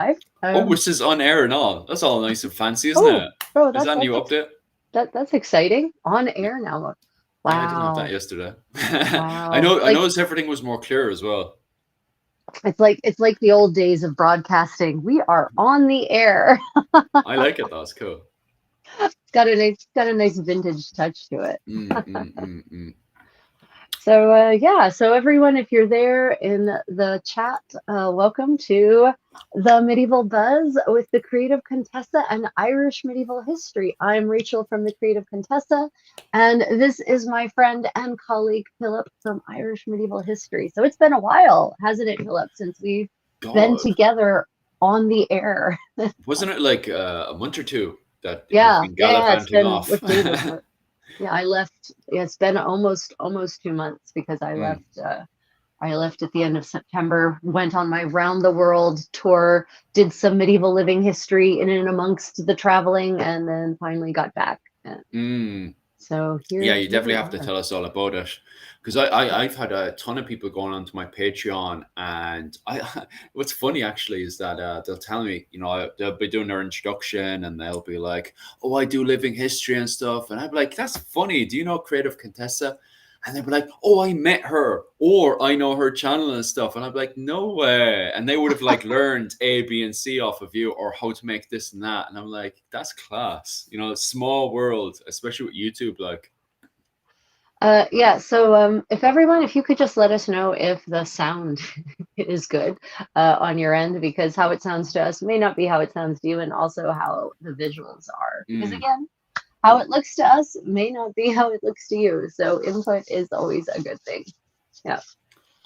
Oh, Um, which is on air and all. That's all nice and fancy, isn't oh, it? bro, Is that a new update? that's exciting. On Yeah, air now. yeah, I didn't have that Wow. yesterday. Wow. I noticed everything was more clear as well. It's like the old days of broadcasting. We are on the air. I like it. That's cool. It's got a nice vintage touch to it. Mm, mm, mm, mm. So yeah, so everyone, if you're there in the chat, welcome to the Medieval Buzz with the Creative Contessa and Irish Medieval History. I'm Rachel from the Creative Contessa, and this is my friend and colleague Philip from Irish Medieval History. So it's been a while, hasn't it, Philip, since we've been God, together on the air? wasn't it like a month or two that you've Yeah, been yeah, yeah. It's gallivanting been, off? what date is it? Yeah, I left. Yeah, it's been almost 2 months because I Mm. left. I left at the end of September, went on my round the world tour, did some medieval living history in and amongst the traveling, and then finally got back. And Mm. so Yeah, here you we definitely have to are. tell us all about it because I've had a ton of people going onto my Patreon, and I what's funny actually is that they'll tell me, you know, they'll be doing their introduction and they'll be like, "Oh, I do living history and stuff," and I'm like, "That's funny. Do you know Creative Contessa?" And they'd be like, "Oh, I met her, or I know her channel and stuff," and I'm like, "No way!" And they would have like learned A, B, and C off of you, or how to make this and that, and I'm like, "That's class." You know, small world, especially with YouTube, like. Yeah, so if you could just let us know if the sound is good on your end, because how it sounds to us may not be how it sounds to you, and also how the visuals are. Because Mm. again, how it looks to us may not be how it looks to you. So input is always a good thing. Yeah.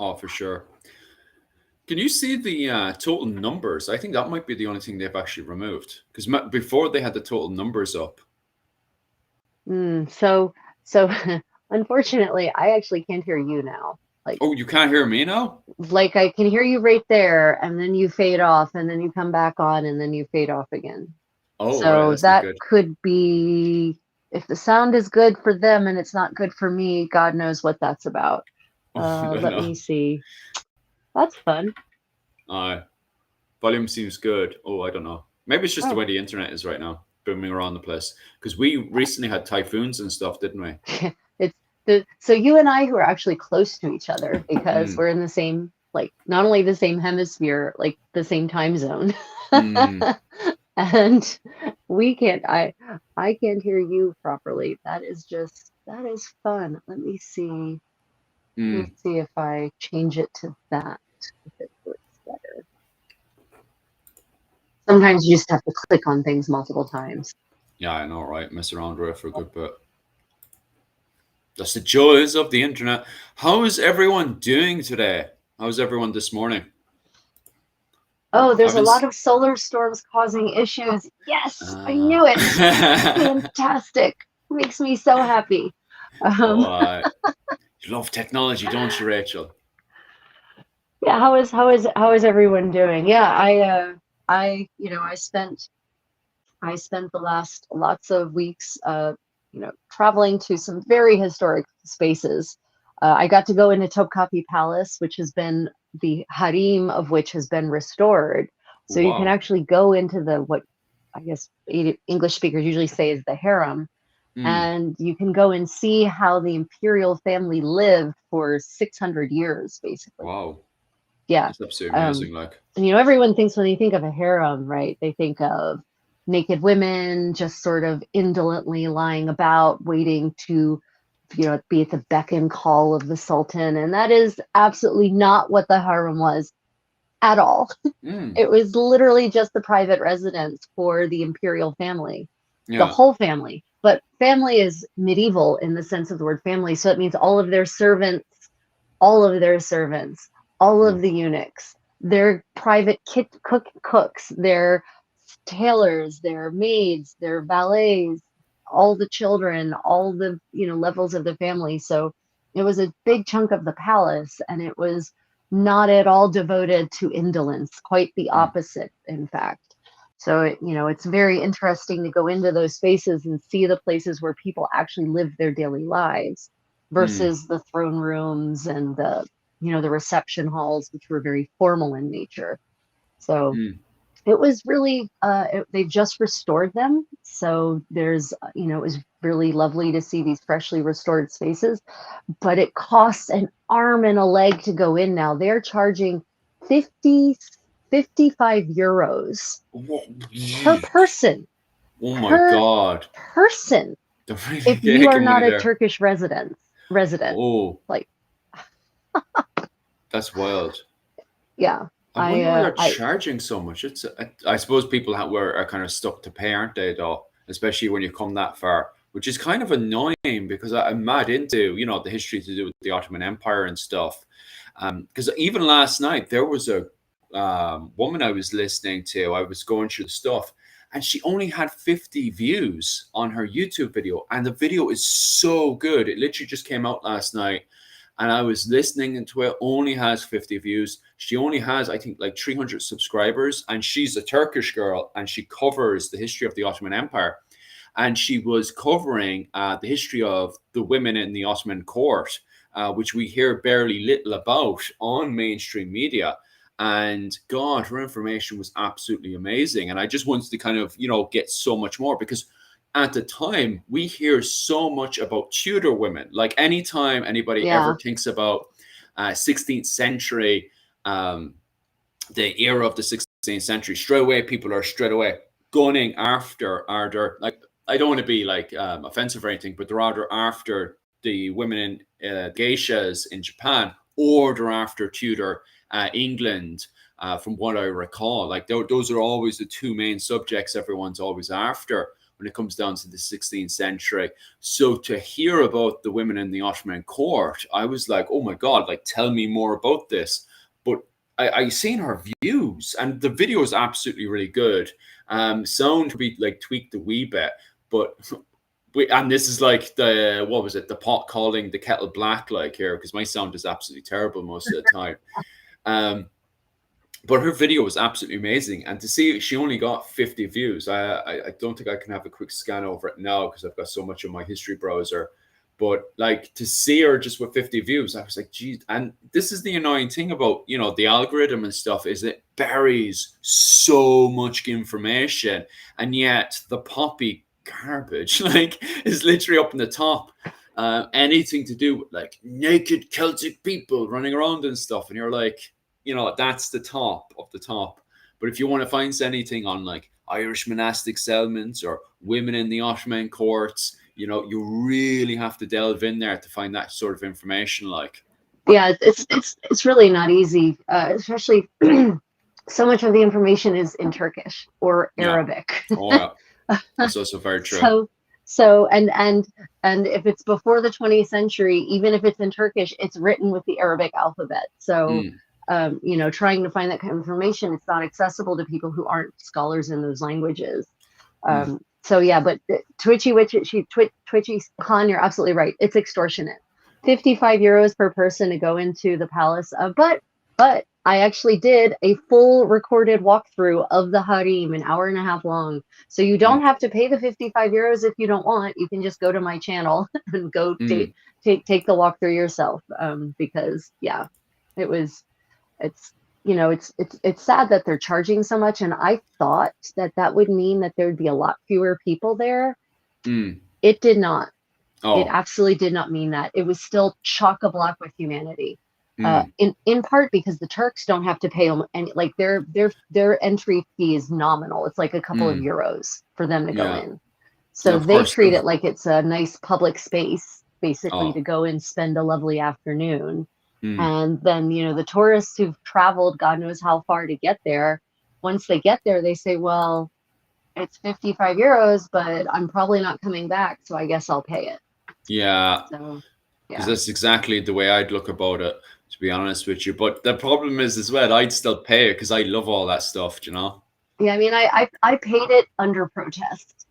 Oh, for sure. Can you see the total numbers? I think that might be the only thing they've actually removed because before they had the total numbers up. So unfortunately, I actually can't hear you now. Oh, you can't hear me now? Like I can hear you right there, and then you fade off, and then you come back on, and then you fade off again. Oh, right. So That's not that good. could be, if the sound is good for them and it's not good for me, God knows what that's about. Oh, no, Let no. me see. That's fun. Volume seems good. Oh, I don't know. Maybe it's just the Oh, way the internet is right now, booming around the place. Because we recently had typhoons and stuff, didn't we? it's so you and I who are actually close to each other because Mm, we're in the same, like, not only the same hemisphere, like the same time zone. mm, And we can't, I can't hear you properly. That is fun. Let me mm. see if I change it to that, if it works better. Sometimes you just have to click on things multiple times. Yeah, I know, right? Mess around with it for a good bit. That's the joys of the internet. How is everyone doing today? How's everyone this morning? Oh, there's I've a been. lot of solar storms causing issues. Yes, I Uh, knew it. Fantastic. Makes me so happy. oh, Um, you love technology, don't you, Rachel? yeah, how is everyone doing? Yeah, I spent the last lots of weeks, traveling to some very historic spaces. I got to go into Topkapi Palace, which has been the harem of which has been restored. So you can Wow. actually go into the what I guess English speakers usually say is the harem, Mm, and you can go and see how the imperial family lived for 600 years, basically. wow. Yeah. That's absolutely Um, amazing. Like, and everyone thinks when they think of a harem, right? They think of naked women just sort of indolently lying about, waiting to, be at the beck and call of the sultan. And that is absolutely not what the harem was at all. mm, It was literally just the private residence for the imperial family, the yeah. whole family. But family is medieval in the sense of the word family. So it means all of their servants, all Mm, of the eunuchs, their private cooks, their tailors, their maids, their valets, all the children, all the levels of the family. So it was a big chunk of the palace, and it was not at all devoted to indolence. Quite the mm, opposite, in fact. So it's very interesting to go into those spaces and see the places where people actually live their daily lives mm, versus the throne rooms and the reception halls, which were very formal in nature. So mm. it was really, they've just restored them. So there's, it was really lovely to see these freshly restored spaces, but it costs an arm and a leg to go in now. They're charging 55 euros per person. Oh my Per God. person. They're really If you are taking not money a there. Turkish resident. Oh, Like, that's wild. yeah. I wonder why they're charging so much. I suppose people are kind of stuck to pay, aren't they, though? Especially when you come that far, which is kind of annoying because I'm mad into, the history to do with the Ottoman Empire and stuff. Because even last night, there was a woman I was listening to, I was going through the stuff, and she only had 50 views on her YouTube video. And the video is so good. It literally just came out last night. And I was listening to it, only has 50 views. She only has, I think, like 300 subscribers. And she's a Turkish girl, and she covers the history of the Ottoman Empire. And she was covering the history of the women in the Ottoman court, which we hear barely little about on mainstream media. And God, her information was absolutely amazing. And I just wanted to kind of, get so much more, because at the time we hear so much about Tudor women. Like anytime anybody ever thinks about 16th century, the era of the 16th century, straight away people are straight away gunning after, like, I don't want to be like offensive or anything, but they're either after the women in geishas in Japan, or they're after Tudor England. From what I recall, like those are always the two main subjects everyone's always after when it comes down to the 16th century. So to hear about the women in the Ottoman court, I was like, oh my God, like, tell me more about this. But I seen her views, and the video is absolutely really good. Sound could be like tweaked a wee bit, but and this is like the pot calling the kettle black, like, here, because my sound is absolutely terrible most of the time. But her video was absolutely amazing. And to see she only got 50 views, I don't think I can have a quick scan over it now because I've got so much on my history browser. But like, to see her just with 50 views, I was like, geez. And this is the annoying thing about, the algorithm and stuff, is it buries so much information. And yet the poppy garbage, like, is literally up in the top. Anything to do with like naked Celtic people running around and stuff. And you're like, that's the top of the top. But if you want to find anything on like Irish monastic settlements or women in the Ottoman courts, you really have to delve in there to find that sort of information. Like, yeah, it's really not easy, especially so much of the information is in Turkish or Arabic. Oh, yeah. That's also very true. So and if it's before the 20th century, even if it's in Turkish, it's written with the Arabic alphabet. So trying to find that kind of information, it's not accessible to people who aren't scholars in those languages. So yeah, but Twitchy Khan, you're absolutely right. It's extortionate. 55 euros per person to go into the palace. But I actually did a full recorded walkthrough of the harem, an hour and a half long. So you don't have to pay the 55 euros if you don't want. You can just go to my channel and go take the walkthrough yourself. Because yeah, it's sad that they're charging so much, and I thought that would mean that there would be a lot fewer people there. It did not. It absolutely did not mean that. It was still chock-a-block with humanity. In part because the Turks don't have to pay them, and like their entry fee is nominal. It's like a couple of euros for them to go in. So they treat it like it's a nice public space, basically, to go and spend a lovely afternoon. And then, the tourists who've traveled God knows how far to get there, once they get there, they say, well, it's 55 euros, but I'm probably not coming back, so I guess I'll pay it. Yeah. So, because that's exactly the way I'd look about it, to be honest with you. But the problem is as well, I'd still pay it because I love all that stuff, Yeah, I mean, I paid it under protest.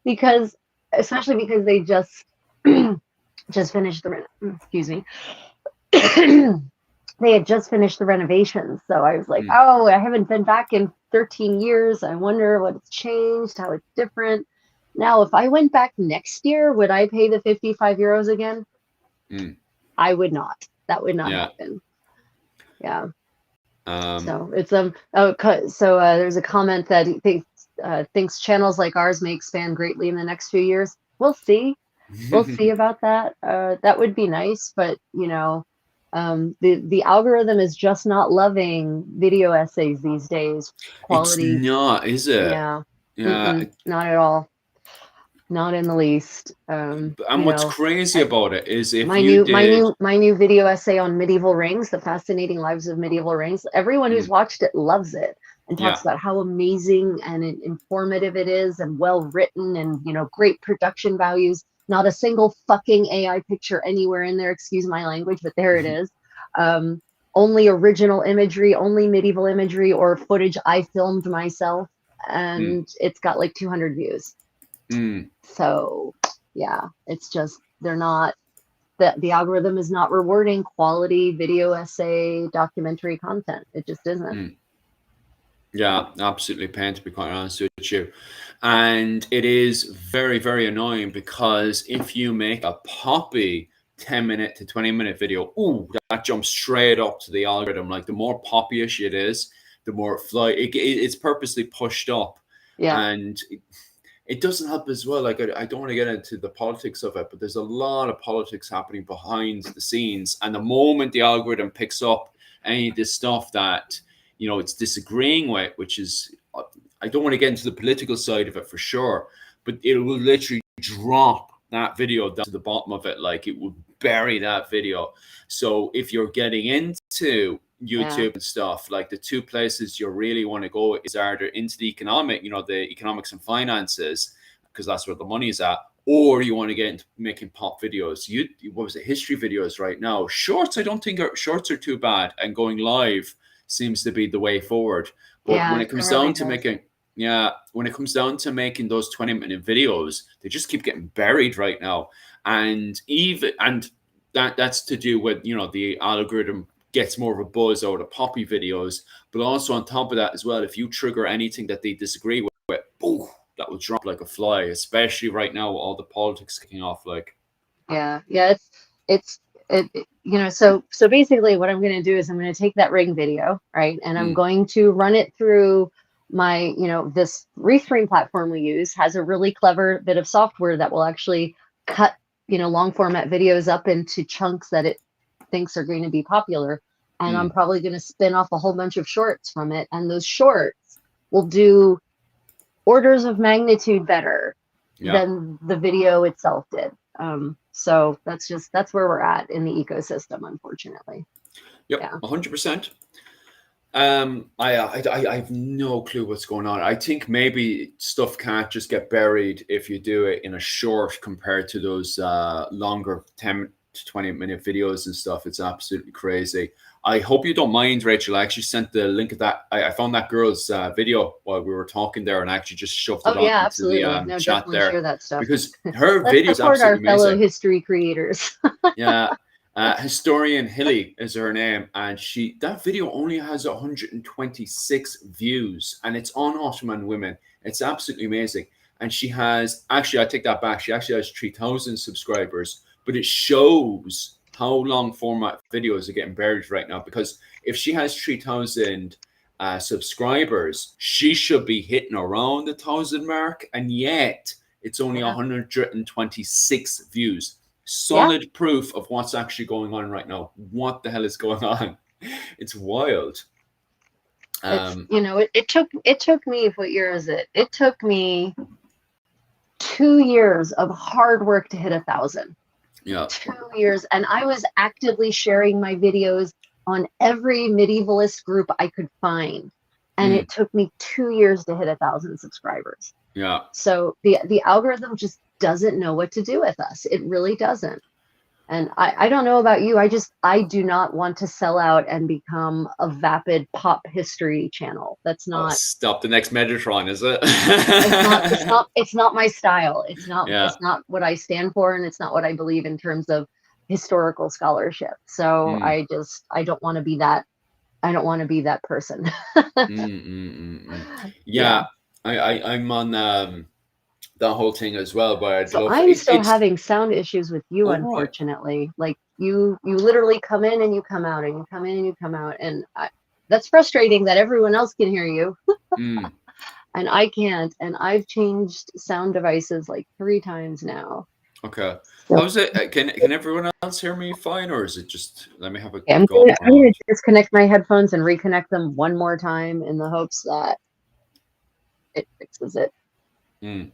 Because especially because they just finished they had just finished the renovations. So I was like, I haven't been back in 13 years. I wonder what it's changed, how it's different. Now, if I went back next year, would I pay the 55 euros again? I would not. That would not happen. Yeah. So it's there's a comment that he thinks channels like ours may expand greatly in the next few years. We'll see. We'll see about that. That would be nice, but the algorithm is just not loving video essays these days. Quality. It's not, is it? Yeah. Yeah. Not at all. Not in the least. And what's crazy about it is if my new video essay on medieval rings, the fascinating lives of medieval rings. Everyone who's watched it loves it and talks about how amazing and informative it is and well written and great production values. Not a single fucking AI picture anywhere in there. Excuse my language, but there it is. Only original imagery, only medieval imagery or footage I filmed myself, and it's got like 200 views. So yeah, it's just they're not the algorithm is not rewarding quality video essay documentary content. It just isn't. Yeah, absolutely pain, to be quite honest with you. And it is very, very annoying because if you make a poppy 10-minute to 20-minute video, that jumps straight up to the algorithm. Like the more poppyish it is, the more it's purposely pushed up. Yeah. And it doesn't help as well. Like I don't want to get into the politics of it, but there's a lot of politics happening behind the scenes. And the moment the algorithm picks up any of this stuff that it's disagreeing with, which is, I don't want to get into the political side of it for sure, but it will literally drop that video down to the bottom of it. Like it will bury that video. So if you're getting into YouTube and stuff, like the two places you really want to go is either into the economics and finances, because that's where the money's at, or you want to get into making pop videos. History videos right now. Shorts, I don't think shorts are too bad, and going live seems to be the way forward. But when it comes down to making those 20-minute videos, they just keep getting buried right now. And that's to do with the algorithm gets more of a buzz out of poppy videos, but also on top of that as well, if you trigger anything that they disagree with, that will drop like a fly, especially right now with all the politics kicking off. Like, so basically what I'm going to do is I'm going to take that ring video, right, and I'm going to run it through my this restream platform we use has a really clever bit of software that will actually cut long format videos up into chunks that it thinks are going to be popular, and I'm probably going to spin off a whole bunch of shorts from it, and those shorts will do orders of magnitude better than the video itself did. So that's where we're at in the ecosystem, unfortunately. Yep, 100%. I have no clue what's going on. I think maybe stuff can't just get buried if you do it in a short compared to those longer 10 to 20-minute videos and stuff. It's absolutely crazy. I hope you don't mind, Rachel. I actually sent the link of that. I found that girl's video while we were talking there, and I actually just shoved it into the chat there. Share that stuff. Because her video is support absolutely our fellow amazing. History creators. Historian Hilly is her name, and that video only has 126 views, and it's on Ottoman women. It's absolutely amazing. And she has, actually, I take that back, she actually has 3,000 subscribers, but it shows how long format videos are getting buried right now, because if she has 3,000 subscribers, she should be hitting around the 1,000 mark, and yet it's only 126 views. Solid proof of what's actually going on right now. What the hell is going on? It's wild. It took me, what year is it? It took me 2 years of hard work to hit 1,000. Yeah. 2 years, and I was actively sharing my videos on every medievalist group I could find, and it took me 2 years to hit 1,000 subscribers. Yeah. So the algorithm just doesn't know what to do with us. It really doesn't. And I don't know about you. I do not want to sell out and become a vapid pop history channel. That's not. Stop the next Metatron, is it? It's not my style. It's not what I stand for, and it's not what I believe in terms of historical scholarship. So I don't want to be that. I don't want to be that person. Yeah. I'm on that whole thing as well, but I'm still having sound issues with you, unfortunately. Like you literally come in and you come out, and you come in and you come out, and that's frustrating that everyone else can hear you Mm. and I can't. And I've changed sound devices like 3 times now. Okay. So How's it? Can everyone else hear me fine, or is it just let me have a okay, go I'm gonna around? disconnect my headphones and reconnect them one more time in the hopes that it fixes it. Mm.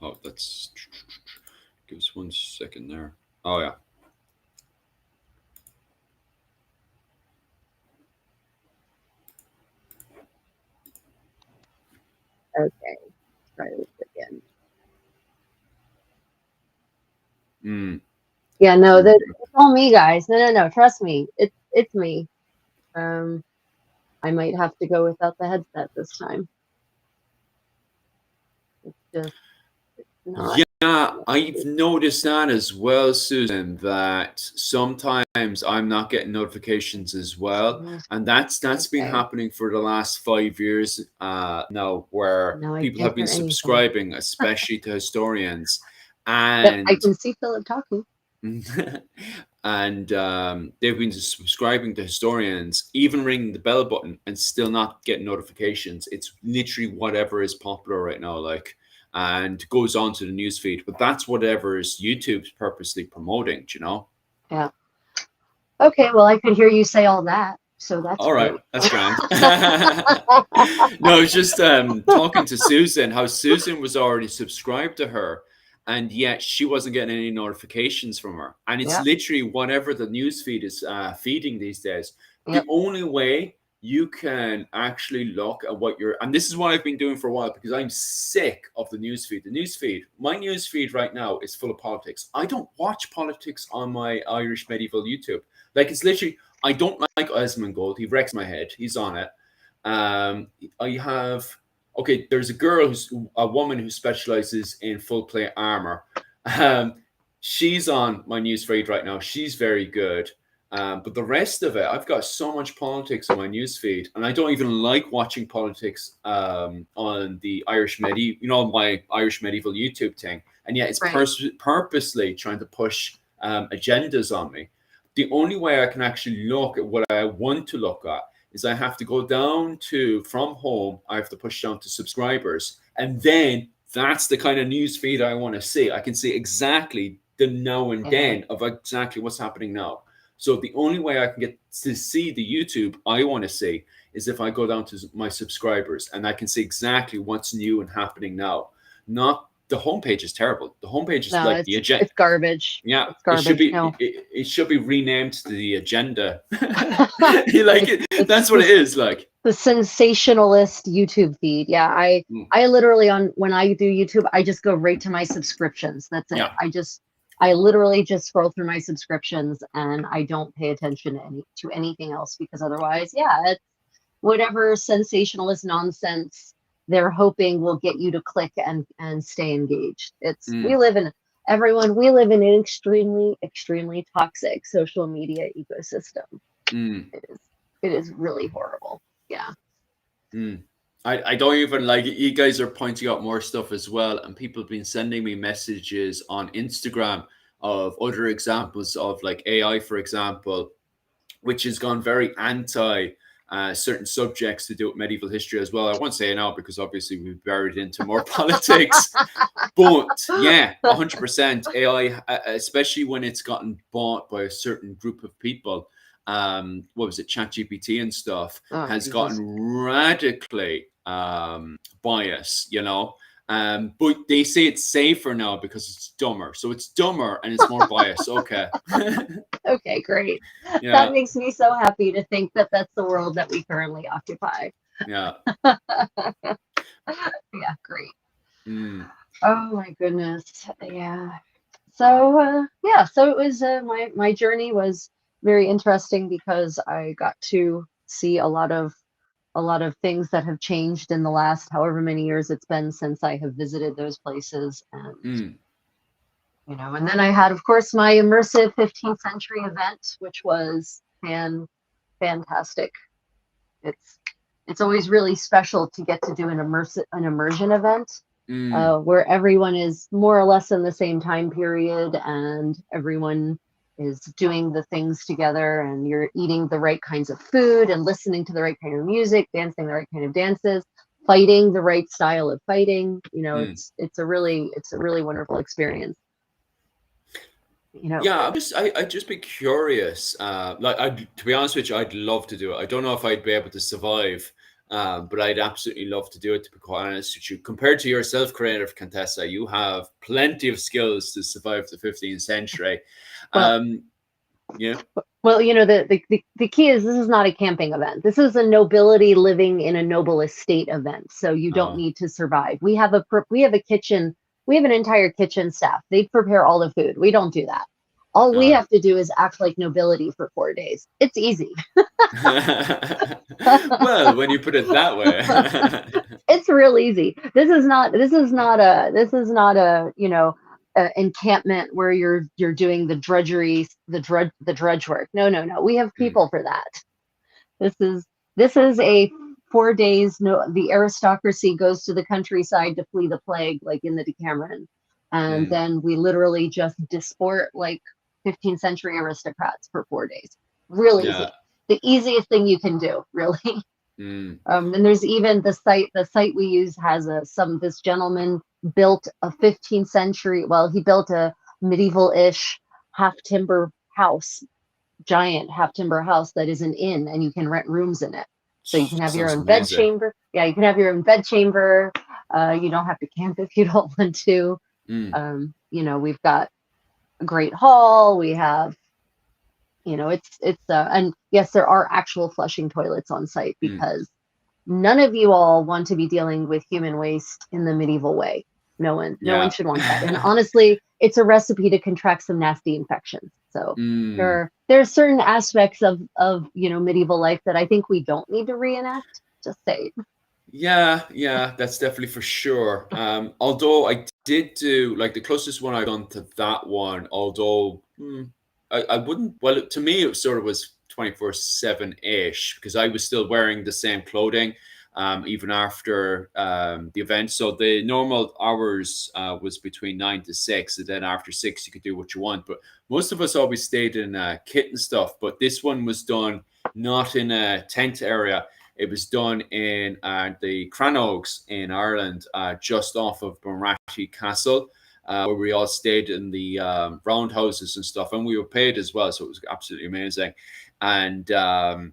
Oh, that's give us 1 second there. Oh yeah. Okay, try this again. Mm. Yeah, no, it's all me, guys. No. Trust me, it's me. Um, I might have to go without the headset this time. It's just not. Yeah, I've noticed that as well, Susan, that sometimes I'm not getting notifications as well. And that's been Okay, happening for the last 5 years now, where now I people can't have been hear anything. subscribing, especially to historians. Yep, I And can see Philip talking. and they've been subscribing to historians, even ringing the bell button, and still not getting notifications. It's literally whatever is popular right now, like, and goes on to the newsfeed. But that's whatever is YouTube's purposely promoting. Do you know? Yeah. Okay, well, I could hear you say all that, so that's All right, great. that's grand. No, it's just talking to Susan, how Susan was already subscribed to her, and yet she wasn't getting any notifications from her. And it's Yep, literally whatever the news feed is feeding these days. The yep. only way you can actually look at what you're, and this is what I've been doing for a while because I'm sick of the news feed. The news feed, my news feed right now is full of politics. I don't watch politics on my Irish medieval YouTube. Like it's literally, I don't like Gold. He wrecks my head. He's on it. I have okay. There's a woman who specializes in full plate armor. Um, she's on my newsfeed right now. She's very good. But the rest of it, I've got so much politics on my newsfeed, and I don't even like watching politics on the Irish medieval, my Irish medieval YouTube thing. And yet, it's Right. purposely trying to push agendas on me. The only way I can actually look at what I want to look at is I have to go down to from home. I have to push down to subscribers, and then that's the kind of news feed I want to see. I can see exactly the now and Yeah. then of exactly what's happening now. So the only way I can get to see the YouTube I want to see is if I go down to my subscribers and I can see exactly what's new and happening now. Not the homepage is terrible. The homepage is No, like the agenda. it's garbage. Yeah, It's garbage. No. it should be renamed to the agenda. Like that's what it is. Like the sensationalist YouTube feed. Yeah, I literally when I do YouTube, I just go right to my subscriptions. That's it. yeah, I literally just scroll through my subscriptions and I don't pay attention to anything else because otherwise, yeah, it's whatever sensationalist nonsense they're hoping will get you to click and stay engaged. We live in an extremely toxic social media ecosystem. It is really horrible. Yeah. I don't even like it. You guys are pointing out more stuff as well, and people have been sending me messages on Instagram of other examples of like AI, for example, which has gone very anti certain subjects to do with medieval history as well. I won't say it now because obviously we've buried into more politics, but yeah, 100% AI, especially when it's gotten bought by a certain group of people. What was it, ChatGPT and stuff, has Jesus. gotten radically biased, but they say it's safer now because it's dumber. So it's dumber and it's more biased. Okay. Okay, great. Yeah. That makes me so happy to think that that's the world that we currently occupy. Yeah. Yeah, great. Oh my goodness. Yeah. So so it was my journey was very interesting because I got to see a lot of things that have changed in the last however many years it's been since I have visited those places. And and then I had, of course, my immersive 15th century event, which was fantastic. It's always really special to get to do an immersion event where everyone is more or less in the same time period and everyone is doing the things together, and you're eating the right kinds of food and listening to the right kind of music, dancing the right kind of dances, fighting the right style of fighting. It's a really wonderful experience. Yeah, I'd just be curious. To be honest with you, I'd love to do it. I don't know if I'd be able to survive, but I'd absolutely love to do it. To be quite honest with you, compared to yourself, Creative Contessa, you have plenty of skills to survive the 15th century. Well, yeah. Well, the key is this is not a camping event. This is a nobility living in a noble estate event. So you don't need to survive. We have a kitchen. We have an entire kitchen staff. They prepare all the food. We don't do that. All we have to do is act like nobility for 4 days. It's easy. Well, when you put it that way. It's real easy. This is not a encampment where you're doing the drudgery, the drudge work. No. We have people for that. This is a 4 days. No, the aristocracy goes to the countryside to flee the plague, like in the Decameron, and then we literally just disport like 15th century aristocrats for 4 days. Real easy. The easiest thing you can do, really. And there's even the site we use has this gentleman built a 15th century, he built a medieval-ish half timber house, giant half timber house that is an inn, and you can rent rooms in it. So you can have your own bed chamber. Yeah, you can have your own bed chamber. You don't have to camp if you don't want to. We've got a great hall. We have, and yes, there are actual flushing toilets on site, because none of you all want to be dealing with human waste in the medieval way. No one should want that. And honestly, it's a recipe to contract some nasty infections. So there are certain aspects of medieval life that I think we don't need to reenact. Just say. Yeah, that's definitely for sure. Although I did do like the closest one I've done to that one, although I wouldn't. Well, to me, it sort of was 24/7-ish, because I was still wearing the same clothing even after the event. So the normal hours was between 9 to 6, and then after 6 you could do what you want. But most of us always stayed in kit and stuff. But this one was done not in a tent area. It was done in the Cranogs in Ireland, just off of Bunratty Castle, where we all stayed in the roundhouses and stuff, and we were paid as well, so it was absolutely amazing. And that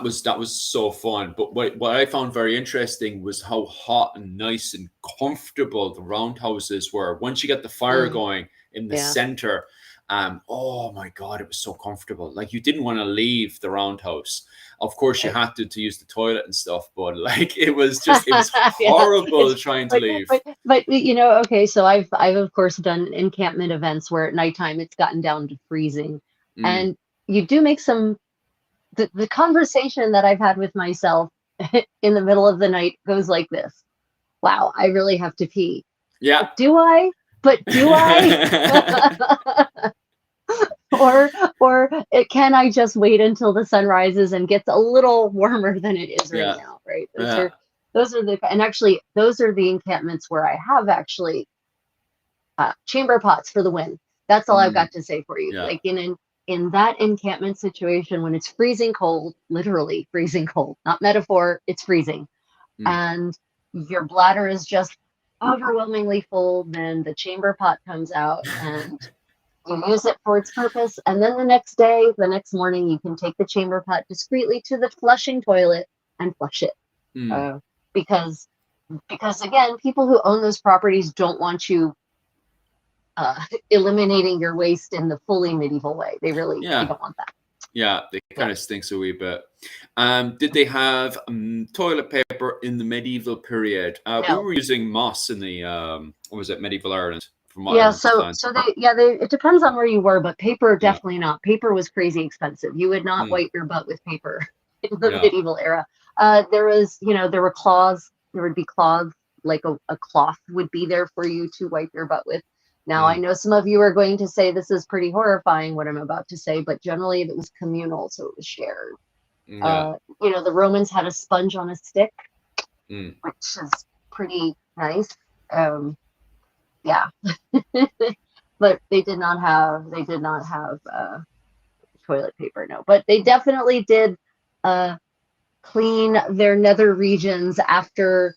was so fun. But what I found very interesting was how hot and nice and comfortable the roundhouses were once you get the fire going in the center. Oh my God, it was so comfortable. Like, you didn't want to leave the roundhouse. Of course, you had to use the toilet and stuff, but like it was horrible trying to leave. But okay, so I've of course done encampment events where at nighttime it's gotten down to freezing, and you do make some. The conversation that I've had with myself in the middle of the night goes like this: "Wow, I really have to pee. Yeah. But do I? Or can I just wait until the sun rises and gets a little warmer than it is right now?" Right. Those are the encampments where I have actually chamber pots for the win. That's all I've got to say for you. Yeah. Like in that encampment situation, when it's freezing cold, literally freezing cold, not metaphor, it's freezing, and your bladder is just overwhelmingly full, then the chamber pot comes out and you use it for its purpose, and then the next morning, you can take the chamber pot discreetly to the flushing toilet and flush it. Because again, people who own those properties don't want you eliminating your waste in the fully medieval way. They really they don't want that. Yeah, they kind of stinks a wee bit. Did they have toilet paper in the medieval period? No. We were using moss in the medieval Ireland. It depends on where you were, but paper definitely not. Paper was crazy expensive. You would not wipe your butt with paper in the medieval era. There were cloths. There would be cloths, like a cloth would be there for you to wipe your butt with. Now, I know some of you are going to say this is pretty horrifying, what I'm about to say, but generally it was communal, so it was shared. The Romans had a sponge on a stick, which is pretty nice. but they did not have toilet paper. No, but they definitely did clean their nether regions after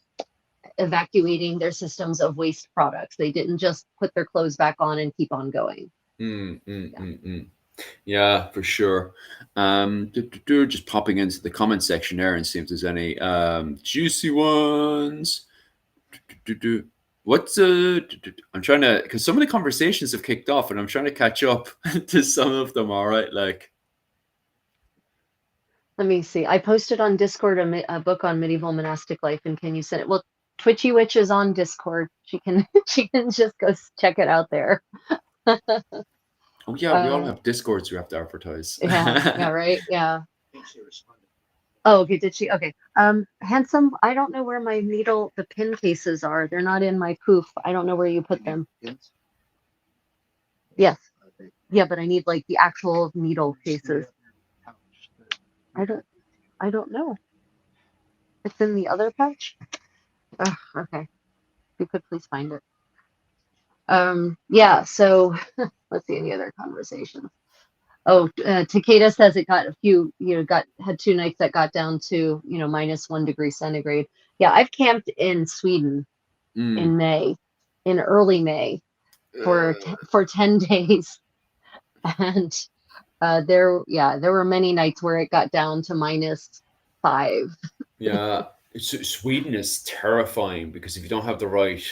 evacuating their systems of waste products. They didn't just put their clothes back on and keep on going. Yeah, for sure. Just popping into the comment section there and see if there's any juicy ones. What's I'm trying to, because some of the conversations have kicked off and I'm trying to catch up to some of them. All right, like, let me see. I posted on Discord a book on medieval monastic life, and can you send it? Well, Twitchy Witch is on Discord. She can just go check it out there. Oh yeah, we all have Discords we have to advertise. Yeah, right. Yeah. Oh, okay. Did she? Okay. Handsome. I don't know where my needle, the pin cases are. They're not in my poof. I don't know where you put them. Yes. Yeah, but I need like the actual needle cases. I don't know. It's in the other pouch. Oh, okay. If you could please find it. Yeah. So let's see any other conversations. Oh, Takeda says it got a few, had 2 nights that got down to, -1 degree centigrade. Yeah, I've camped in Sweden in May, in early May, for 10 days, and there were many nights where it got down to -5. Yeah, Sweden is terrifying because if you don't have the right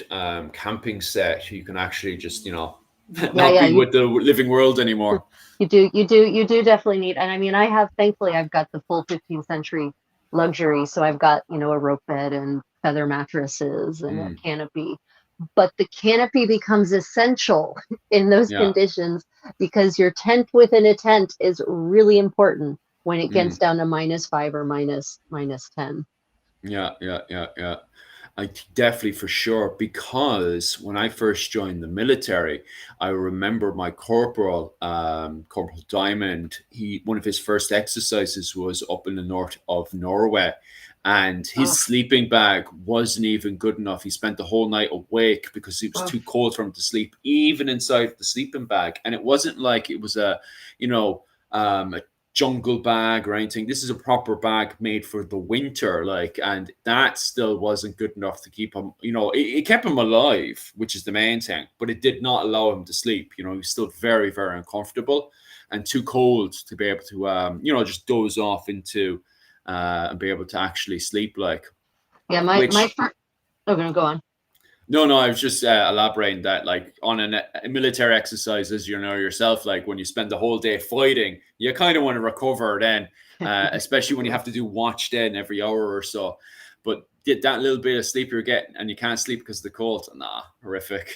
camping set, you can actually just not be with the living world anymore. You do definitely need, and I mean, thankfully I've got the full 15th century luxury, so I've got a rope bed and feather mattresses and a canopy. But the canopy becomes essential in those conditions because your tent within a tent is really important when it gets down to -5 or -10. Yeah. I definitely, for sure, because when I first joined the military, I remember my corporal, Corporal Diamond, one of his first exercises was up in the north of Norway, and his sleeping bag wasn't even good enough. He spent the whole night awake because it was too cold for him to sleep, even inside the sleeping bag. And it wasn't like it was a jungle bag or anything. This is a proper bag made for the winter, and that still wasn't good enough to keep him, it kept him alive, which is the main thing, but it did not allow him to sleep. He was still very, very uncomfortable and too cold to be able to just doze off into and be able to actually sleep. Yeah, my first, no, go on. No, I was just elaborating that, on a military exercise, as you know yourself, when you spend the whole day fighting, you kind of want to recover then, especially when you have to do watch then every hour or so. But that little bit of sleep you're getting, and you can't sleep because of the cold, horrific.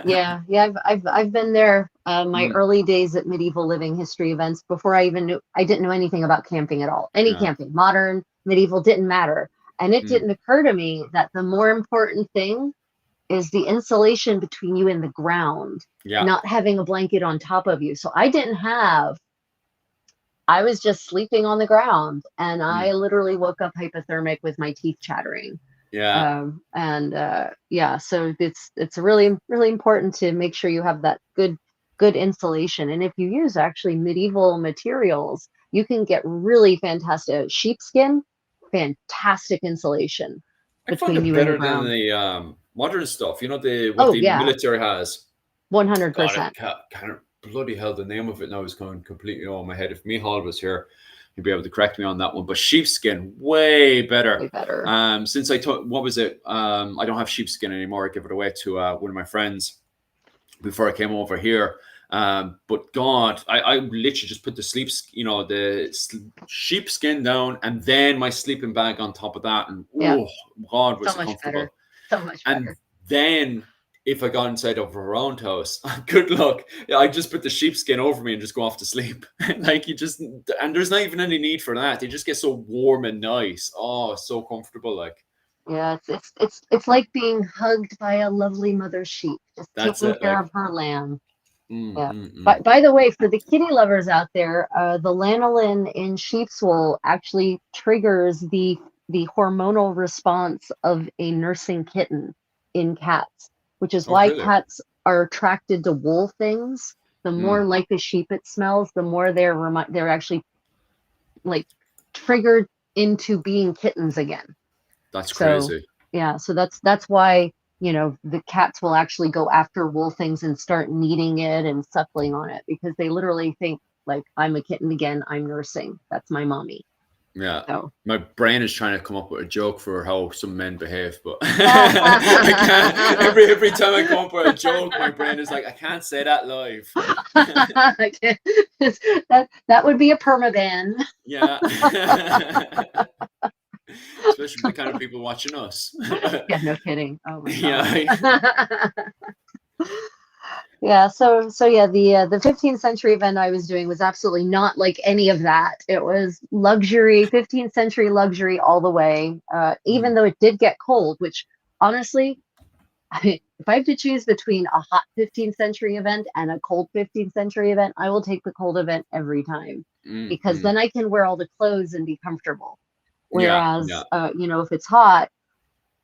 Yeah, I've been there. My early days at medieval living history events, before I didn't know anything about camping at all. Camping, modern, medieval, didn't matter, and it didn't occur to me that the more important thing is the insulation between you and the ground, not having a blanket on top of you. So I was just sleeping on the ground, and I literally woke up hypothermic with my teeth chattering. So it's really, really important to make sure you have that good insulation. And if you use actually medieval materials, you can get really fantastic sheepskin, fantastic insulation between you and the ground. Than the modern stuff, what the military has. 100%. Kind of bloody hell, the name of it now is going completely over my head. If Mihal was here, he'd be able to correct me on that one. But sheepskin, way better. Way better. Since what was it? I don't have sheepskin anymore. I give it away to one of my friends before I came over here. But God, I literally just put the sheepskin down and then my sleeping bag on top of that, and oh God, was it comfortable. So much better. And then if I got inside of a roundhouse, good luck. I just put the sheepskin over me and just go off to sleep. And there's not even any need for that. They just get so warm and nice. Oh, so comfortable. Yeah, it's like being hugged by a lovely mother sheep, just taking care of her lamb. By the way, for the kitty lovers out there, the lanolin in sheep's wool actually triggers the hormonal response of a nursing kitten in cats, which is why cats are attracted to wool things, the more like a sheep it smells, the more they're actually like triggered into being kittens again. That's So crazy. yeah, so that's why, the cats will actually go after wool things and start kneading it and suckling on it, because they literally think like, I'm a kitten again, I'm nursing. That's my mommy. Yeah. So My brain is trying to come up with a joke for how some men behave, but I can't. Every time I come up with a joke, my brain is like, I can't say that live. that would be a permaban. Yeah. Especially the kind of people watching us. Yeah, no kidding. Oh my Yeah. God. Yeah, so yeah, the 15th century event I was doing was absolutely not like any of that. It was luxury, 15th century luxury all the way. Even though it did get cold, which honestly, if I have to choose between a hot 15th century event and a cold 15th century event, I will take the cold event every time, because then I can wear all the clothes and be comfortable. Yeah. Whereas, if it's hot,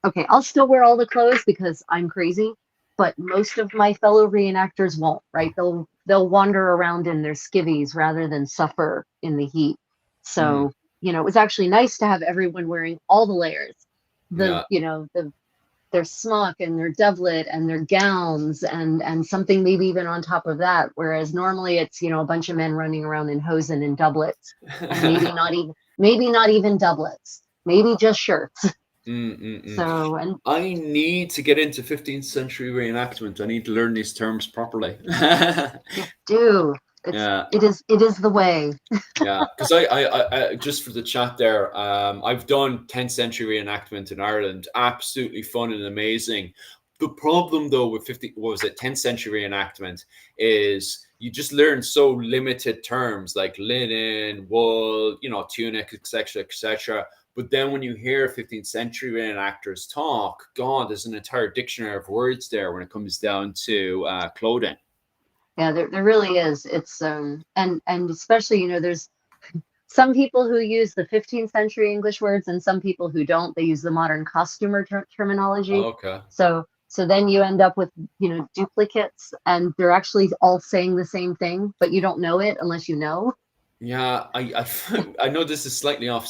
okay, I'll still wear all the clothes because I'm crazy, but most of my fellow reenactors won't, right? They'll wander around in their skivvies rather than suffer in the heat. So, it was actually nice to have everyone wearing all the layers. Yeah. Their smock and their doublet and their gowns and something maybe even on top of that. Whereas normally it's, a bunch of men running around in hosen and doublets, and maybe not even doublets, maybe just shirts. So, and I need to get into 15th century reenactment. I need to learn these terms properly. you do. It is the way. Yeah, because I just for the chat there, I've done 10th century reenactment in Ireland. Absolutely fun and amazing. The problem though with 10th century reenactment is you just learn so limited terms like linen, wool, tunic, etc., etc. But then when you hear 15th century reenactors talk, God, there's an entire dictionary of words there when it comes down to clothing. Yeah, there really is. It's and especially, there's some people who use the 15th century English words and some people who don't. They use the modern costumer terminology. Oh, okay. So then you end up with, duplicates, and they're actually all saying the same thing, but you don't know it unless you know. Yeah, I know this is slightly off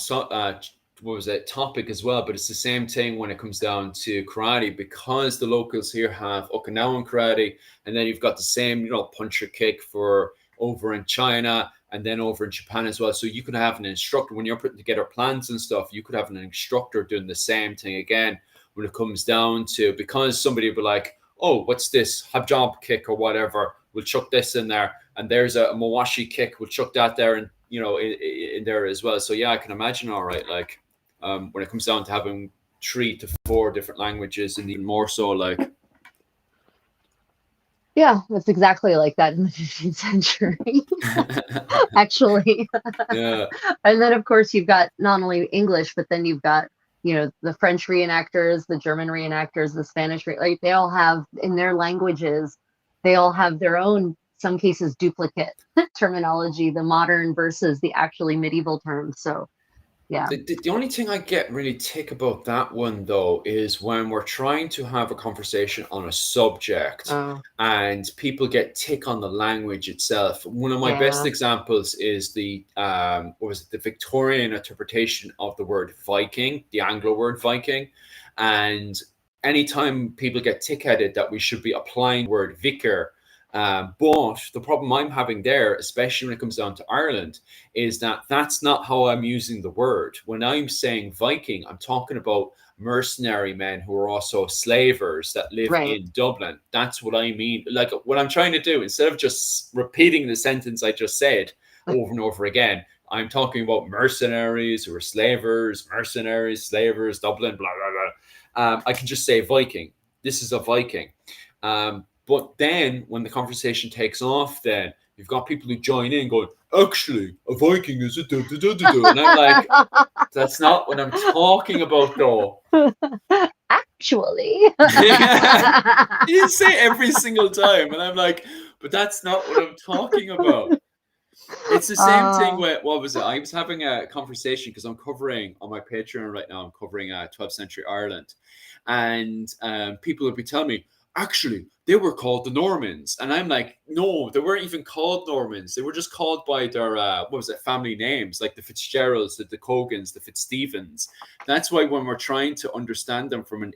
what was it topic as well, but it's the same thing when it comes down to karate, because the locals here have Okinawan karate, and then you've got the same puncher kick for over in China and then over in Japan as well. So you could have an instructor when you're putting together plans and stuff. You could have an instructor doing the same thing again when it comes down to, because somebody will be like, oh, what's this hijab kick or whatever? We'll chuck this in there, and there's a mawashi kick. We'll chuck that there, and in there as well. So yeah, I can imagine. All right, like when it comes down to having 3 to 4 different languages, and even more so, like. Yeah, it's exactly like that in the 15th century, actually. Yeah. And then, of course, you've got not only English, but then you've got, the French reenactors, the German reenactors, the Spanish, like they all have in their languages, they all have their own, some cases, duplicate terminology, the modern versus the actually medieval terms. So, yeah. The only thing I get really tick about that one, though, is when we're trying to have a conversation on a subject and people get tick on the language itself. One of my best examples is the Victorian interpretation of the word Viking, the Anglo word Viking. And anytime people get tick-headed that we should be applying the word vicar. But the problem I'm having there, especially when it comes down to Ireland, is that that's not how I'm using the word. When I'm saying Viking, I'm talking about mercenary men who are also slavers that live in Dublin. That's what I mean. Like what I'm trying to do, instead of just repeating the sentence I just said over and over again, I'm talking about mercenaries who are slavers, mercenaries, slavers, Dublin, blah, blah, blah. I can just say Viking. This is a Viking. But then when the conversation takes off, then you've got people who join in going, actually, a Viking is a do. And I'm like, that's not what I'm talking about, though. Actually. You say every single time. And I'm like, but that's not what I'm talking about. It's the same thing with, what was it? I was having a conversation because I'm covering on my Patreon right now, I'm covering 12th century Ireland. And people would be telling me, actually, they were called the Normans. And I'm like, no, they weren't even called Normans. They were just called by their, family names, like the Fitzgeralds, the Cogans, the Fitzstevens. That's why when we're trying to understand them from an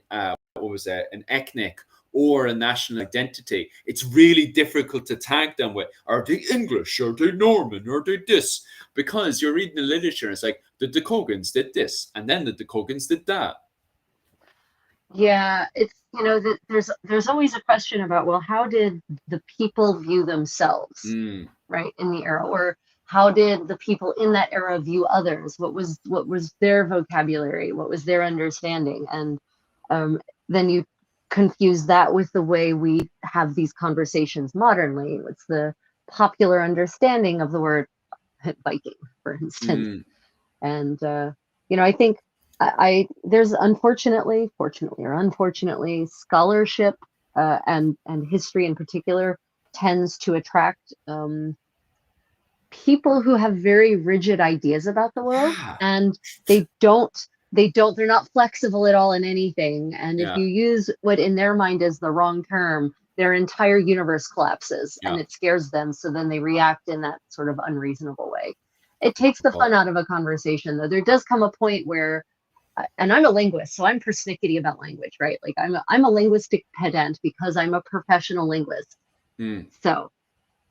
ethnic or a national identity, it's really difficult to tag them with, are they English, are they Norman, are they this? Because you're reading the literature and it's like, the Cogans did this, and then the Cogans did that. Yeah, it's that there's always a question about, well, how did the people view themselves, right, in the era, or how did the people in that era view others? What was their vocabulary? What was their understanding? And then you confuse that with the way we have these conversations modernly. What's the popular understanding of the word Viking, for instance? And I think there's fortunately or unfortunately, scholarship and history in particular tends to attract people who have very rigid ideas about the world, and they're not flexible at all in anything. And if you use what in their mind is the wrong term, their entire universe collapses and it scares them. So then they react in that sort of unreasonable way. It takes the fun out of a conversation, though. There does come a point where, and I'm a linguist, so I'm persnickety about language, right? Like I'm a linguistic pedant because I'm a professional linguist. So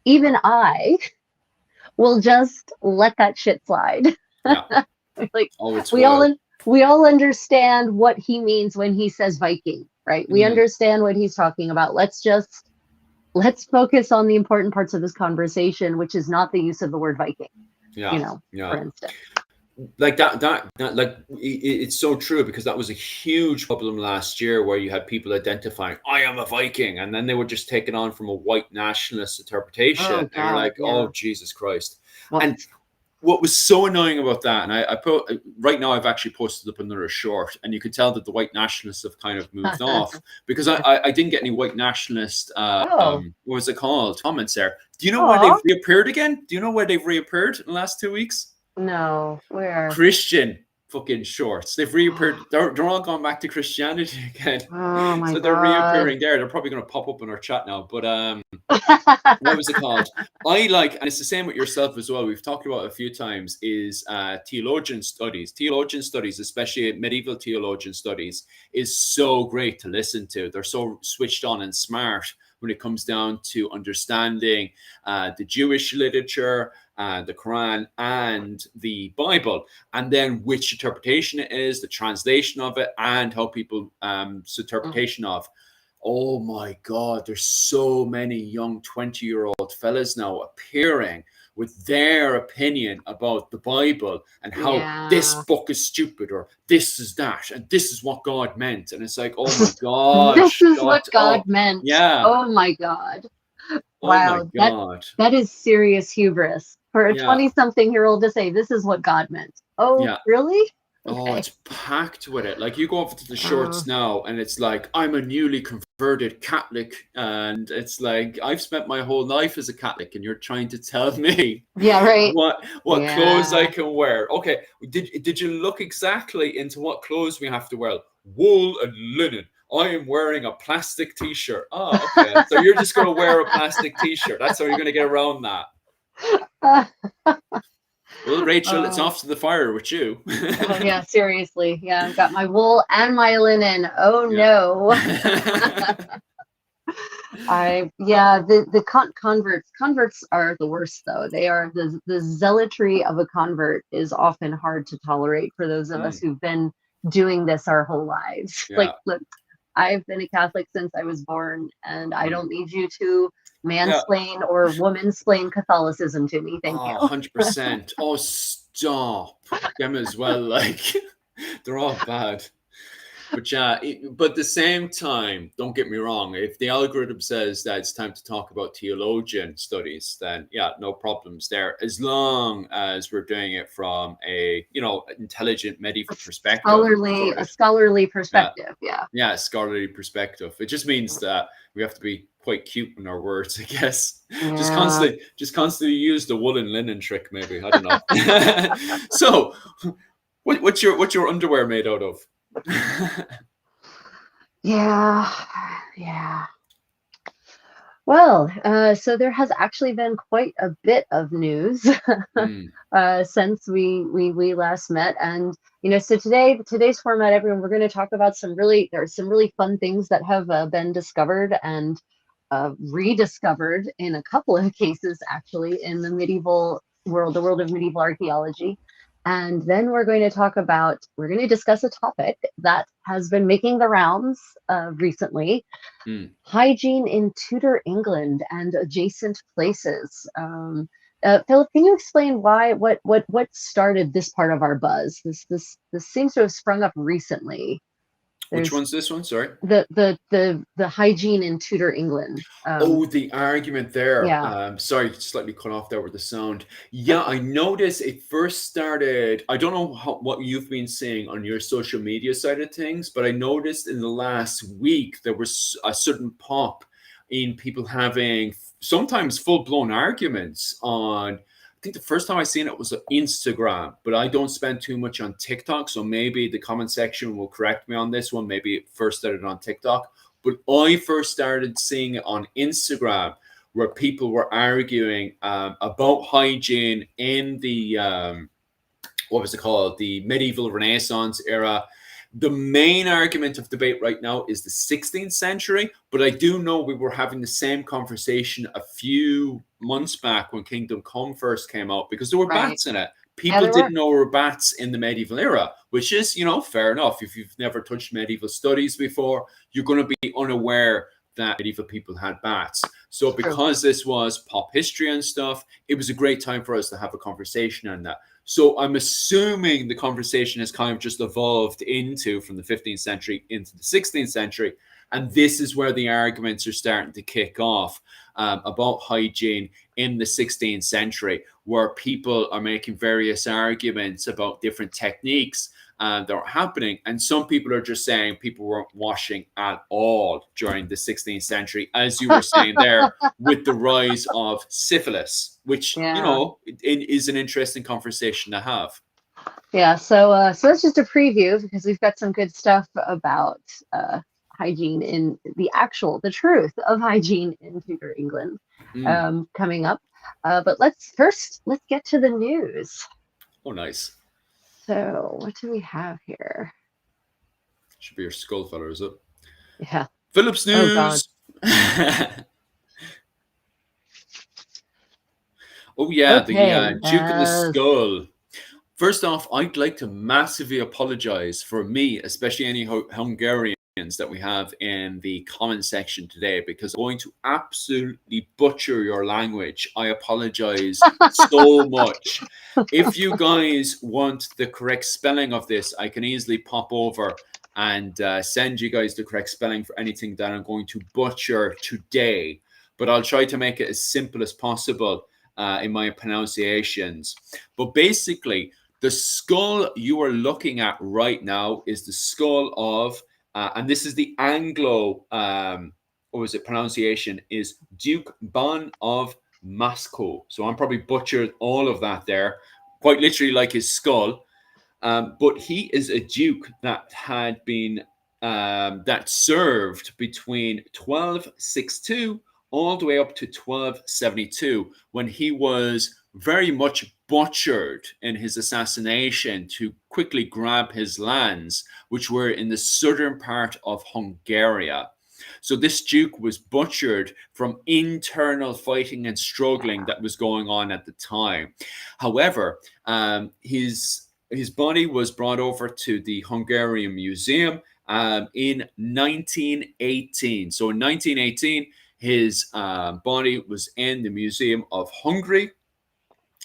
even I will just let that shit slide. Like we all understand what he means when he says Viking, right? We understand what he's talking about. Let's focus on the important parts of this conversation, which is not the use of the word Viking. For instance. Like that like it's so true, because that was a huge problem last year, where you had people identifying, I am a Viking, and then they would just take it on from a white nationalist interpretation. And you're like, oh, Jesus Christ. And what was so annoying about that, and I put right now, I've actually posted up another short, and you could tell that the white nationalists have kind of moved off, because I didn't get any white nationalist what was it called, comments there. Do you know where they've reappeared again? Do you know where they've reappeared in the last 2 weeks? No, where? Christian fucking shorts. They've reappeared. They're all gone back to Christianity again. Oh my God. So they're reappearing there. They're probably going to pop up in our chat now. But what was it called? And it's the same with yourself as well. We've talked about it a few times, is theologian studies. Theologian studies, especially medieval theologian studies, is so great to listen to. They're so switched on and smart when it comes down to understanding the Jewish literature, the Quran and the Bible, and then which interpretation it is, the translation of it, and how people's interpretation of. Oh my God, there's so many young 20-year-old fellas now appearing with their opinion about the Bible and how this book is stupid, or this is that, and this is what God meant. And it's like, oh my God. This is what God meant. Yeah. Oh my God. Wow. Oh my God. That is serious hubris for a 20-something-year-old to say, this is what God meant. Oh, really? Okay. Oh, it's packed with it. Like, you go over to the shorts now, and it's like, I'm a newly converted Catholic, and it's like, I've spent my whole life as a Catholic, and you're trying to tell me what clothes I can wear. Okay, did you look exactly into what clothes we have to wear? Wool and linen. I am wearing a plastic t-shirt. Oh, okay. So you're just going to wear a plastic t-shirt. That's how you're going to get around that. Well, Rachel, it's off to the fire with you. Oh, yeah, seriously. Yeah, I've got my wool and my linen. Oh, no. Converts are the worst, though. They are the zealotry of a convert is often hard to tolerate for those of us who've been doing this our whole lives. Yeah. Like, look, I've been a Catholic since I was born, and I don't need you to mansplain or womansplain Catholicism to me. Thank you. 100%. Oh, stop. Them as well. Like, they're all bad. But but at the same time, don't get me wrong. If the algorithm says that it's time to talk about theologian studies, then no problems there. As long as we're doing it from a intelligent medieval perspective, a scholarly perspective. A scholarly perspective. It just means that we have to be quite cute in our words, I guess. Yeah. Just constantly use the wool and linen trick, maybe. I don't know. So, what's your underwear made out of? Yeah. Well, so there has actually been quite a bit of news Mm, since we last met, and so today's format, everyone, we're going to talk about there's some really fun things that have been discovered and rediscovered in a couple of cases, actually, in the medieval world, the world of medieval archaeology. And then we're going to discuss a topic that has been making the rounds recently: mm. hygiene in Tudor England and adjacent places. Philip, can you explain what started this part of our buzz? This seems to have sprung up recently. Which There's one's this one? Sorry. the hygiene in Tudor England. Oh, the argument there. Yeah, Sorry, slightly cut off there with the sound. Yeah, I noticed it first started. I don't know what you've been seeing on your social media side of things, but I noticed in the last week there was a sudden pop in people having sometimes full-blown arguments on. I think the first time I seen it was on Instagram, but I don't spend too much on TikTok, so maybe the comment section will correct me on this one. Maybe it first started on TikTok, but I first started seeing it on Instagram where people were arguing about hygiene in the what was it called, the medieval Renaissance era. The main argument of debate right now is the 16th century, but I do know we were having the same conversation a few months back when Kingdom Come first came out because there were right. bats in it. Yeah, People there were. didn't know there were bats in the medieval era, which is, fair enough. If you've never touched medieval studies before, you're going to be unaware that medieval people had bats. So It's true. because this was pop history and stuff, it was a great time for us to have a conversation on that. So I'm assuming the conversation has kind of just evolved into from the 15th century into the 16th century. And this is where the arguments are starting to kick off about hygiene in the 16th century, where people are making various arguments about different techniques that are happening. And some people are just saying people weren't washing at all during the 16th century, as you were saying there, with the rise of syphilis, which, Yeah. it is an interesting conversation to have. Yeah, so that's just a preview because we've got some good stuff about uh, hygiene in the truth of hygiene in Tudor England Mm. coming up. But let's get to the news. Oh, nice. So what do we have here? Should be your skull feller, is it? Yeah. Philip's Oh God. news. Oh, yeah, the Okay. Duke of the Skull. First off, I'd like to massively apologize for me, especially any Hungarians that we have in the comment section today, because I'm going to absolutely butcher your language. I apologize so much. If you guys want the correct spelling of this, I can easily pop over and send you guys the correct spelling for anything that I'm going to butcher today. But I'll try to make it as simple as possible in my pronunciations. But basically, the skull you are looking at right now is the skull of, and this is the Anglo, or was it pronunciation, is Duke Ban of Moscow. So I'm probably butchered all of that there, quite literally like his skull. But he is a duke that had been that served between 1262 all the way up to 1272 when he was very much butchered in his assassination to quickly grab his lands, which were in the southern part of Hungary. So this duke was butchered from internal fighting and struggling that was going on at the time. However, his body was brought over to the Hungarian Museum in 1918. So in 1918, his body was in the Museum of Hungary,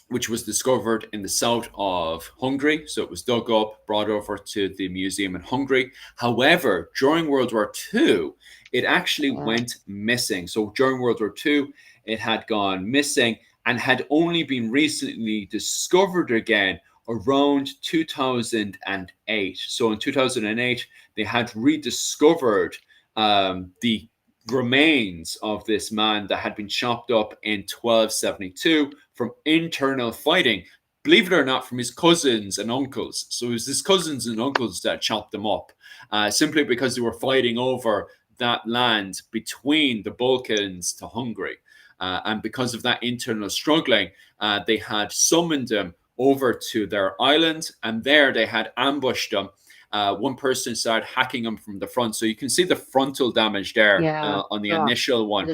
which was discovered in the south of Hungary. So it was dug up, brought over to the museum in Hungary. However, during World War II, it actually Yeah. went missing. So during World War II, it had gone missing and had only been recently discovered again around 2008. So in 2008, they had rediscovered the remains of this man that had been chopped up in 1272 from internal fighting, believe it or not, from his cousins and uncles. So it was his cousins and uncles that chopped them up simply because they were fighting over that land between the Balkans to Hungary. And because of that internal struggling, they had summoned him over to their island, and there they had ambushed him. One person started hacking him from the front. So you can see the frontal damage there on the initial one.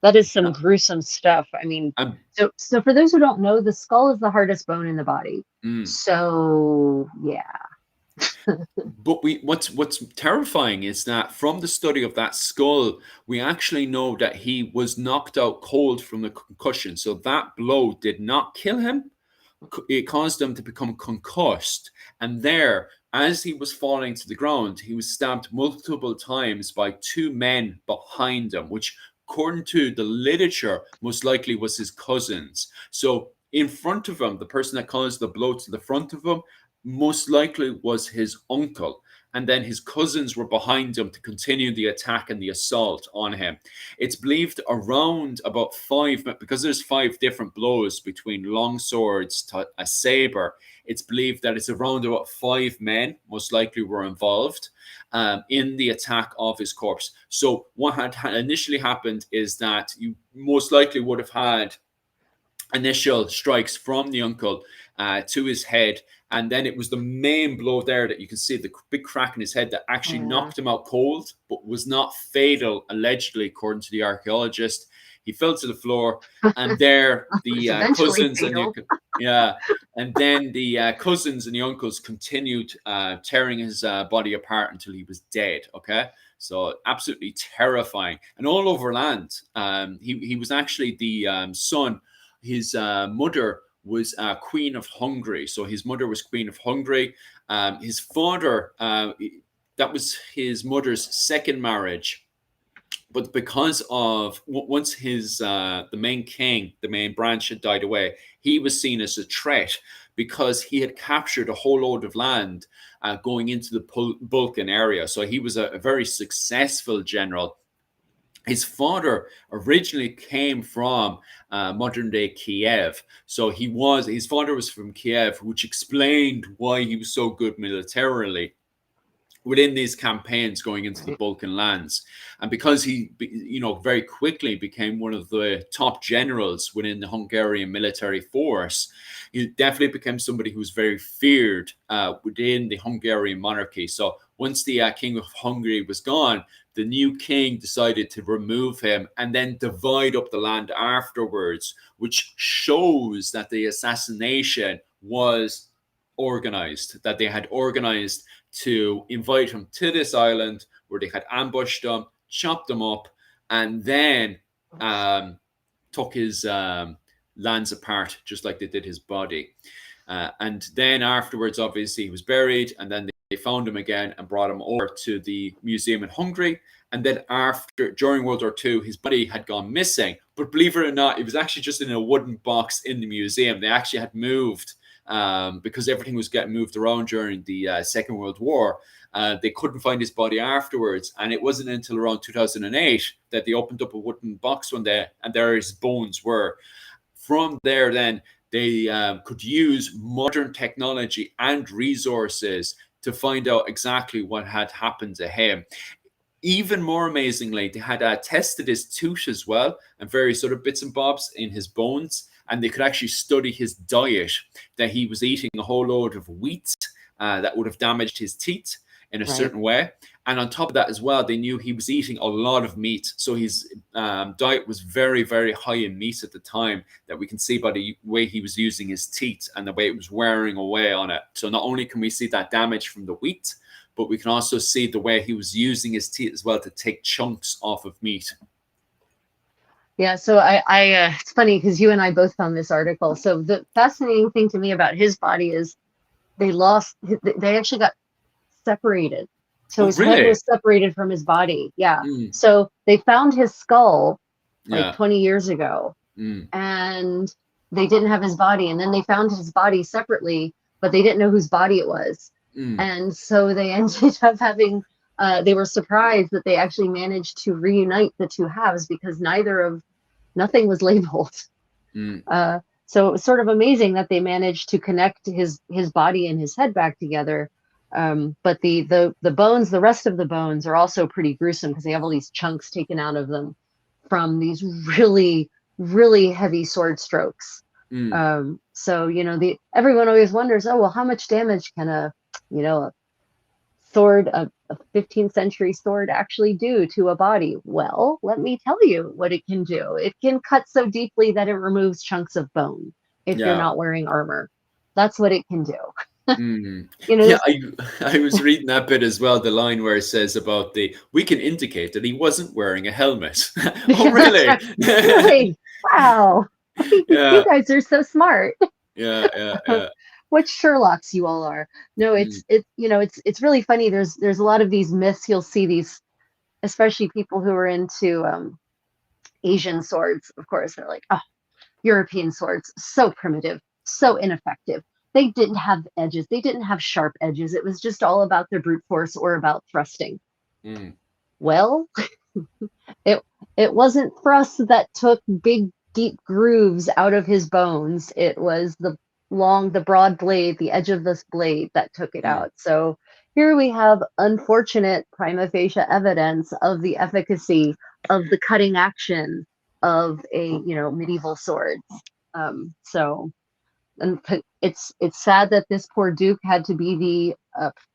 That is some gruesome stuff. I mean, so for those who don't know, the skull is the hardest bone in the body. So yeah. But what's terrifying is that from the study of that skull, we actually know that he was knocked out cold from the concussion. So that blow did not kill him. It caused him to become concussed. And there, as he was falling to the ground, he was stabbed multiple times by two men behind him, which, according to the literature, most likely was his cousins. So in front of him, the person that caused the blow to the front of him most likely was his uncle. And then his cousins were behind him to continue the attack and the assault on him. It's believed around about because there's 5 different blows between long swords to a saber, it's believed that it's around about 5 men most likely were involved in the attack of his corpse. So what had initially happened is that you most likely would have had initial strikes from the uncle to his head, and then it was the main blow there that you can see the big crack in his head that actually knocked him out cold, but was not fatal, allegedly, according to the archaeologist. He fell to the floor, and there the cousins and then the cousins and the uncles continued tearing his body apart until he was dead. Okay, so absolutely terrifying, and all over land. He was actually the son. His mother was Queen of Hungary. So his mother was Queen of Hungary. His father, that was his mother's second marriage. But because of once his the main king, the main branch had died away, he was seen as a threat because he had captured a whole load of land going into the Balkan area. So he was a very successful general. His father originally came from modern-day Kiev. So his father was from Kiev, which explained why he was so good militarily within these campaigns going into the Balkan lands. And because he, very quickly became one of the top generals within the Hungarian military force, he definitely became somebody who was very feared within the Hungarian monarchy. So once the king of Hungary was gone, the new king decided to remove him and then divide up the land afterwards, which shows that the assassination was organized, that they had organized to invite him to this island where they had ambushed him, chopped him up, and then took his lands apart, just like they did his body. And then afterwards, obviously, he was buried, and then they found him again and brought him over to the museum in Hungary. And then during World War II, his body had gone missing. But believe it or not, it was actually just in a wooden box in the museum. They actually had moved because everything was getting moved around during the Second World War. They couldn't find his body afterwards. And it wasn't until around 2008 that they opened up a wooden box one day, and there his bones were. From there, then, they could use modern technology and resources to find out exactly what had happened to him. Even more amazingly, they had tested his tooth as well and various other bits and bobs in his bones, and they could actually study his diet, that he was eating a whole load of wheat that would have damaged his teeth in a certain way. And on top of that as well, they knew he was eating a lot of meat. So his diet was very, very high in meat at the time, that we can see by the way he was using his teeth and the way it was wearing away on it. So not only can we see that damage from the wheat, but we can also see the way he was using his teeth as well to take chunks off of meat. Yeah, so I it's funny because you and I both found this article. So the fascinating thing to me about his body is they actually got separated. So his head was separated from his body. Yeah. So they found his skull like 20 years ago, and they didn't have his body. And then they found his body separately, but they didn't know whose body it was. And so they ended up having, they were surprised that they actually managed to reunite the two halves because nothing was labeled. So it was sort of amazing that they managed to connect his body and his head back together. But the bones, the rest of the bones are also pretty gruesome because they have all these chunks taken out of them from these really, really heavy sword strokes. Mm. So, everyone always wonders, oh, well, how much damage can a sword, a 15th century sword actually do to a body? Well, let me tell you what it can do. It can cut so deeply that it removes chunks of bone if you're Yeah. not wearing armor. That's what it can do. Mm. Yeah, This, I was reading that bit as well, the line where it says about we can indicate that he wasn't wearing a helmet. Oh, that's really? right. Really? Wow. You Yeah, guys are so smart. yeah. What Sherlocks you all are. No, Mm, it's really funny. There's a lot of these myths. You'll see these, especially people who are into Asian swords, of course. They're like, oh, European swords, so primitive, so ineffective. They didn't have edges. They didn't have sharp edges. It was just all about their brute force or about thrusting. mm, Well, it it wasn't thrust that took big deep grooves out of his bones. It was the broad blade, the edge of this blade that took it mm. out. So here we have unfortunate prima facie evidence of the efficacy of the cutting action of a medieval sword. So and it's sad that this poor duke had to be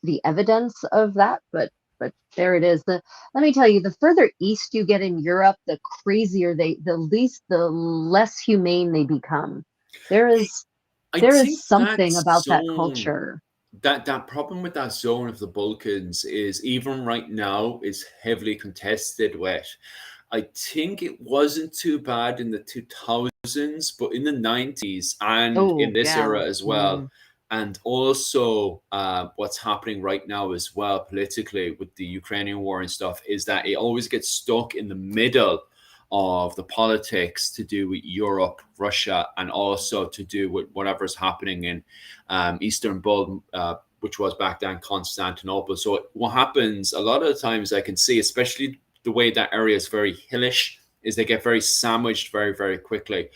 the evidence of that, but there it is. Let me tell you, the further east you get in Europe, the crazier the less humane they become. There I is I there think is something that about that zone, culture. that problem with that zone of the Balkans is even right now is heavily contested with. I think it wasn't too bad in the 2000s, but in the 90s and Oh in this yeah. era as well, Mm. and also what's happening right now as well politically with the Ukrainian war and stuff, is that it always gets stuck in the middle of the politics to do with Europe, Russia, and also to do with whatever's happening in Istanbul, which was back then Constantinople. So what happens a lot of the times I can see, especially the way that area is very hillish, is they get very sandwiched very, very quickly.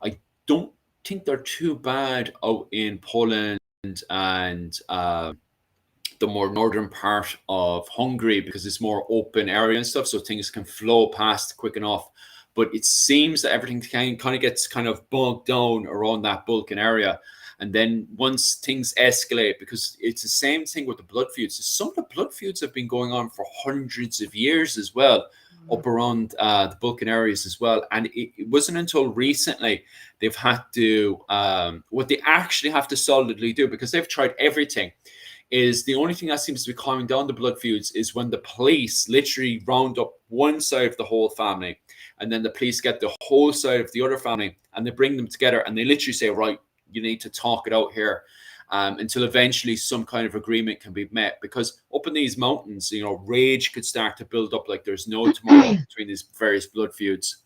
I don't think they're too bad out in Poland and the more northern part of Hungary because it's more open area and stuff, so things can flow past quick enough. But it seems that everything kind of gets kind of bogged down around that Balkan area. And then once things escalate, because it's the same thing with the blood feuds. Some of the blood feuds have been going on for hundreds of years as well, up around the Balkan areas as well. And it wasn't until recently they've had to, what they actually have to solidly do, because they've tried everything, is the only thing that seems to be calming down the blood feuds is when the police literally round up one side of the whole family, and then the police get the whole side of the other family, and they bring them together, and they literally say, right, you need to talk it out here, until eventually some kind of agreement can be met. Because up in these mountains, rage could start to build up like there's no tomorrow between these various blood feuds.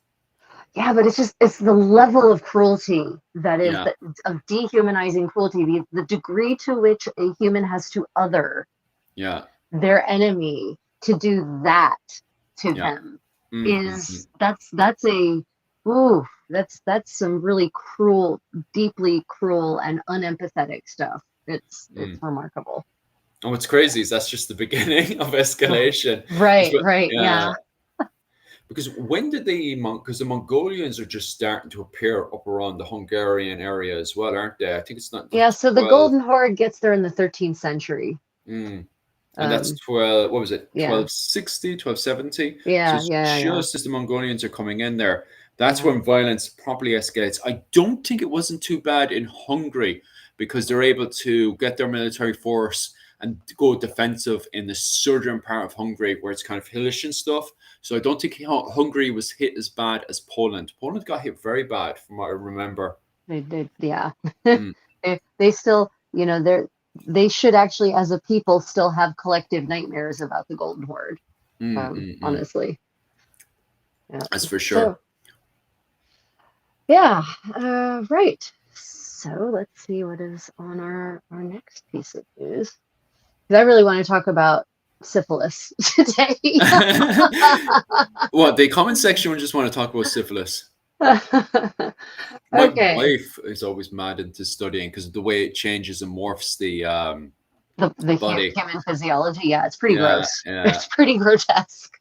Yeah, but it's the level of cruelty that is Yeah, of dehumanizing cruelty, the degree to which a human has to other yeah, their enemy to do that to yeah. them Mm-hmm. is that's a ooh that's some really cruel, deeply cruel and unempathetic stuff. It's Mm. remarkable. And what's crazy is that's just the beginning of escalation. Right, right, Yeah, yeah. because when did because the Mongolians are just starting to appear up around the Hungarian area as well, aren't they? I think it's not until Yeah, so the 12. Golden Horde gets there in the 13th century. Mm. And that's Um, 12, what was it, yeah, 1260, 1270? So yeah, it's yeah, yeah, just as the Mongolians are coming in there, that's yeah. when violence properly escalates. I don't think it wasn't too bad in Hungary because they're able to get their military force and go defensive in the southern part of Hungary where it's kind of hillish and stuff. So I don't think Hungary was hit as bad as Poland. Poland got hit very bad from what I remember. Yeah. Mm, They still, they should actually, as a people, still have collective nightmares about the Golden Horde. mm. Honestly, yeah. That's for sure. So, yeah, right. So let's see what is on our next piece of news. Because I really want to talk about syphilis today. What, the comment section would just want to talk about syphilis. My Okay. wife is always mad into studying because of the way it changes and morphs the body. human physiology. Yeah, it's pretty Yeah, gross. yeah. It's pretty grotesque.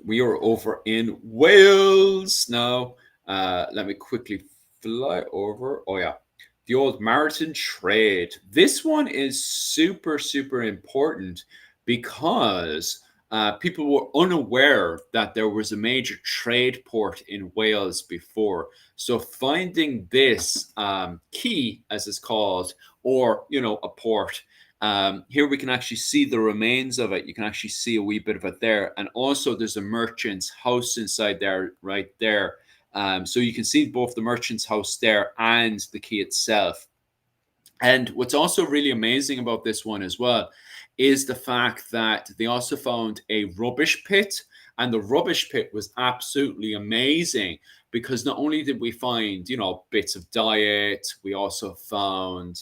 We are over in Wales now. Let me quickly fly over. Oh yeah, the old maritime trade. This one is super, super important because people were unaware that there was a major trade port in Wales before. So finding this key, as it's called, or a port. Here we can actually see the remains of it. You can actually see a wee bit of it there. And also there's a merchant's house inside there, right there. So you can see both the merchant's house there and the key itself. And what's also really amazing about this one as well is the fact that they also found a rubbish pit. And the rubbish pit was absolutely amazing because not only did we find, bits of diet, we also found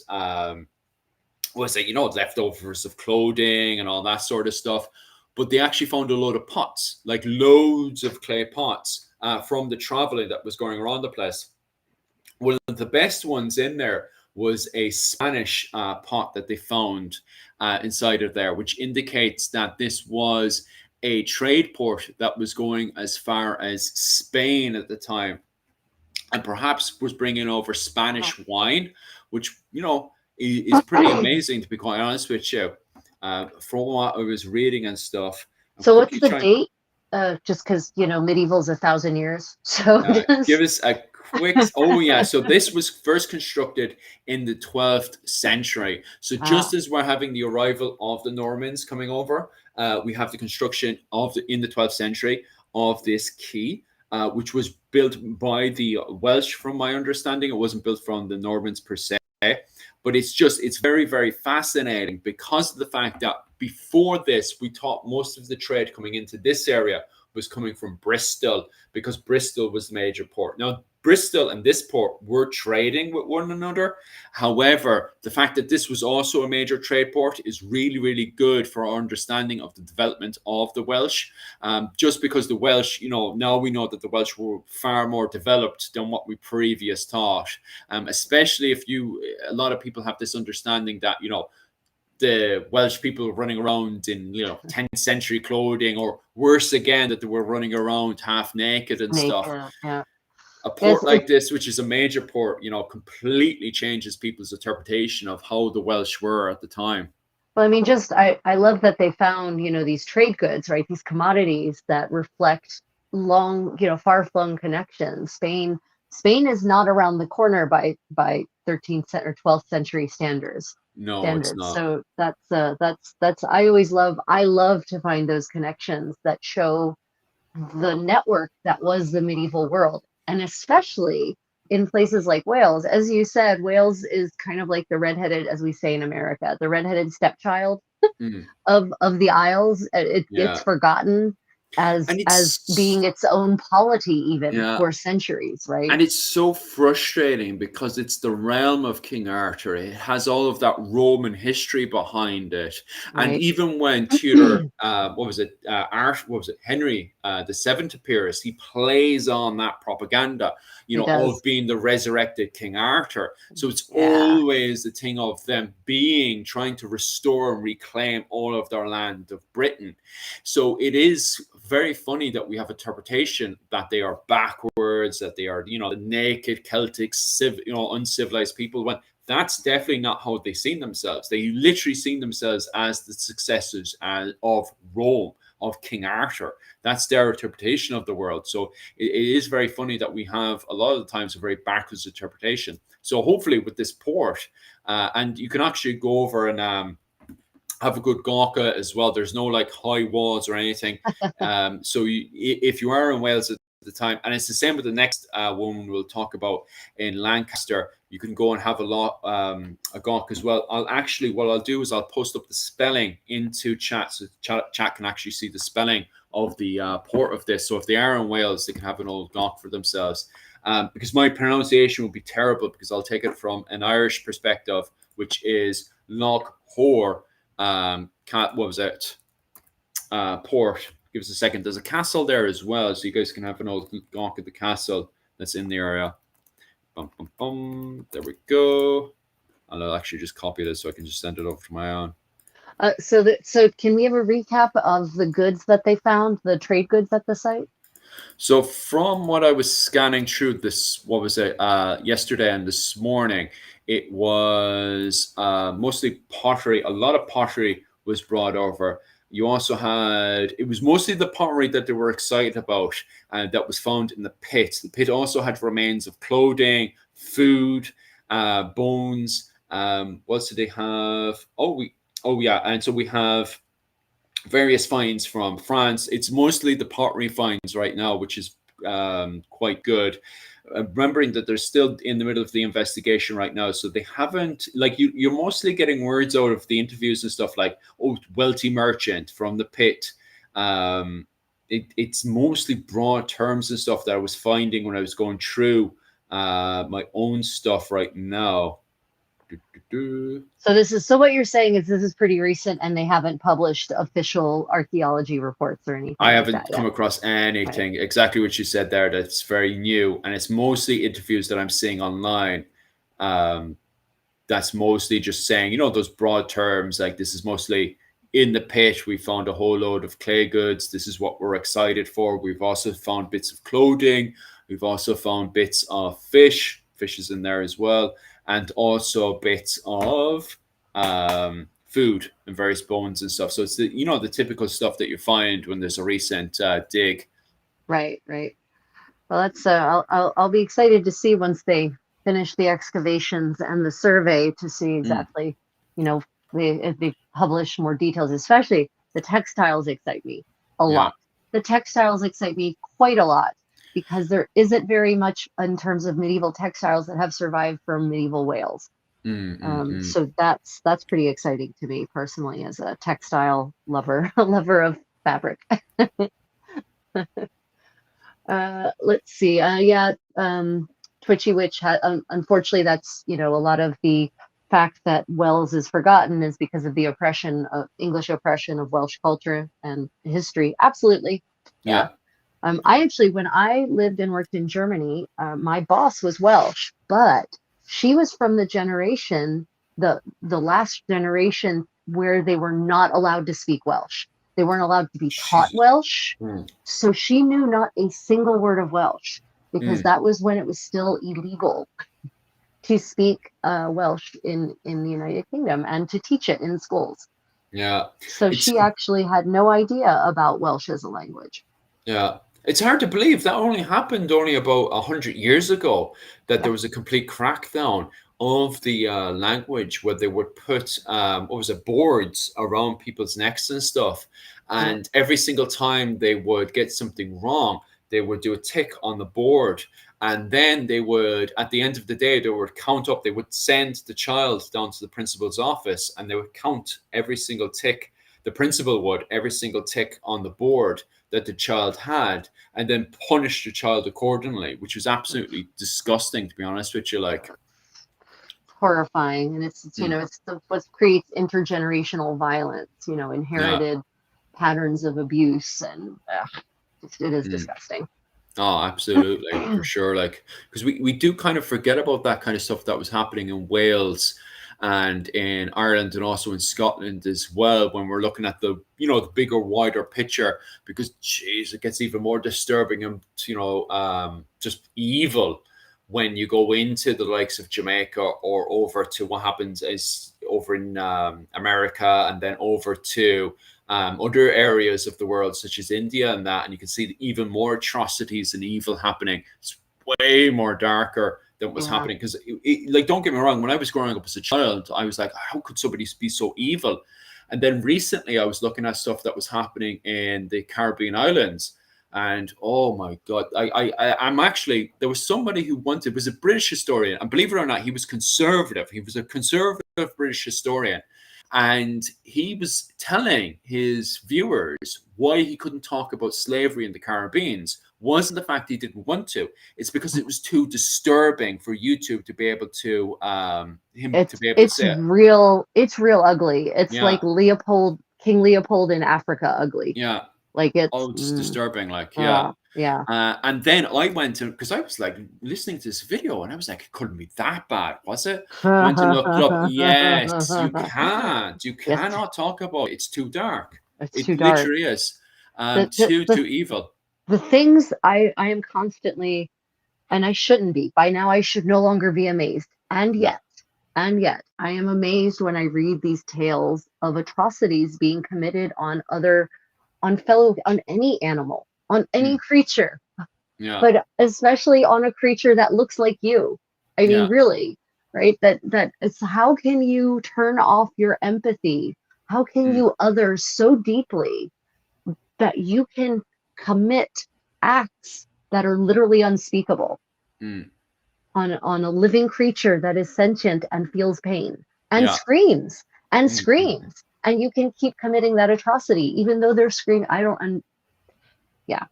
was it, leftovers of clothing and all that sort of stuff. But they actually found a load of pots, like loads of clay pots from the traveling that was going around the place. One of the best ones in there was a Spanish pot that they found inside of there, which indicates that this was a trade port that was going as far as Spain at the time, and perhaps was bringing over Spanish wine, which is pretty amazing, to be quite honest with you. From what I was reading and stuff. I'm So what's quickly the trying. date? Just because medieval's 1,000 years. So Give us a quick. Oh yeah, so this was first constructed in the 12th century. So just as we're having the arrival of the Normans coming over, we have the construction in the 12th century of this quay. Which was built by the Welsh, from my understanding. It wasn't built from the Normans per se, but it's very, very fascinating because of the fact that before this, we thought most of the trade coming into this area was coming from Bristol, because Bristol was the major port. Now, Bristol and this port were trading with one another. However, the fact that this was also a major trade port is really, really good for our understanding of the development of the Welsh. Just because the Welsh, now we know that the Welsh were far more developed than what we previous thought. Especially if a lot of people have this understanding that, the Welsh people running around in 10th century clothing, or worse again, that they were running around half naked and stuff. Yeah. A port like this, which is a major port, completely changes people's interpretation of how the Welsh were at the time. Well, I mean, I love that they found, these trade goods, right? These commodities that reflect long, far-flung connections. Spain is not around the corner by 13th or 12th century standards. No, it's not. So that's I love to find those connections that show the network that was the medieval world, and especially in places like Wales. As you said, Wales is kind of like the redheaded, as we say in America, the redheaded stepchild of the Isles. It gets forgotten as being its own polity even for centuries, right? And it's so frustrating because it's the realm of King Arthur. It has all of that Roman history behind it. Right. And even when Tudor, Henry the Seventh appears, he plays on that propaganda, of being the resurrected King Arthur. So it's always the thing of them trying to restore and reclaim all of their land of Britain. So it is very funny that we have interpretation that they are backwards, that they are, the naked Celtic, uncivilized people, when that's definitely not how they seen themselves. They literally seen themselves as the successors of Rome, of King Arthur. That's their interpretation of the world. So it is very funny that we have a lot of the times a very backwards interpretation. So hopefully with this port, and you can actually go over and have a good gawker as well. There's no high walls or anything. So if you are in Wales at the time, and it's the same with the next woman we'll talk about in Lancaster, you can go and have a gawk as well. What I'll do is I'll post up the spelling into chat, so chat can actually see the spelling of the port of this. So if they are in Wales, they can have an old gawk for themselves. Because my pronunciation will be terrible, because I'll take it from an Irish perspective, which is Loch Hor. What was it? Port. Give us a second. There's a castle there as well, so you guys can have an old gawk at the castle that's in the area. There we go. and I'll actually just copy this so I can just send it over to my own. So can we have a recap of the goods that they found, the trade goods at the site? So from what I was scanning through this, what was it, yesterday and this morning, it was mostly pottery. A lot of pottery was brought over. You also had, it was mostly the pottery that they were excited about, and that was found in the pit. The pit also had remains of clothing, food, bones. What else did they have? Oh yeah, and so we have various finds from France. It's mostly the pottery finds right now, which is quite good. Remembering that they're still in the middle of the investigation right now, so they haven't, like, you're mostly getting words out of the interviews and stuff like, oh, wealthy merchant from the pit. It's mostly broad terms and stuff that I was finding when I was going through my own stuff right now. So what you're saying is this is pretty recent and they haven't published official archaeology reports or anything I like haven't that come yet. across anything exactly what you said there that's very new, and it's mostly interviews that I'm seeing online. That's mostly just saying, those broad terms like, this is mostly in the pit. We found a whole load of clay goods. This is what we're excited for. We've also found bits of clothing. We've also found bits of fish. Fish is in there as well, and also bits of food and various bones and stuff. So it's the typical stuff that you find when there's a recent dig. Right. Well, that's I'll be excited to see once they finish the excavations and the survey to see exactly, if they publish more details. Especially the textiles excite me a lot. The textiles excite me quite a lot because there isn't very much in terms of medieval textiles that have survived from medieval Wales. So that's pretty exciting to me personally as a textile lover, a lover of fabric. Let's see. Twitchy Witch had, unfortunately, that's, a lot of the fact that Wales is forgotten is because of the oppression of English oppression of Welsh culture and history. Absolutely. Yeah. I actually, when I lived and worked in Germany, my boss was Welsh, but she was from the generation, the last generation where they were not allowed to speak Welsh. They weren't allowed to be taught Welsh. So she knew not a single word of Welsh because that was when it was still illegal to speak Welsh in the United Kingdom and to teach it in schools. Yeah. So she actually had no idea about Welsh as a language. Yeah. It's hard to believe that only happened about 100 years ago, that there was a complete crackdown of the language, where they would put boards around people's necks and stuff, and every single time they would get something wrong, they would do a tick on the board, and then they would, at the end of the day, they would count up. They would send the child down to the principal's office, and they would count every single tick. The principal would, every single tick on the board that the child had, and then punish the child accordingly, which was absolutely disgusting, to be honest with you. Like, horrifying, and it's what creates intergenerational violence. Inherited patterns of abuse, and it is disgusting. Oh, absolutely, for sure. Like, because we do kind of forget about that kind of stuff that was happening in Wales and in Ireland and also in Scotland as well, when we're looking at the the bigger, wider picture, because geez, it gets even more disturbing and just evil when you go into the likes of Jamaica or over to what happens is over in America, and then over to other areas of the world such as India and that, and you can see even more atrocities and evil happening. It's way more darker than what's happening, because like, don't get me wrong, when I was growing up as a child, I was like, how could somebody be so evil? And then recently I was looking at stuff that was happening in the Caribbean islands, and oh my god, I'm actually, there was somebody who was a British historian, and believe it or not, he was conservative. He was a conservative British historian, and he was telling his viewers why he couldn't talk about slavery in the Caribbean wasn't the fact he didn't want to. It's because it was too disturbing for YouTube to be able to say it. It's real ugly. It's like King Leopold in Africa ugly. Yeah. Like, it's it's disturbing. Like, Yeah. And then I went to, because I was like listening to this video and I was like, it couldn't be that bad, was it? Went and looked it up. Yes, you can't. You Yes, cannot talk about it. It's too dark. it's It too dark. literally is. The the Too the, evil. the things I am constantly, and I shouldn't be. By now I should no longer be amazed. And yet I am amazed when I read these tales of atrocities being committed on on any animal, on any creature, Yeah. but especially on a creature that looks like you. I mean, Yeah. really, right? That it's, how can you turn off your empathy? How can you other so deeply that you can commit acts that are literally unspeakable on a living creature that is sentient and feels pain and Yeah. screams and screams, and you can keep committing that atrocity even though they're screaming. I don't, and yeah,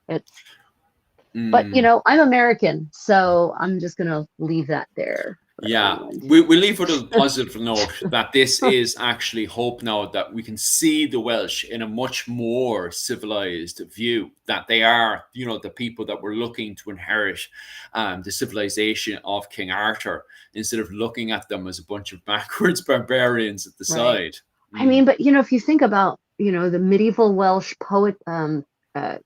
it's, but you know, I'm American, so I'm just gonna leave that there for Yeah, everyone. we leave with a positive note that this is actually hope now that we can see the Welsh in a much more civilized view, that they are, you know, the people that we're looking to inherit the civilization of King Arthur, instead of looking at them as a bunch of backwards barbarians at the Right. side. I mean, but you know, if you think about, you know, the medieval Welsh uh,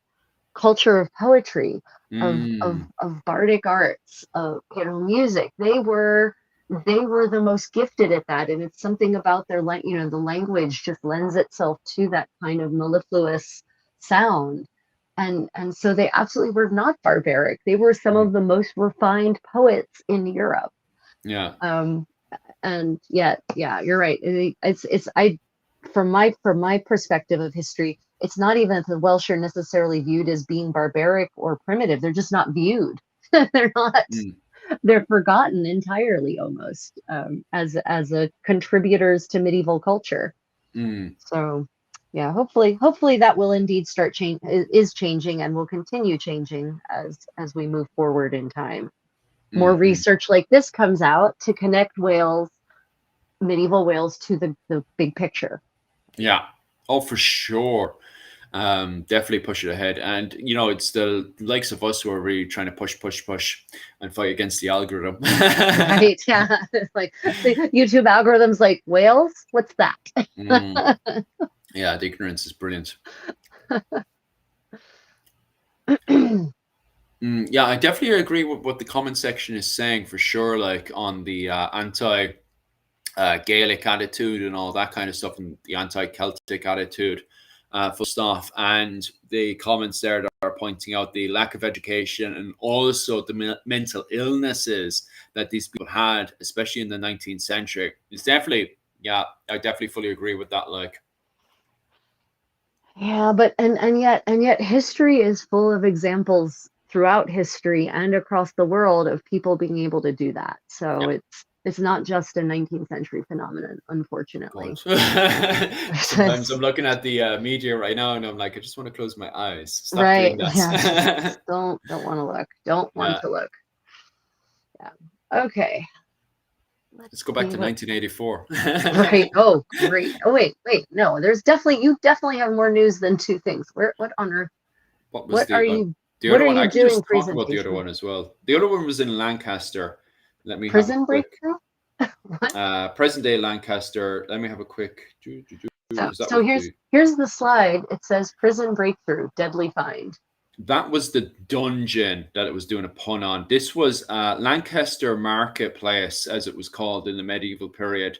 culture of poetry, of bardic arts, of, you know, music, they were the most gifted at that, and it's something about their, you know, the language just lends itself to that kind of mellifluous sound, and so they absolutely were not barbaric. They were some of the most refined poets in Europe. Yeah. And yet, yeah, you're right. It's I from my perspective of history, it's not even that the Welsh are necessarily viewed as being barbaric or primitive. They're just not viewed. They're not. They're forgotten entirely, almost, as a contributors to medieval culture. So, yeah, hopefully that will indeed start is changing and will continue changing as we move forward in time. More research like this comes out to connect medieval Wales to the big picture. Yeah. Oh, for sure. Definitely push it ahead. And, you know, it's the likes of us who are really trying to push and fight against the algorithm. Right. Yeah. It's like the YouTube algorithm's like, Wales? What's that? Yeah, the ignorance is brilliant. Yeah, I definitely agree with what the comment section is saying, for sure, like on the anti Gaelic attitude and all that kind of stuff, and the anti Celtic attitude, full stuff. And the comments there that are pointing out the lack of education and also the mental illnesses that these people had, especially in the 19th century. It's definitely, yeah, I definitely fully agree with that. Like, Yeah, but and yet history is full of examples throughout history and across the world of people being able to do that. So yeah. it's not just a 19th century phenomenon, unfortunately. Sometimes I'm looking at the media right now and I'm like, I just want to close my eyes. Stop Right. doing that. Yeah. Just don't want to look. Don't want Yeah. to look. Yeah. Okay. Let's go back to 1984. Right. Oh, great. Oh, wait. No, you definitely have more news than two things. What on earth? What was What are you the what other are one? I you can doing just talk about the other presentation? one as well. The other one was in Lancaster. Let me have a Prison quick breakthrough? What? present day Lancaster. Let me have a quick because that So was here's the slide. It says prison breakthrough, deadly find. that was the dungeon that it was doing a pun on. This was Lancaster Marketplace, as it was called in the medieval period.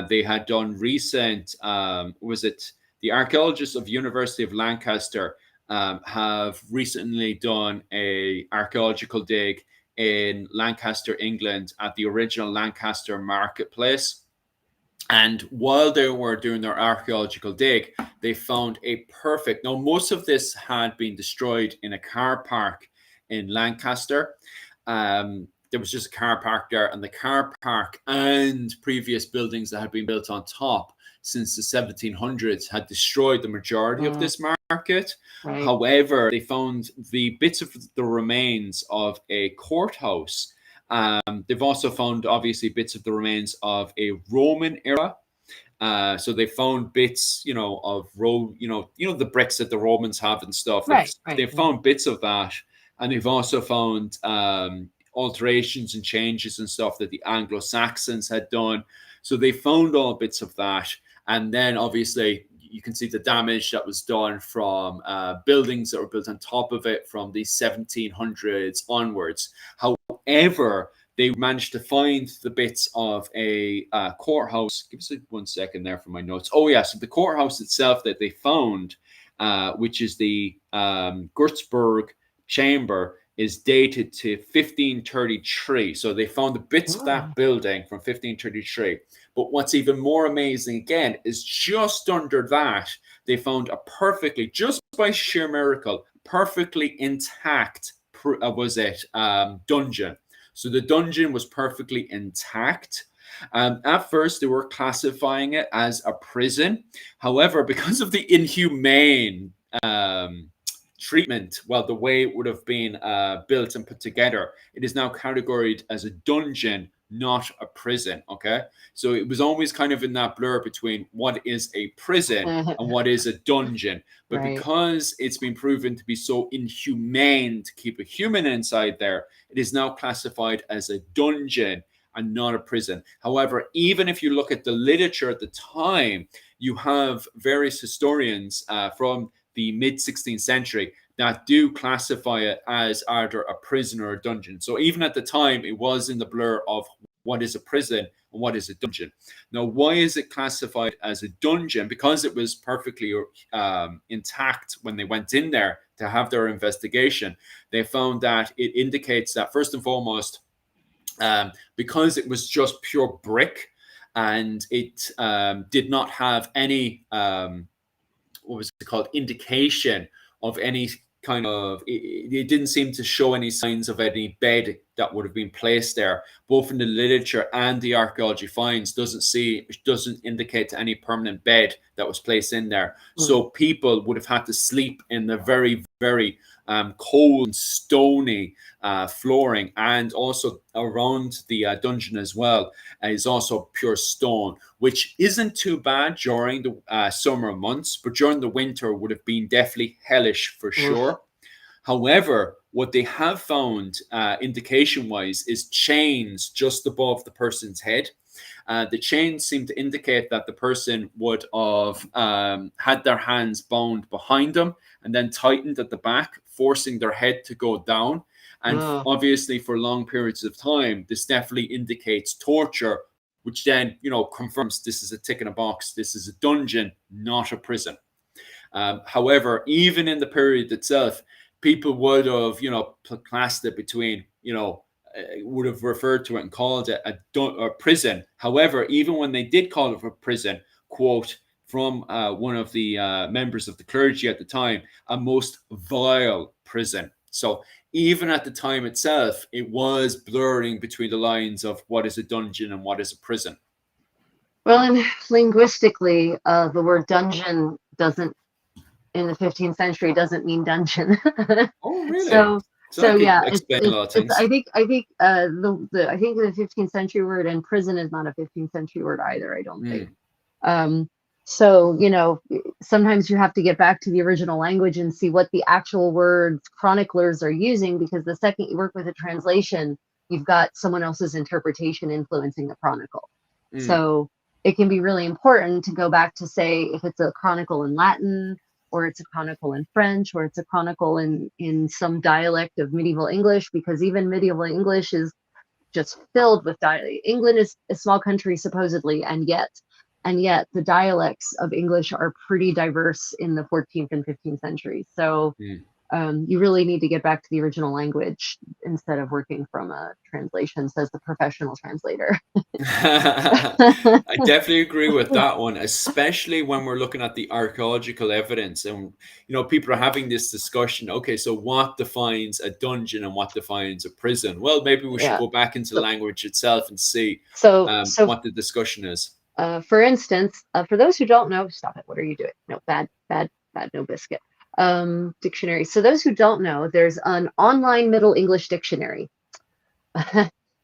They had done recent, was it the archaeologists of University of Lancaster have recently done a archaeological dig in Lancaster, England, at the original Lancaster Marketplace. And while they were doing their archaeological dig, they found a perfect. Now, most of this had been destroyed in a car park in Lancaster. There was just a car park there, and the car park and previous buildings that had been built on top since the 1700s had destroyed the majority of this market. Right. However, they found the bits of the remains of a courthouse. They've also found, obviously, bits of the remains of a Roman era So they found bits, of the bricks that the Romans have and stuff. Right. They found bits of that, and they've also found alterations and changes and stuff that the Anglo-Saxons had done. So they found all bits of that, and then obviously you can see the damage that was done from buildings that were built on top of it from the 1700s onwards. However, they managed to find the bits of a courthouse. Give us 1 second there for my notes. Oh, yeah. So the courthouse itself that they found, which is the Würzburg chamber, is dated to 1533. So they found the bits of that building from 1533. But what's even more amazing again is just under that, they found a perfectly, just by sheer miracle, perfectly intact, dungeon. So the dungeon was perfectly intact. At first, they were classifying it as a prison. However, because of the inhumane treatment, the way it would have been built and put together, it is now categorized as a dungeon, not a prison. Okay, so it was always kind of in that blur between what is a prison and what is a dungeon. But because it's been proven to be so inhumane to keep a human inside there, it is now classified as a dungeon and not a prison. However, even if you look at the literature at the time, you have various historians from the mid-16th century that do classify it as either a prison or a dungeon. So even at the time, it was in the blur of what is a prison and what is a dungeon. Now, why is it classified as a dungeon? Because it was perfectly intact when they went in there to have their investigation. They found that it indicates that, first and foremost, because it was just pure brick and it did not have any indication of any kind of, it didn't seem to show any signs of any bed that would have been placed there. Both in the literature and the archaeology finds doesn't indicate any permanent bed that was placed in there. So people would have had to sleep in the very, very cold, stony flooring, and also around the dungeon as well is also pure stone, which isn't too bad during the summer months, but during the winter would have been definitely hellish for sure. However, what they have found indication-wise is chains just above the person's head. The chains seem to indicate that the person would have had their hands bound behind them and then tightened at the back, forcing their head to go down. And obviously, for long periods of time, this definitely indicates torture, which then, confirms this is a tick in a box. This is a dungeon, not a prison. However, even in the period itself, people would have, classed it between, would have referred to it and called it a prison. However, even when they did call it a prison, quote from one of the members of the clergy at the time, a most vile prison. So even at the time itself, it was blurring between the lines of what is a dungeon and what is a prison. Well, and linguistically, the word dungeon in the 15th century doesn't mean dungeon. Oh, really? So yeah, explain a lot of things. I think the 15th century word and prison is not a 15th century word either. I don't think. So sometimes you have to get back to the original language and see what the actual words chroniclers are using, because the second you work with a translation, you've got someone else's interpretation influencing the chronicle. So it can be really important to go back to say if it's a chronicle in Latin, or it's a chronicle in French, or it's a chronicle in some dialect of medieval English, because even medieval English is just filled with dialect. England is a small country supposedly, and yet the dialects of English are pretty diverse in the 14th and 15th centuries. So you really need to get back to the original language instead of working from a translation, says the professional translator. I definitely agree with that one, especially when we're looking at the archaeological evidence and, people are having this discussion. Okay, so what defines a dungeon and what defines a prison? Well, maybe we should go back into the language itself and see what the discussion is. For instance, for those who don't know, stop it. What are you doing? No, bad, no biscuit. Dictionary. So those who don't know, there's an online Middle English dictionary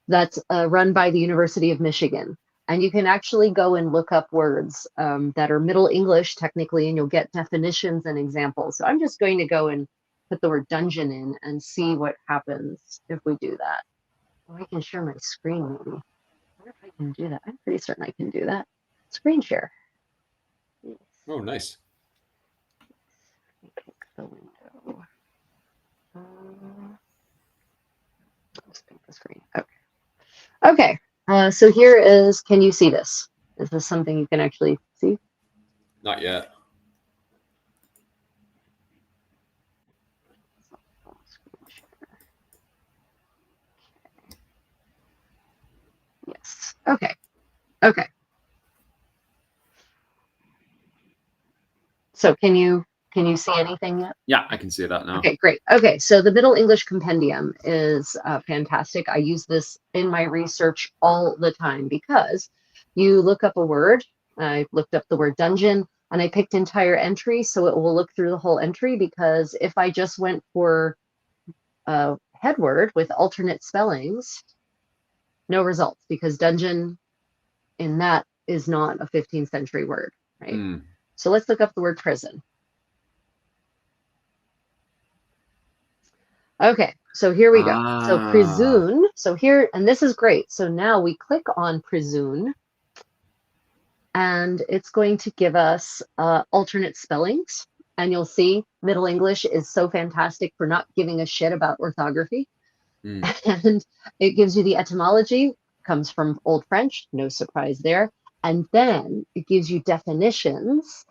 that's run by the University of Michigan. And you can actually go and look up words that are Middle English technically, and you'll get definitions and examples. So I'm just going to go and put the word dungeon in and see what happens if we do that. Oh, I can share my screen maybe. I wonder if I can do that. I'm pretty certain I can do that. Screen share. Yes. Oh, nice. Let me pick the window. Let's pick the screen. Okay. Okay. So here is, can you see this? Is this something you can actually see? Not yet. Yes. Okay. Okay. So can you see anything yet? Yeah, I can see that now. Okay, great. Okay, so the Middle English Compendium is fantastic. I use this in my research all the time because you look up a word. I looked up the word dungeon and I picked entire entry, so it will look through the whole entry, because if I just went for a head word with alternate spellings, no results, because dungeon in that is not a 15th century word, right? So let's look up the word prison. Okay, so here we go. So presume, so here, and this is great. So now we click on presume, and it's going to give us alternate spellings. And you'll see Middle English is so fantastic for not giving a shit about orthography. And it gives you the etymology, comes from Old French, no surprise there. And then it gives you definitions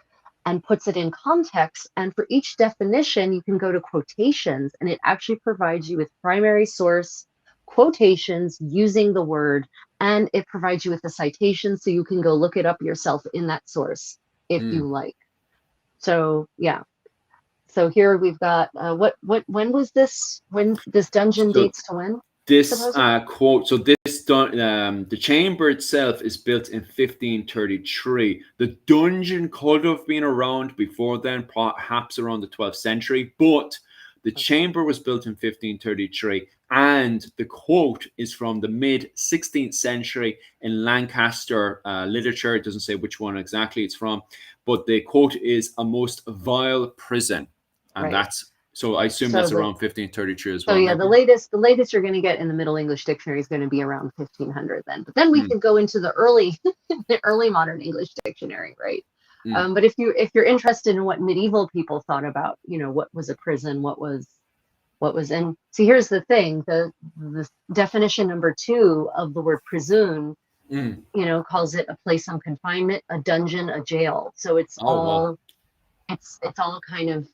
and puts it in context. And for each definition, you can go to quotations, and it actually provides you with primary source quotations using the word, and it provides you with a citation so you can go look it up yourself in that source if you like. So yeah. So here we've got when was this? When this dungeon dates to when? This quote, so this the chamber itself is built in 1533. The dungeon could have been around before then, perhaps around the 12th century, but the chamber was built in 1533, and the quote is from the mid 16th century in Lancaster literature. It doesn't say which one exactly it's from, but the quote is "a most vile prison," and that's. So I assume that's around 1533 as well. So yeah, the latest you're going to get in the Middle English Dictionary is going to be around 1500 then. But then we can go into the early modern English dictionary, right? But if you're interested in what medieval people thought about, what was a prison, what was, and see, here's the thing: the definition number 2 of the word presume, calls it a place on confinement, a dungeon, a jail. So it's all kind of,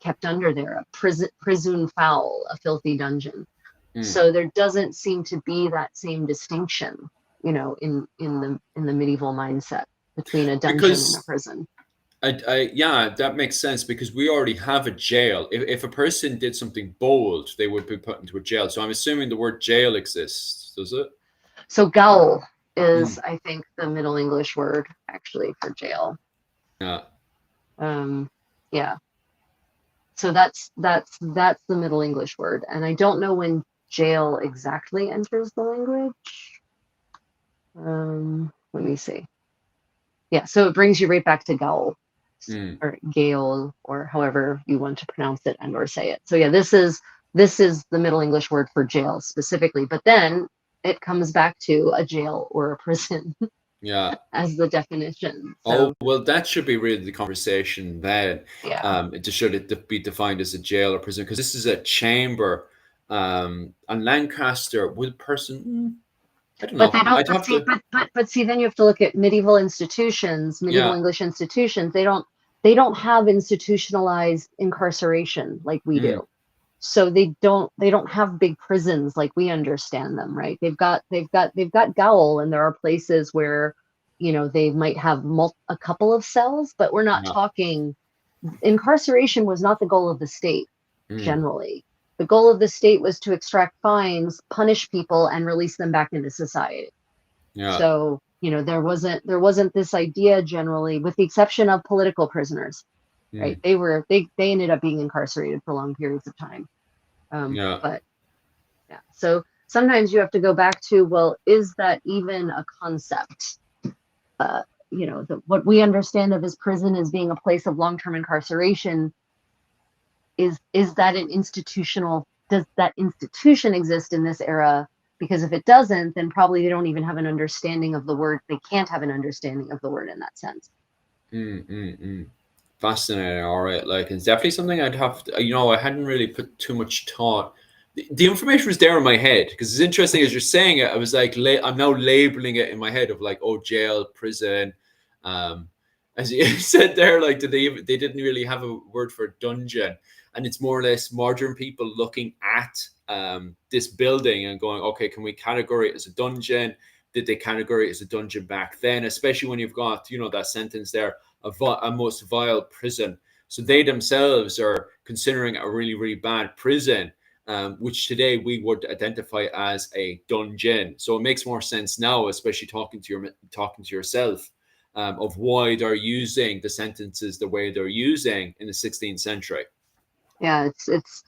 kept under there, a prison foul, a filthy dungeon. So there doesn't seem to be that same distinction, in the medieval mindset between a dungeon and a prison. Yeah, that makes sense, because we already have a jail. If a person did something bold, they would be put into a jail. So I'm assuming the word jail exists, does it? So gaol is, I think, the Middle English word actually for jail. Yeah. Yeah. So that's the Middle English word, and I don't know when jail exactly enters the language. Let me see. Yeah, so it brings you right back to gaol, or gaol, or however you want to pronounce it and or say it. So yeah, this is the Middle English word for jail specifically, but then it comes back to a jail or a prison. Yeah, as the definition. So, well, that should be really the conversation then. Yeah. Should it be defined as a jail or prison? Because this is a chamber. And Lancaster, will person? I don't know. But they don't. But see, then you have to look at medieval institutions, medieval English institutions. They don't have institutionalized incarceration like we do. So they don't have big prisons like we understand them, right? They've got gaol, and there are places where, they might have a couple of cells, but we're not talking. Incarceration was not the goal of the state generally. The goal of the state was to extract fines, punish people, and release them back into society. Yeah. So there wasn't this idea generally, with the exception of political prisoners. Right, they ended up being incarcerated for long periods of time. But yeah, so sometimes you have to go back to, well, is that even a concept? You know, what we understand of as prison as being a place of long-term incarceration, is that an institutional, does that institution exist in this era? Because if it doesn't, then probably they don't even have an understanding of the word. They can't have an understanding of the word in that sense. Fascinating. All right, like it's definitely something I'd have to, you know, I hadn't really put too much thought. The information was there in my head because it's interesting as you're saying it. I was like, I'm now labeling it in my head of like, oh, jail, prison. Um, as you said there, like, they didn't really have a word for dungeon, and it's more or less modern people looking at this building and going, okay, can we categorize it as a dungeon? Did they categorize it as a dungeon back then? Especially when you've got, you know, that sentence there, a most vile prison. So they themselves are considering a really, really bad prison, which today we would identify as a dungeon. So it makes more sense now, especially talking to yourself, of why they're using the sentences the way they're using in the 16th century. Yeah, it's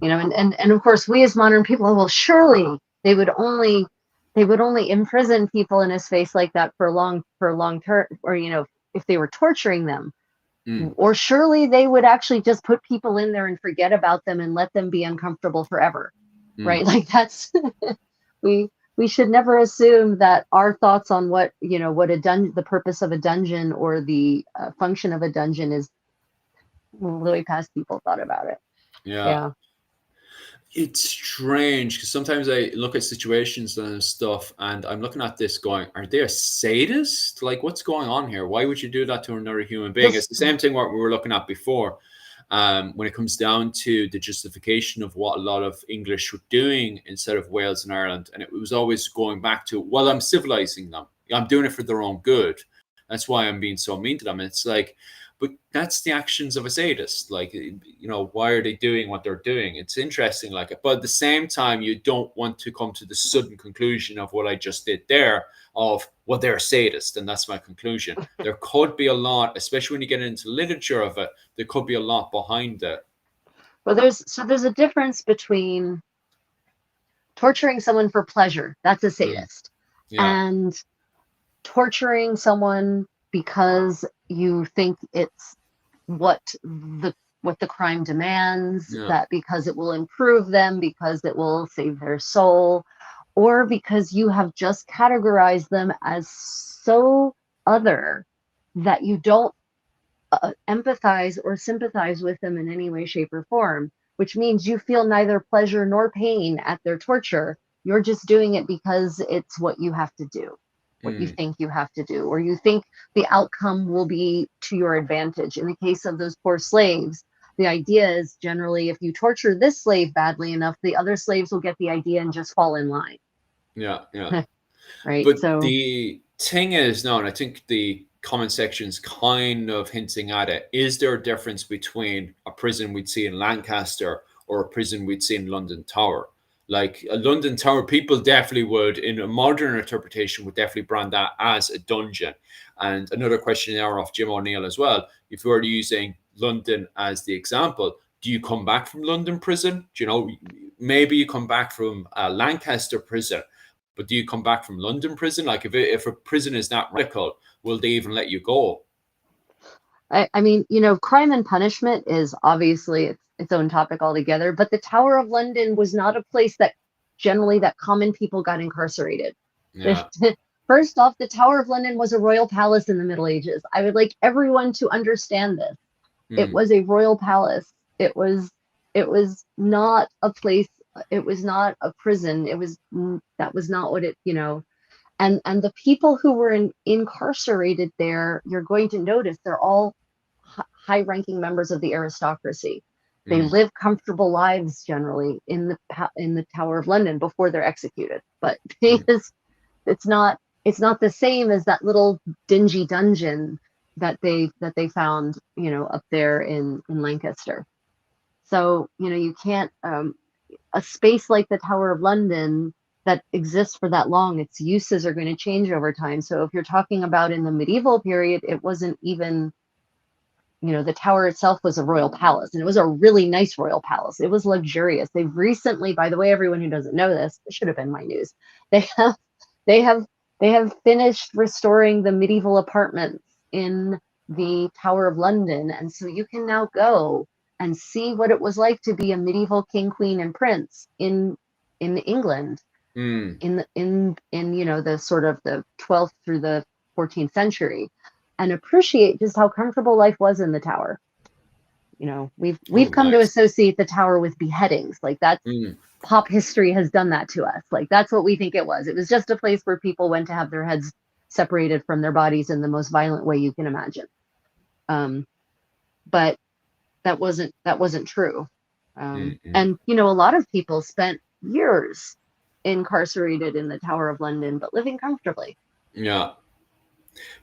you know, and of course we as modern people, well, surely they would only imprison people in a space like that for long term, or, you know, if they were torturing them. Or surely they would actually just put people in there and forget about them and let them be uncomfortable forever, right? Like that's we should never assume that our thoughts on what, you know, what the purpose of a dungeon or the function of a dungeon is the way past people thought about it. Yeah. It's strange because sometimes I look at situations and stuff, and I'm looking at this going, are they a sadist? Like, what's going on here? Why would you do that to another human being? It's the same thing what we were looking at before, when it comes down to the justification of what a lot of English were doing instead of Wales and Ireland. And it was always going back to, well, I'm civilizing them. I'm doing it for their own good. That's why I'm being so mean to them. And it's like, but that's the actions of a sadist. Like, you know, why are they doing what they're doing? It's interesting, like, but at the same time, you don't want to come to the sudden conclusion of what I just did there of, well, they're a sadist, and that's my conclusion. There could be a lot, especially when you get into literature of it, there could be a lot behind it. Well, there's a difference between torturing someone for pleasure, that's a sadist, and torturing someone because you think it's what the crime demands, that because it will improve them, because it will save their soul, or because you have just categorized them as so other that you don't empathize or sympathize with them in any way, shape, or form, which means you feel neither pleasure nor pain at their torture. You're just doing it because it's what you have to do, what you think you have to do, or you think the outcome will be to your advantage. In the case of those poor slaves, the idea is generally if you torture this slave badly enough, the other slaves will get the idea and just fall in line. Right. But so the thing is, no, and I think the comment section's kind of hinting at it. Is there a difference between a prison we'd see in Lancaster or a prison we'd see in London Tower? Like a London Tower, people definitely would, in a modern interpretation, would definitely brand that as a dungeon. And another question there off Jim O'Neill as well. If you were using London as the example, do you come back from London prison? Do you know, maybe you come back from Lancaster prison, but do you come back from London prison? Like if a prison is that radical, will they even let you go? I mean, you know, crime and punishment is obviously its own topic altogether, but the Tower of London was not a place that generally that common people got incarcerated. First off, the Tower of London was a royal palace in the Middle Ages. I would like everyone to understand this. It was a royal palace. It was not a place. It was not a prison. That was not what it, you know. And the people who were incarcerated there, you're going to notice they're all high-ranking members of the aristocracy. They live comfortable lives generally in the Tower of London before they're executed. But it's not the same as that little dingy dungeon that they found, you know, up there in Lancaster. So, you know, you can't a space like the Tower of London that exists for that long, its uses are going to change over time. So if you're talking about in the medieval period, it wasn't even the tower itself was a royal palace, and it was a really nice royal palace. It was luxurious. They've recently, by the way, everyone who doesn't know this, it should have been my news. They have they have they have finished restoring the medieval apartments in the Tower of London, and so you can now go and see what it was like to be a medieval king, queen, and prince in England in the sort of the 12th through the 14th century, and appreciate just how comfortable life was in the tower. We've come to associate the tower with beheadings. Like, that's pop history has done that to us. Like, that's what we think it was. It was just a place where people went to have their heads separated from their bodies in the most violent way you can imagine. But that wasn't true. And a lot of people spent years incarcerated in the Tower of London, but living comfortably. Yeah.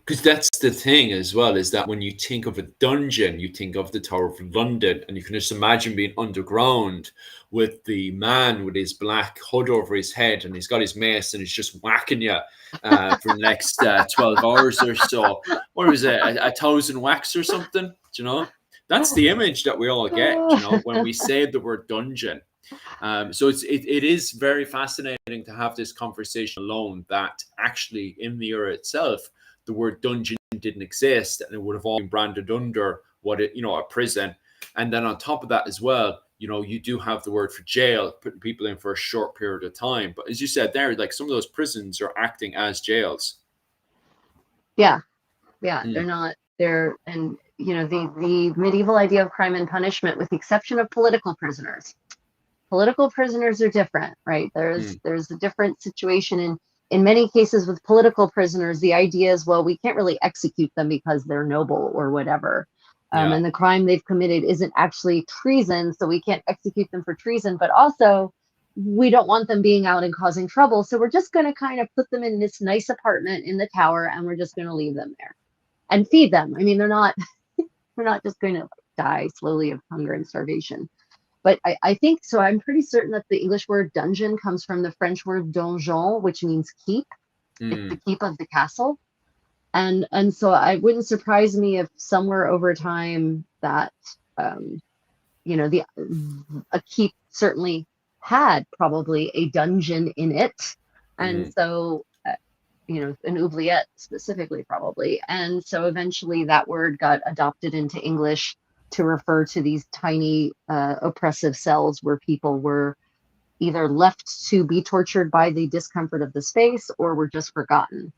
Because that's the thing as well, is that when you think of a dungeon, you think of the Tower of London, and you can just imagine being underground with the man with his black hood over his head, and he's got his mace, and he's just whacking you for the next 12 hours or so. What was it, 1,000 whacks or something? That's the image that we all get, when we say the word dungeon. So it is very fascinating to have this conversation alone, that actually in the era itself, the word dungeon didn't exist, and it would have all been branded under a prison. And then on top of that as well, you do have the word for jail, putting people in for a short period of time. But as you said there, like, some of those prisons are acting as jails. Yeah. And the medieval idea of crime and punishment, with the exception of political prisoners. Political prisoners are different, right? There's a different situation in many cases with political prisoners. The idea is, well, we can't really execute them because they're noble or whatever. And the crime they've committed isn't actually treason, so we can't execute them for treason. But also, we don't want them being out and causing trouble, so we're just going to kind of put them in this nice apartment in the tower, and we're just going to leave them there and feed them. I mean, they're not just going to die slowly of hunger and starvation. But I think so. I'm pretty certain that the English word dungeon comes from the French word donjon, which means keep. It's the keep of the castle. And so it wouldn't surprise me if somewhere over time that, a keep certainly had probably a dungeon in it. And so, an oubliette specifically probably. And so eventually that word got adopted into English to refer to these tiny oppressive cells where people were either left to be tortured by the discomfort of the space, or were just forgotten.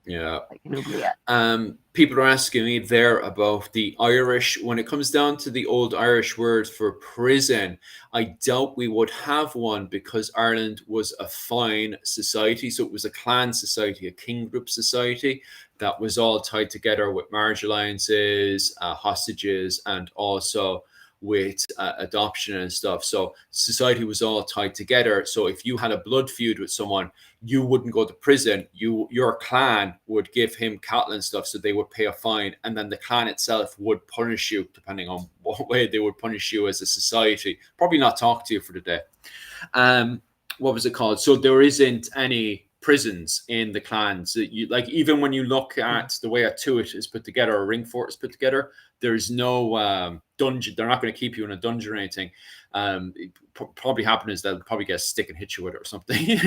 Yeah. Like an oubliette. People are asking me there about the Irish. When it comes down to the old Irish word for prison, I doubt we would have one, because Ireland was a fine society. So it was a clan society, a king group society that was all tied together with marriage alliances, hostages, and also with adoption and stuff. So society was all tied together. So if you had a blood feud with someone, you wouldn't go to prison. Your clan would give him cattle and stuff, so they would pay a fine, and then the clan itself would punish you, depending on what way they would punish you as a society. Probably not talk to you for the day. What was it called? So there isn't any prisons in the clans. Even when you look at the way a Tuat is put together, a ring fort is put together, there's no dungeon. They're not going to keep you in a dungeon or anything. Probably happen is they'll probably get a stick and hit you with it or something.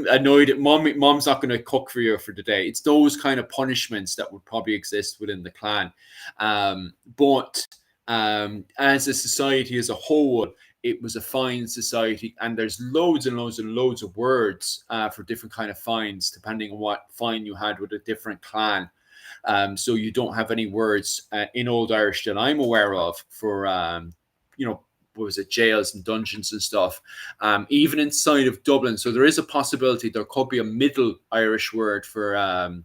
Annoyed. Mom's not going to cook for you for the day. It's those kind of punishments that would probably exist within the clan. But as a society as a whole, it was a fine society, and there's loads and loads and loads of words for different kind of fines, depending on what fine you had with a different clan. So you don't have any words in Old Irish that I'm aware of for, what was it, jails and dungeons and stuff, even inside of Dublin. So there is a possibility there could be a Middle Irish word for,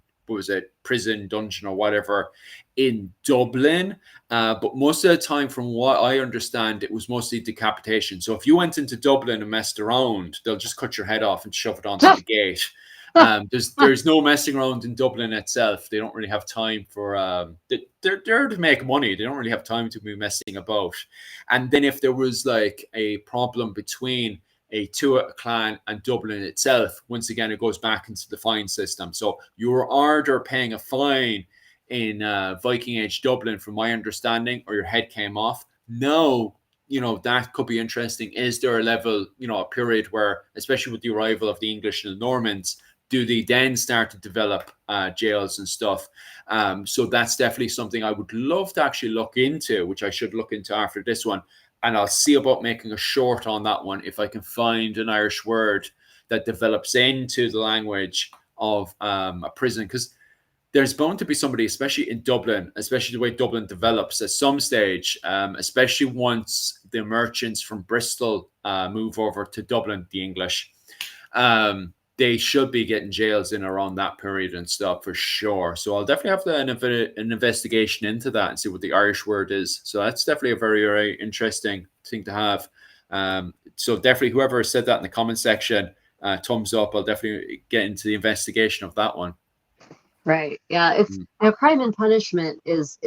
prison, dungeon, or whatever in Dublin. But most of the time, from what I understand, it was mostly decapitation. So if you went into Dublin and messed around, they'll just cut your head off and shove it onto the gate. There's no messing around in Dublin itself. They don't really have time for they're there to make money. They don't really have time to be messing about. And then if there was like a problem between a Tuat clan and Dublin itself, once again it goes back into the fine system. So you're either paying a fine in Viking Age Dublin, from my understanding, or your head came off. Now, that could be interesting. Is there a level, a period where, especially with the arrival of the English and the Normans, do they then start to develop jails and stuff? So that's definitely something I would love to actually look into, which I should look into after this one. And I'll see about making a short on that one if I can find an Irish word that develops into the language of a prison. Because there's bound to be somebody, especially in Dublin, especially the way Dublin develops at some stage, especially once the merchants from Bristol move over to Dublin, the English. They should be getting jails in around that period and stuff for sure. So I'll definitely have an investigation into that and see what the Irish word is. So that's definitely a very, very interesting thing to have. So definitely whoever said that in the comment section, thumbs up. I'll definitely get into the investigation of that one. Right. Yeah. It's crime and punishment is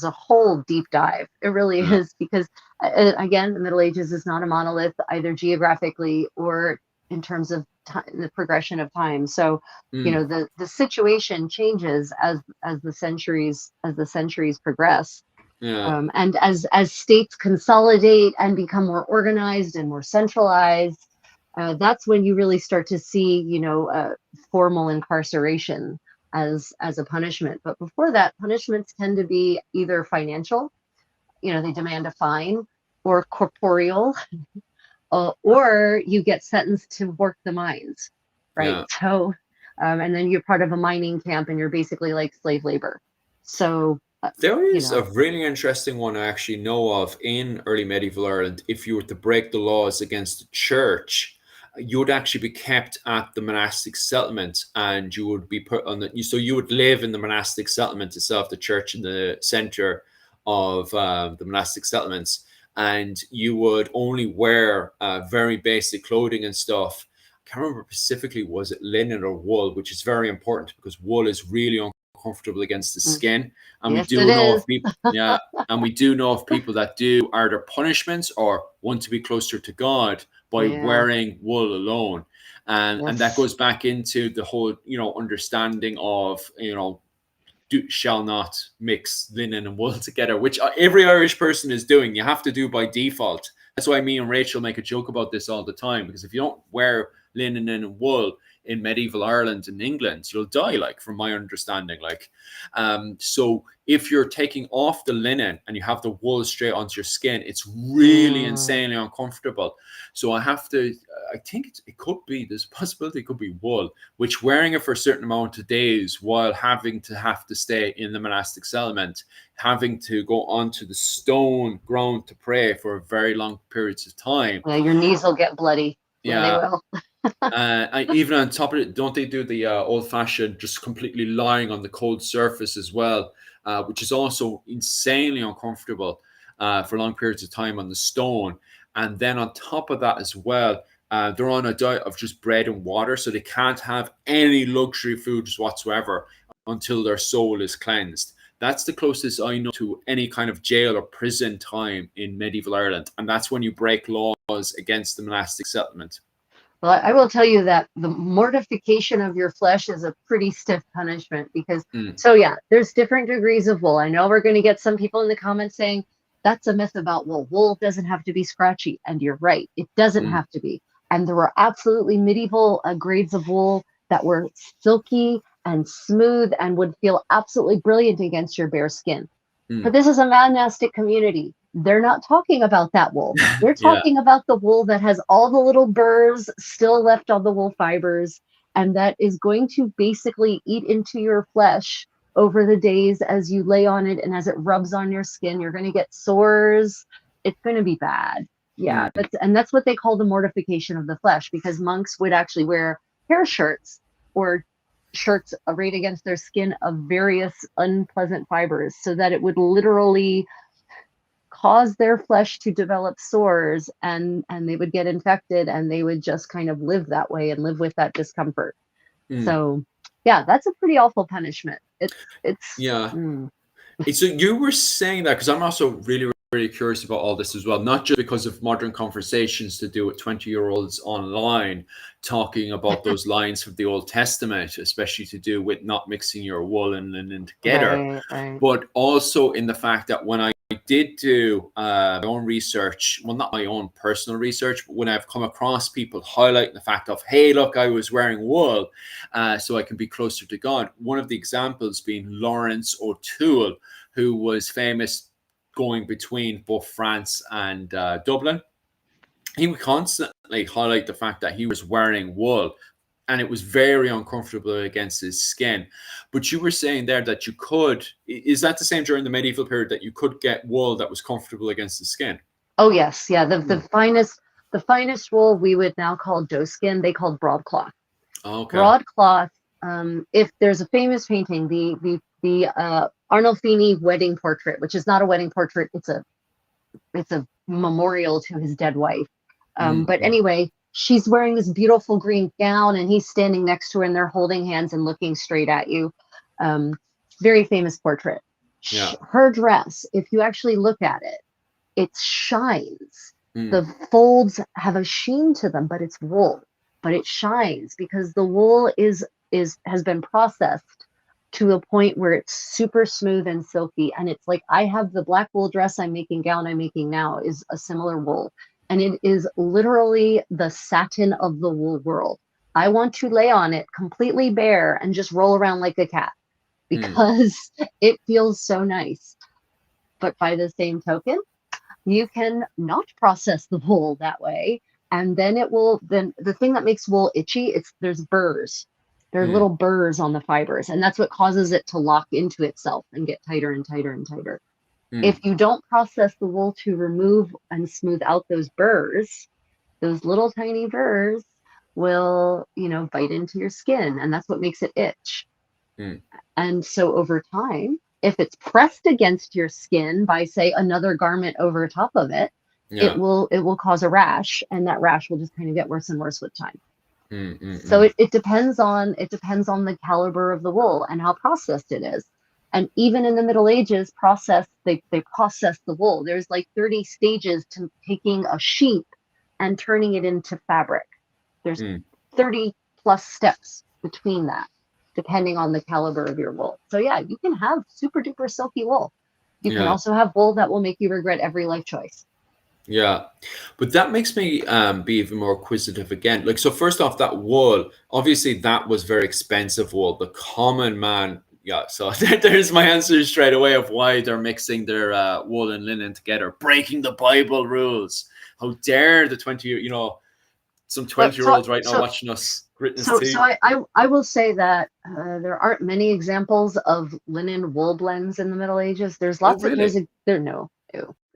a whole deep dive. It really is, because again, the Middle Ages is not a monolith, either geographically or in terms of the progression of time. So, the situation changes as the centuries progress. Yeah. And as states consolidate and become more organized and more centralized, that's when you really start to see, formal incarceration as a punishment. But before that, punishments tend to be either financial, they demand a fine, or corporeal, or you get sentenced to work the mines, right? Yeah. So, and then you're part of a mining camp and you're basically like slave labor. So there is a really interesting one I actually know of in early medieval Ireland. If you were to break the laws against the church, you would actually be kept at the monastic settlement, and you would be put on so you would live in the monastic settlement itself, the church in the center of the monastic settlements, and you would only wear very basic clothing and stuff. I can't remember specifically, was it linen or wool, which is very important because wool is really uncomfortable against the skin. And yes, we do know of people, and we do know of people that do either punishments or want to be closer to God by wearing wool alone. And that goes back into the whole, understanding of, shall not mix linen and wool together, which every Irish person is doing. You have to do by default. That's why me and Rachel make a joke about this all the time, because if you don't wear linen and wool in medieval Ireland and England, you'll die, from my understanding. So if you're taking off the linen and you have the wool straight onto your skin, it's really insanely uncomfortable. So I think it could be, there's a possibility it could be wool, which wearing it for a certain amount of days while having to stay in the monastic settlement, having to go onto the stone ground to pray for very long periods of time. Yeah, your knees will get bloody. Yeah, they will. Even on top of it, don't they do the old-fashioned just completely lying on the cold surface as well, which is also insanely uncomfortable for long periods of time on the stone. And then on top of that as well, they're on a diet of just bread and water, so they can't have any luxury foods whatsoever until their soul is cleansed. That's the closest I know to any kind of jail or prison time in medieval Ireland. And that's when you break laws against the monastic settlement. Well, I will tell you that the mortification of your flesh is a pretty stiff punishment, because, there's different degrees of wool. I know we're going to get some people in the comments saying that's a myth about wool. Wool doesn't have to be scratchy. And you're right. It doesn't have to be. And there were absolutely medieval grades of wool that were silky and smooth and would feel absolutely brilliant against your bare skin. But this is a monastic community. They're not talking about that wool. They're talking about the wool that has all the little burrs still left on the wool fibers, and that is going to basically eat into your flesh over the days as you lay on it, and as it rubs on your skin, you're going to get sores. It's going to be bad. Yeah, and that's what they call the mortification of the flesh, because monks would actually wear hair shirts or shirts arrayed against their skin of various unpleasant fibers, so that it would literally cause their flesh to develop sores, and they would get infected, and they would just kind of live that way and live with that discomfort. So that's a pretty awful punishment. So you were saying that, because I'm also really really curious about all this as well, not just because of modern conversations to do with 20-year-olds online talking about those lines from the Old Testament, especially to do with not mixing your wool and linen together, Right. but also in the fact that when I did do my own research, well, not my own personal research, but when I've come across people highlighting the fact of, hey, look, I was wearing wool so I can be closer to God. One of the examples being Lawrence O'Toole, who was famous going between both France and Dublin. He would constantly highlight the fact that he was wearing wool and it was very uncomfortable against his skin. But you were saying there that you could, is that the same during the medieval period, that you could get wool that was comfortable against the skin? Oh yes, yeah. The finest wool we would now call doeskin, they called broadcloth. Okay. Broadcloth. If there's a famous painting, the Arnolfini wedding portrait, which is not a wedding portrait, it's a memorial to his dead wife. But anyway, she's wearing this beautiful green gown and he's standing next to her and they're holding hands and looking straight at you. Very famous portrait. Yeah. Her dress, if you actually look at it, it shines. The folds have a sheen to them, but it's wool. But it shines because the wool has been processed to a point where it's super smooth and silky. And it's like, I have the black wool dress I'm making now is a similar wool. And it is literally the satin of the wool world. I want to lay on it completely bare and just roll around like a cat because it feels so nice. But by the same token, you can not process the wool that way. And then then the thing that makes wool itchy, there's burrs. There are little burrs on the fibers, and that's what causes it to lock into itself and get tighter and tighter and tighter. If you don't process the wool to remove and smooth out those burrs, those little tiny burrs will, bite into your skin, and that's what makes it itch. And so over time, if it's pressed against your skin by, say, another garment over top of it, it will cause a rash, and that rash will just kind of get worse and worse with time. So it depends on the caliber of the wool and how processed it is. And even in the Middle Ages, they process the wool. There's like 30 stages to taking a sheep and turning it into fabric. There's 30 plus steps between that, depending on the caliber of your wool. So yeah, you can have super duper silky wool. You can also have wool that will make you regret every life choice. Yeah, but that makes me be even more acquisitive again. Like, so first off, that wool, obviously that was very expensive wool. The common man, so there's my answer straight away of why they're mixing their wool and linen together, breaking the Bible rules. How dare the some 20-year-olds right now watching us grit his teeth. So I will say that there aren't many examples of linen wool blends in the Middle Ages. There's lots of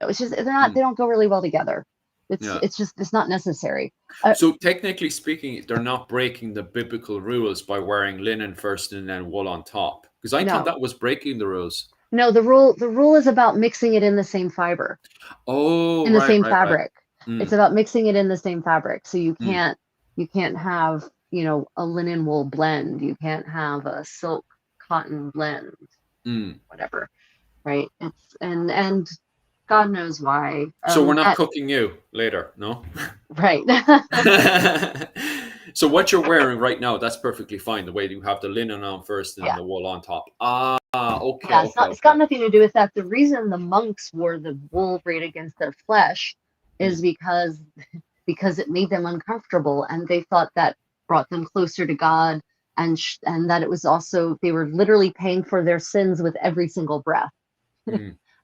it's just they don't go really well together. It's not necessary. So technically speaking, they're not breaking the biblical rules by wearing linen first and then wool on top, because I thought that was breaking the rules. No, the rule is about mixing it in the same fiber. Oh, in the same fabric. Right. It's about mixing it in the same fabric. So you can't have a linen wool blend. You can't have a silk cotton blend. Whatever, right? It's and God knows why. So we're not cooking you later, no? Right. So what you're wearing right now, that's perfectly fine. The way you have the linen on first and the wool on top. Okay. Yeah, it's got nothing to do with that. The reason the monks wore the wool right against their flesh is because it made them uncomfortable, and they thought that brought them closer to God, and that it was also, they were literally paying for their sins with every single breath.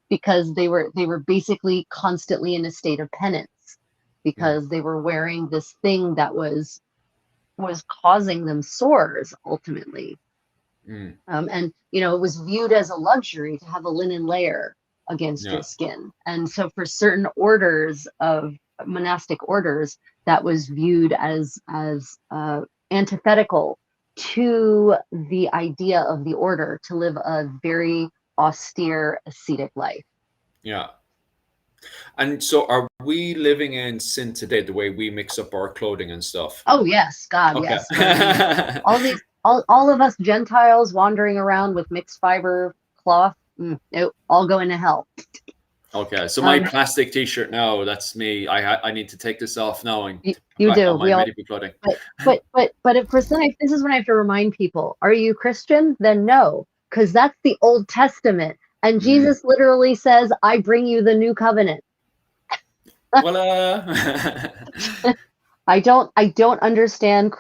Because they were basically constantly in a state of penance, because they were wearing this thing that was causing them sores ultimately. And it was viewed as a luxury to have a linen layer against your skin. And so for certain orders of monastic orders, that was viewed as antithetical to the idea of the order to live a very austere, ascetic life. Yeah. And so are we living in sin today, the way we mix up our clothing and stuff? Oh yes, God, yes. All of us Gentiles wandering around with mixed fiber cloth, all going to hell. Okay, so my plastic T-shirt now, that's me. I need to take this off now and put You back do. on my medieval clothing. But if for some, this is when I have to remind people: Are you Christian? Then no, because that's the Old Testament, and Jesus literally says, "I bring you the new covenant." Voila. I don't understand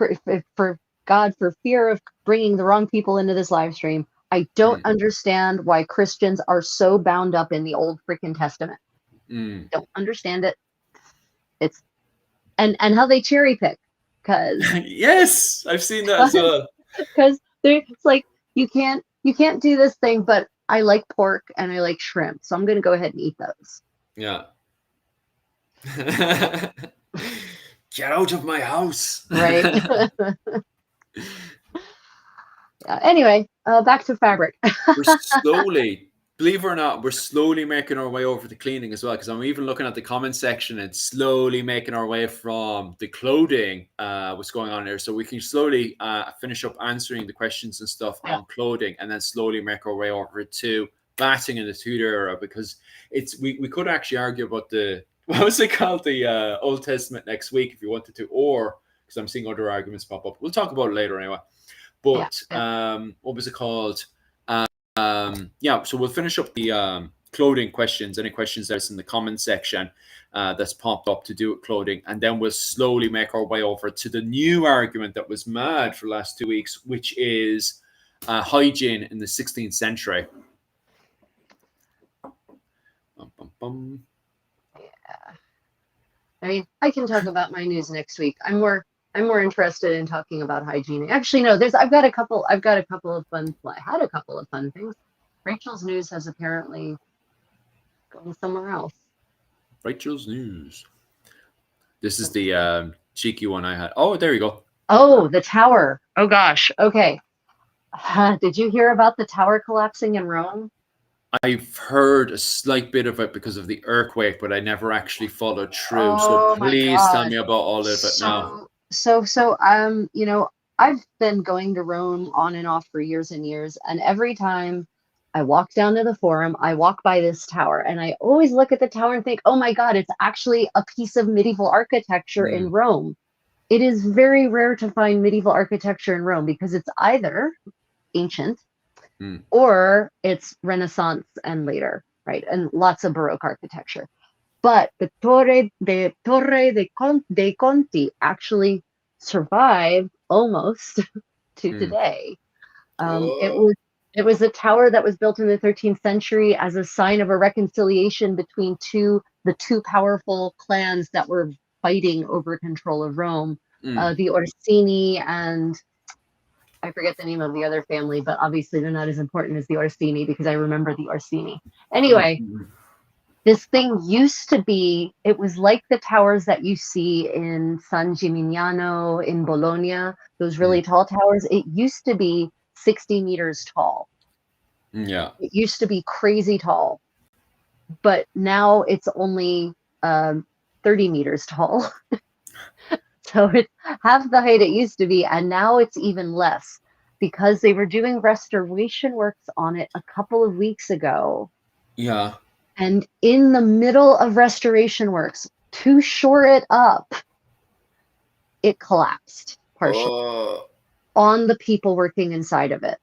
for God, for fear of bringing the wrong people into this live stream. I don't understand why Christians are so bound up in the old freaking Testament. Don't understand it. It's and how they cherry pick, because Yes, I've seen that as well. because it's like you can't do this thing, but I like pork and I like shrimp, so I'm gonna go ahead and eat those. Yeah. Get out of my house. Right. Anyway, back to fabric. We're slowly, believe it or not, we're slowly making our way over to cleaning as well. Because I'm even looking at the comment section and slowly making our way from the clothing, what's going on there. So we can slowly finish up answering the questions and stuff on clothing, and then slowly make our way over to batting in the Tudor era. Because we could actually argue about the, what was it called, the Old Testament next week if you wanted to, or because I'm seeing other arguments pop up. We'll talk about it later anyway. But what was it called? So we'll finish up the clothing questions. Any questions that's in the comment section that's popped up to do with clothing, and then we'll slowly make our way over to the new argument that was mad for the last 2 weeks, which is hygiene in the 16th century. Yeah, I mean, I can talk about my news next week. I'm more interested in talking about hygiene. Actually, no, I've got a couple of fun. Well, I had a couple of fun things. Rachel's news has apparently gone somewhere else. Rachel's news. This is the cheeky one I had. Oh, there you go. Oh, the tower. Oh gosh. Okay. Did you hear about the tower collapsing in Rome? I've heard a slight bit of it because of the earthquake, but I never actually followed through. Oh, so please tell me about all of it now. You know, I've been going to Rome on and off for years and years, and every time I walk down to the Forum, I walk by this tower, and I always look at the tower and think, oh my God, it's actually a piece of medieval architecture in Rome. It is very rare to find medieval architecture in Rome because it's either ancient or it's Renaissance and later, right? And lots of Baroque architecture. But the Torre dei Conti actually survived almost to today. It was a tower that was built in the 13th century as a sign of a reconciliation between the two powerful clans that were fighting over control of Rome, the Orsini and I forget the name of the other family, but obviously they're not as important as the Orsini because I remember the Orsini. Anyway, this thing used to be, it was like the towers that you see in San Gimignano in Bologna, those really tall towers. It used to be 60 meters tall. Yeah. It used to be crazy tall, but now it's only 30 meters tall. So it's half the height it used to be, and now it's even less because they were doing restoration works on it a couple of weeks ago. Yeah. And in the middle of restoration works, to shore it up, it collapsed partially on the people working inside of it.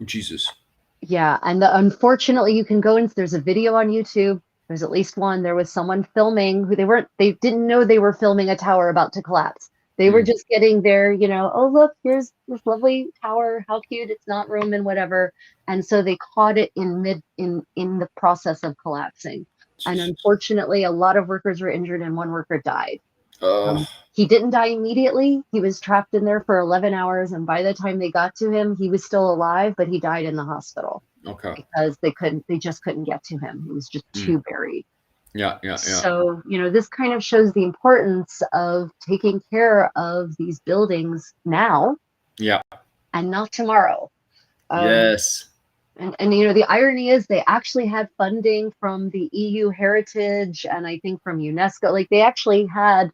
Jesus. Yeah, and unfortunately, you can go in. There's a video on YouTube. There's at least one. There was someone filming who they didn't know they were filming a tower about to collapse. They were just getting there, oh, look, here's this lovely tower. How cute. It's not Roman, whatever. And so they caught it in the process of collapsing. And unfortunately, a lot of workers were injured and one worker died. He didn't die immediately. He was trapped in there for 11 hours. And by the time they got to him, he was still alive, but he died in the hospital. Okay. Because they just couldn't get to him. He was just too buried. Yeah. So, this kind of shows the importance of taking care of these buildings now. Yeah. And not tomorrow. Yes. And the irony is they actually had funding from the EU Heritage and I think from UNESCO. Like they actually had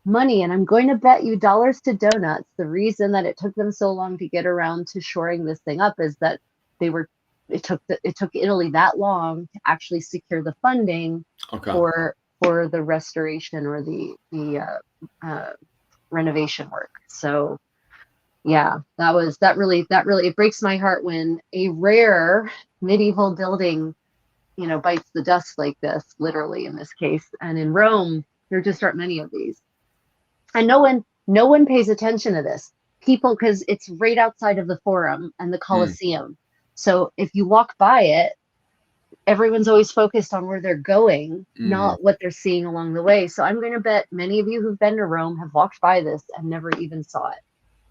money, and I'm going to bet you dollars to donuts the reason that it took them so long to get around to shoring this thing up is that they were it took Italy that long to actually secure the funding Okay. for the restoration or the renovation work. So yeah, that really it breaks my heart when a rare medieval building, bites the dust like this, literally in this case. And in Rome, there just aren't many of these. And no one pays attention to this. People, because it's right outside of the Forum and the Colosseum. So if you walk by it, everyone's always focused on where they're going, not what they're seeing along the way. So I'm going to bet many of you who've been to Rome have walked by this and never even saw it.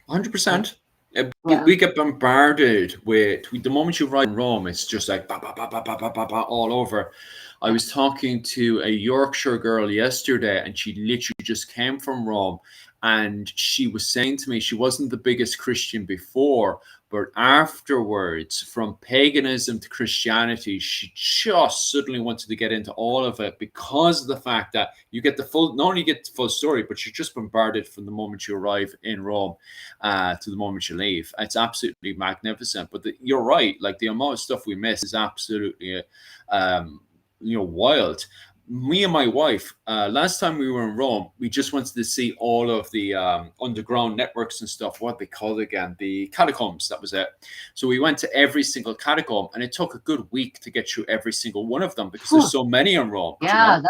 100%. Yeah. We get bombarded with the moment you arrive in Rome, it's just like bah, bah, bah, bah, bah, bah, bah, bah, all over. I was talking to a Yorkshire girl yesterday, and she literally just came from Rome, and she was saying to me she wasn't the biggest Christian before, but afterwards, from paganism to Christianity, she just suddenly wanted to get into all of it because of the fact that you get not only get the full story, but you're just bombarded from the moment you arrive in Rome to the moment you leave. It's absolutely magnificent. But you're right, like the amount of stuff we miss is absolutely wild. Me and my wife, last time we were in Rome, we just wanted to see all of the underground networks and stuff. What they called again? The catacombs. That was it. So we went to every single catacomb, and it took a good week to get through every single one of them because there's so many in Rome. Yeah,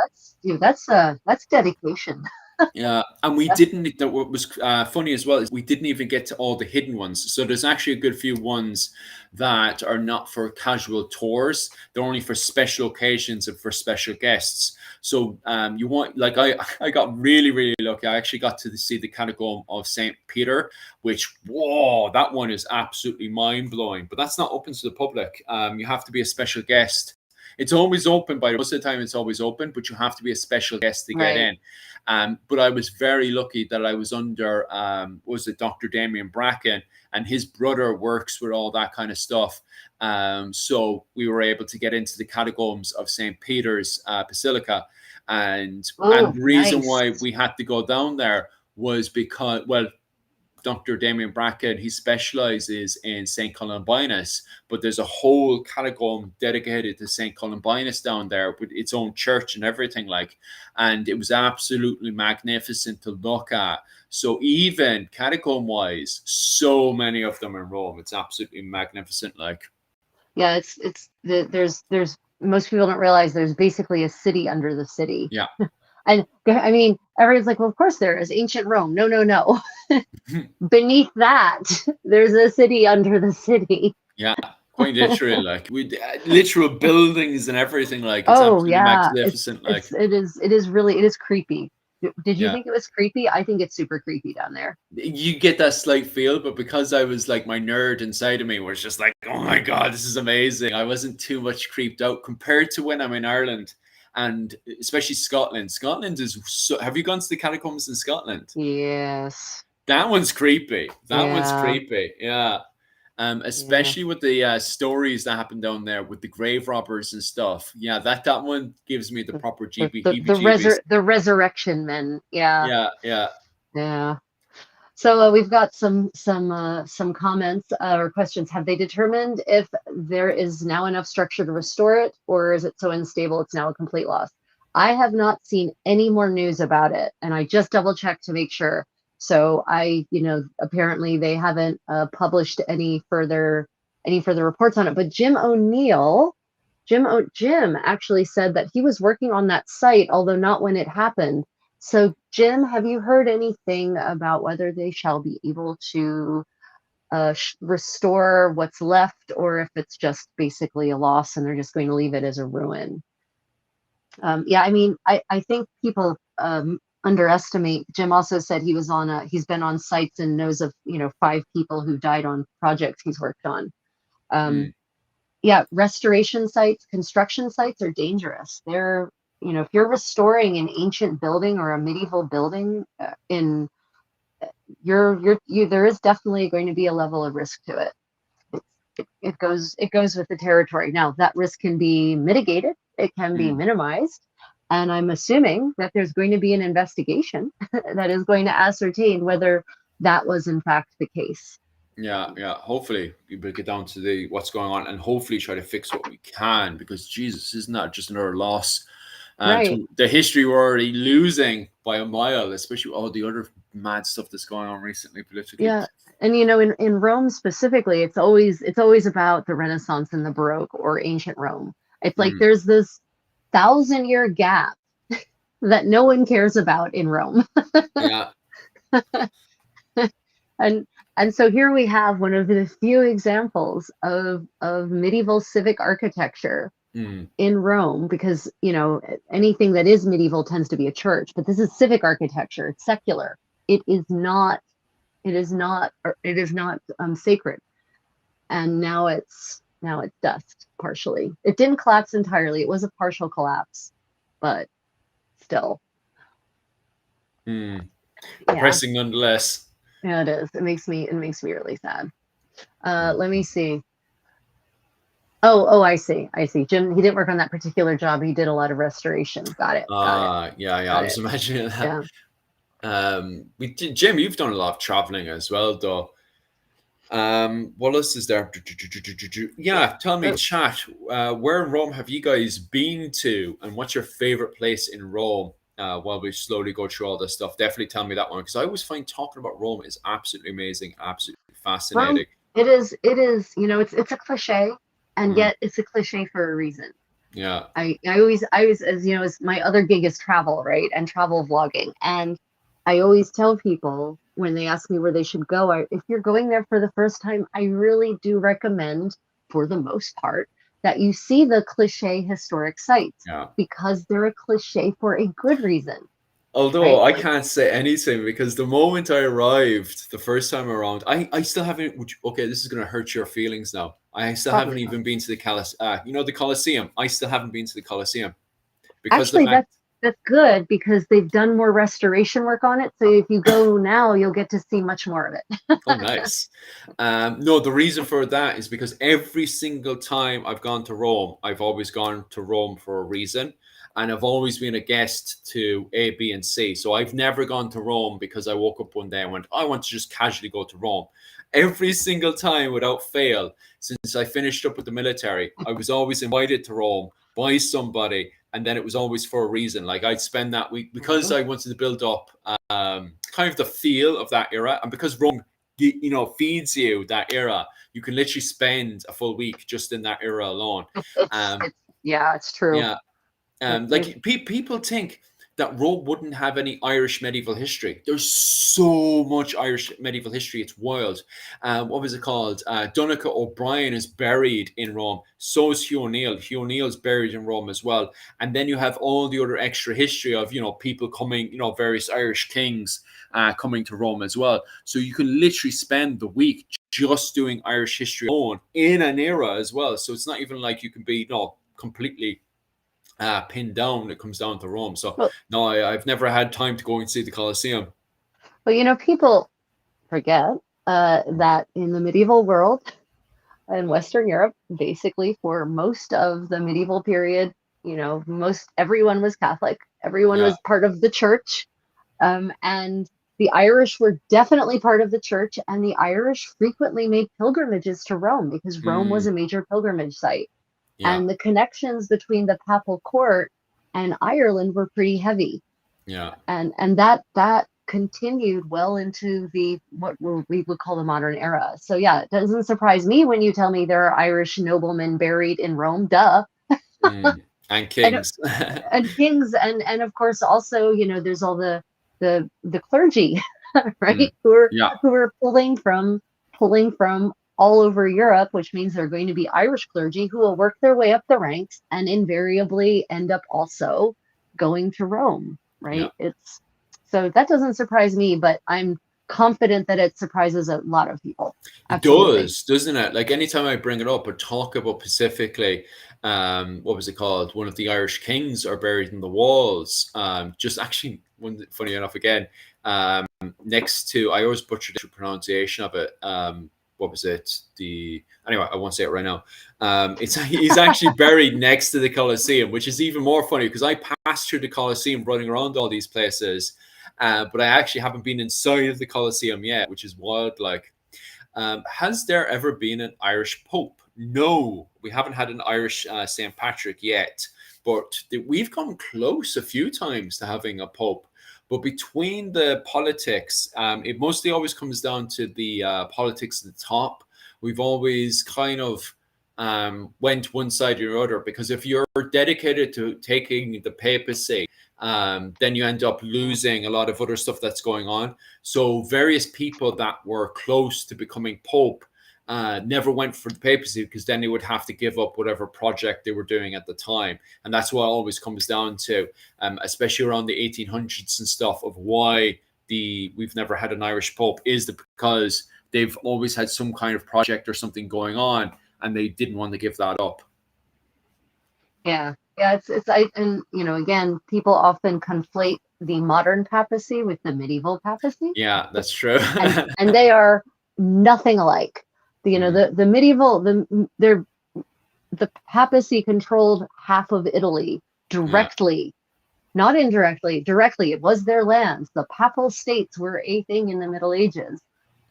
that's dedication. Yeah, and we didn't. What was funny as well is we didn't even get to all the hidden ones. So there's actually a good few ones that are not for casual tours. They're only for special occasions and for special guests. So you want, like, I got really, really lucky. I actually got to see the catacomb of Saint Peter, which, whoa, that one is absolutely mind blowing. But that's not open to the public. You have to be a special guest. It's always open, by most of the time it's always open, but you have to be a special guest to get in. But I was very lucky that I was under, was it Dr. Damien Bracken, and his brother works with all that kind of stuff. So we were able to get into the catacombs of St. Peter's Basilica. And the reason why we had to go down there was because, well, Dr. Damien Bracken, he specializes in St. Columbinus, but there's a whole catacomb dedicated to St. Columbinus down there with its own church and everything, like, and it was absolutely magnificent to look at. So even catacomb wise, so many of them in Rome, it's absolutely magnificent. Like, yeah, there's most people don't realize there's basically a city under the city. Yeah. And I mean, everyone's like, well, of course there is ancient Rome. No. Beneath that, there's a city under the city. Yeah, quite literally, like, with literal buildings and everything. Like, it's absolutely magnificent. It is creepy. Did you think it was creepy? I think it's super creepy down there. You get that slight feel, but because I was like, my nerd inside of me was just like, oh my God, this is amazing. I wasn't too much creeped out compared to when I'm in Ireland. And especially Scotland. Scotland is so. Have you gone to the catacombs in Scotland? Yes. That one's creepy. One's creepy. Yeah. Especially with the stories that happen down there with the grave robbers and stuff. Yeah, that one gives me the proper heebie-jeebies. The resurrection men. Yeah. Yeah. So we've got some comments or questions. Have they determined if there is now enough structure to restore it, or is it so unstable it's now a complete loss? I have not seen any more news about it, and I just double checked to make sure. So apparently they haven't published any further reports on it. But Jim actually said that he was working on that site, although not when it happened. So, Jim, have you heard anything about whether they shall be able to restore what's left, or if it's just basically a loss and they're just going to leave it as a ruin? I mean, I think people underestimate. Jim also said he's been on sites and knows of 5 people who died on projects he's worked on. Restoration sites, construction sites are dangerous. They're if you're restoring an ancient building or a medieval building, there is definitely going to be a level of risk to it. It goes with the territory. Now that risk can be mitigated, it can be minimized, and I'm assuming that there's going to be an investigation that is going to ascertain whether that was in fact the case. Yeah. Hopefully we'll get down to the what's going on and hopefully try to fix what we can, because Jesus, isn't that just another loss Right. to the history we're already losing by a mile, especially all the other mad stuff that's going on recently politically. Yeah. And in Rome specifically, it's always about the Renaissance and the Baroque or ancient Rome. It's like Mm, there's this 1,000-year gap that no one cares about in Rome. yeah. And so here we have one of the few examples of medieval civic architecture Mm, in Rome, because anything that is medieval tends to be a church, but this is civic architecture. It's secular. It is not. It is not. It is not sacred. And now it's dust partially. It didn't collapse entirely. It was a partial collapse, but still, mm. yeah, Depressing nonetheless. yeah, it is. It makes me really sad. Mm. Let me see. Oh, I see. Jim, he didn't work on that particular job. He did a lot of restoration. Got it. Yeah. I Got was it. imagining that. Yeah. Jim, you've done a lot of traveling as well, though. What else is there? Yeah, tell me, Oh, chat. Where in Rome have you guys been to, and what's your favorite place in Rome? While we slowly go through all this stuff, definitely tell me that one, because I always find talking about Rome is absolutely amazing, absolutely Rome. fascinating. It is. It is. It's a cliche, and Mm, yet it's a cliche for a reason. yeah, I always, as my other gig is travel, right? And travel vlogging. And I always tell people when they ask me where they should go, if you're going there for the first time, I really do recommend, for the most part, that you see the cliche historic sites, yeah. because they're a cliche for a good reason, Although right? I Like, can't say anything, because the moment I arrived the first time around, I still haven't. Okay, this is going to hurt your feelings now. I still haven't probably not. even been to the the Colosseum. I still haven't been to the Colosseum because the Actually, fact. that's good, because they've done more restoration work on it. So if you go now, you'll get to see much more of it. Oh, nice. No, the reason for that is because every single time I've gone to Rome, I've always gone to Rome for a reason. And I've always been a guest to A, B, and C. So I've never gone to Rome because I woke up one day and went, I want to just casually go to Rome. Every single time without fail, since I finished up with the military, I was always invited to Rome by somebody. And then it was always for a reason. Like I'd spend that week because Mhm. I wanted to build up kind of the feel of that era. And because Rome feeds you that era, you can literally spend a full week just in that era alone. It's um yeah, it's true. yeah It, like people think that Rome wouldn't have any Irish medieval history. There's so much Irish medieval history, it's wild. What was it called? Donica O'Brien is buried in Rome, so is Hugh O'Neill. Hugh O'Neill's buried in Rome as well. And then you have all the other extra history of people coming, various Irish kings coming to Rome as well. So you can literally spend the week just doing Irish history alone in an era as well. So it's not even like you can be completely pinned down when it comes down to Rome. So well, no, I've never had time to go and see the Colosseum. people forget that in the medieval world in Western Europe, basically for most of the medieval period, most everyone was Catholic. Everyone Yeah. was part of the church, and the Irish were definitely part of the church. And the Irish frequently made pilgrimages to Rome, because Rome was Mm, a major pilgrimage site. yeah. And the connections between the papal court and Ireland were pretty heavy, Yeah. and that continued well into the what we would call the modern era. So yeah, it doesn't surprise me when you tell me there are Irish noblemen buried in Rome. Duh. Mm. And and kings. and kings, and of course also, there's all the clergy, Mm. right, who Yeah. are pulling from all over Europe, which means they're going to be Irish clergy who will work their way up the ranks and invariably end up also going to Rome, Yeah. right? It's So that doesn't surprise me, but I'm confident that it surprises a lot of people. It Absolutely. does, doesn't it? Like anytime I bring it up or talk about specifically, what was it called? One of the Irish kings are buried in the walls. Just actually, funny enough, again, next to, I always butcher the pronunciation of it. What was it? Anyway, I won't say it right now. He's actually buried next to the Colosseum, which is even more funny because I passed through the Colosseum running around all these places, but I actually haven't been inside of the Colosseum yet, which is wild. Like, Has there ever been an Irish Pope? No, we haven't had an Irish St. Patrick yet, but we've come close a few times to having a Pope. But between the politics, it mostly always comes down to the politics at the top. We've always kind of went one side or other, because if you're dedicated to taking the papacy, then you end up losing a lot of other stuff that's going on. So various people that were close to becoming Pope never went for the papacy, because then they would have to give up whatever project they were doing at the time. And that's what it always comes down to, especially around the 1800s and stuff, of why we've never had an Irish Pope, is because they've always had some kind of project or something going on, and they didn't want to give that up. Yeah, and again, people often conflate the modern papacy with the medieval papacy. Yeah, that's true. and they are nothing alike. The medieval, the papacy controlled half of Italy directly, not indirectly, directly. It was their lands. The papal states were a thing in the Middle Ages.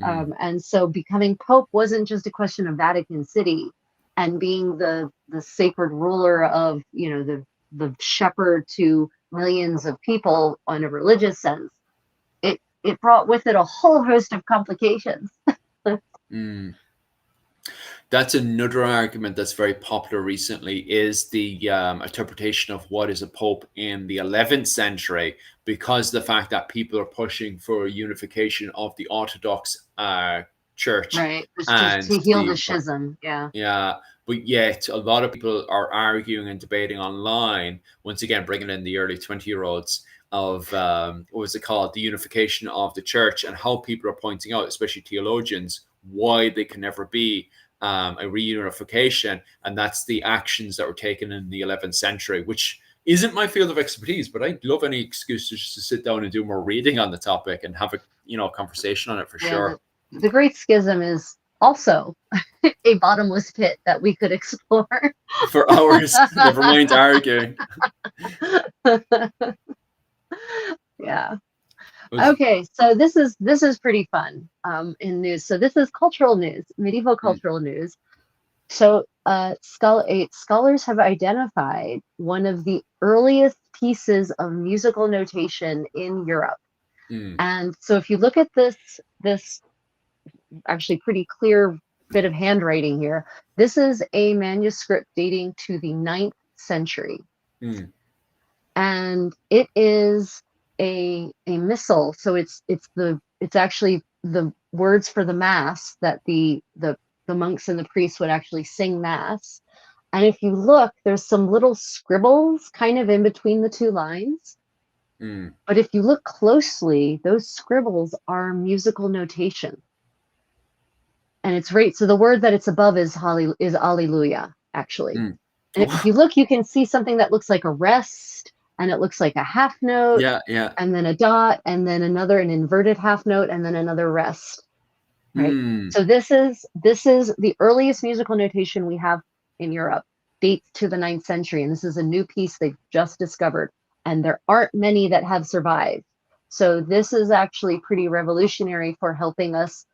And so becoming Pope wasn't just a question of Vatican City and being the sacred ruler of, the shepherd to millions of people on a religious sense. It brought with it a whole host of complications. That's another argument that's very popular recently, is the interpretation of what is a pope in the 11th century, because the fact that people are pushing for unification of the Orthodox Church. Right, just to heal the schism. Yeah. But yet a lot of people are arguing and debating online, once again, bringing in the early 20-year-olds, of what was it called, the unification of the church, and how people are pointing out, especially theologians, why they can never be a reunification. And that's the actions that were taken in the 11th century, which isn't my field of expertise, but I'd love any excuse to just sit down and do more reading on the topic and have a conversation on it for sure. The Great Schism is also a bottomless pit that we could explore for hours. Never mind arguing. Yeah. Okay, so this is pretty fun in news. So this is cultural news, medieval cultural news. So scholars have identified one of the earliest pieces of musical notation in Europe. And so if you look at this actually pretty clear bit of handwriting here, this is a manuscript dating to the 9th century. And it is a missal. So it's actually the words for the mass that the monks and the priests would actually sing mass. And if you look, there's some little scribbles kind of in between the two lines. But if you look closely, those scribbles are musical notation. And it's right. So the word that it's above is Alleluia, actually. And if you look, you can see something that looks like a rest, and it looks like a half note, and then a dot, and then an inverted half note, and then another rest. Right. So this is the earliest musical notation we have in Europe, dates to the 9th century, and this is a new piece they've just discovered, and there aren't many that have survived. So this is actually pretty revolutionary for helping us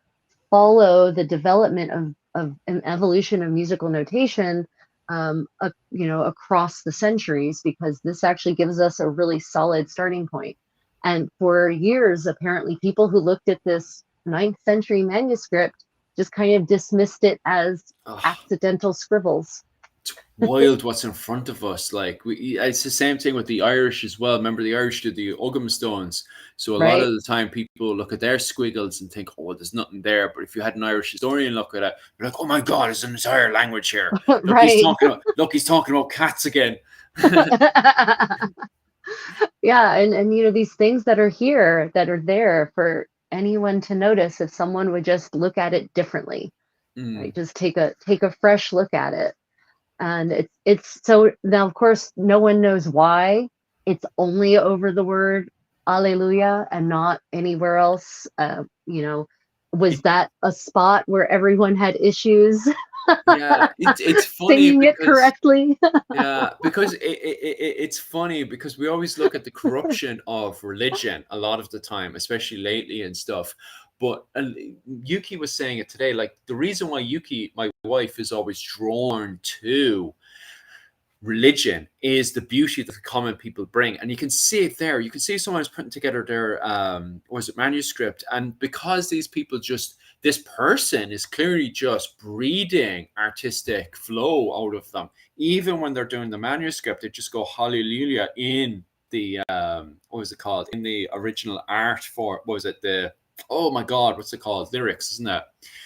follow the development of an evolution of musical notation across the centuries, because this actually gives us a really solid starting point. And for years, apparently, people who looked at this 9th century manuscript just kind of dismissed it as accidental scribbles. It's wild what's in front of us. Like it's the same thing with the Irish as well. Remember, the Irish did the Ugham stones. So a lot of the time people look at their squiggles and think, oh, there's nothing there. But if you had an Irish historian look at it, you're like, oh my God, there's an entire language here. Look, he's talking about cats again. Yeah, and these things that are here, that are there for anyone to notice if someone would just look at it differently. Right? Just take a fresh look at it. And it's so now, of course, no one knows why it's only over the word Alleluia and not anywhere else. Was that a spot where everyone had issues? Yeah, it's funny singing it correctly. Yeah, because it's funny because we always look at the corruption of religion a lot of the time, especially lately and stuff. But Yuki was saying it today, like the reason why Yuki, my wife, is always drawn to religion is the beauty that the common people bring. And you can see it there. You can see someone's putting together their manuscript. And because these people just, this person is clearly just breathing artistic flow out of them. Even when they're doing the manuscript, they just go hallelujah in the what was it called? In the original art for, what was it? The, oh my God, what's it called? Lyrics, isn't it?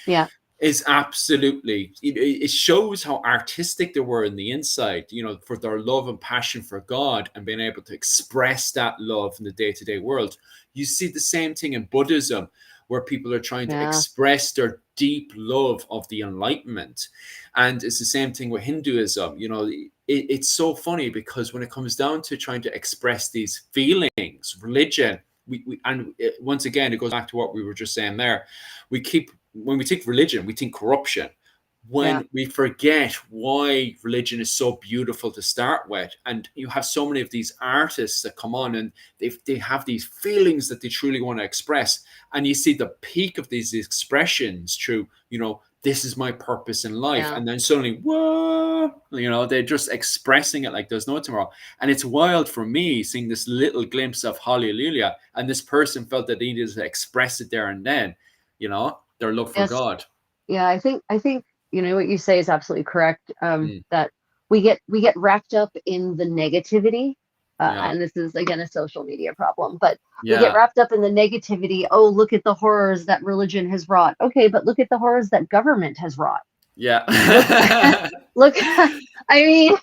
Yeah. Is absolutely, it shows how artistic they were in the inside, you know, for their love and passion for God and being able to express that love in the day-to-day world. You see the same thing in Buddhism, where people are trying to express their deep love of the Enlightenment. And it's the same thing with Hinduism. You know, it's so funny because when it comes down to trying to express these feelings, religion, once again, it goes back to what we were just saying there. When we think religion, we think corruption. When we forget why religion is so beautiful to start with, and you have so many of these artists that come on and they have these feelings that they truly want to express, and you see the peak of these expressions through, you know, this is my purpose in life, and then suddenly, whoa, you know, they're just expressing it like there's no tomorrow. And it's wild for me seeing this little glimpse of hallelujah, and this person felt that they needed to express it there and then, you know, their love for God. Yeah, I think you know what you say is absolutely correct. That we get wrapped up in the negativity, and this is again a social media problem. But we get wrapped up in the negativity. Oh, look at the horrors that religion has wrought. Okay, but look at the horrors that government has wrought. Yeah. Look, I mean,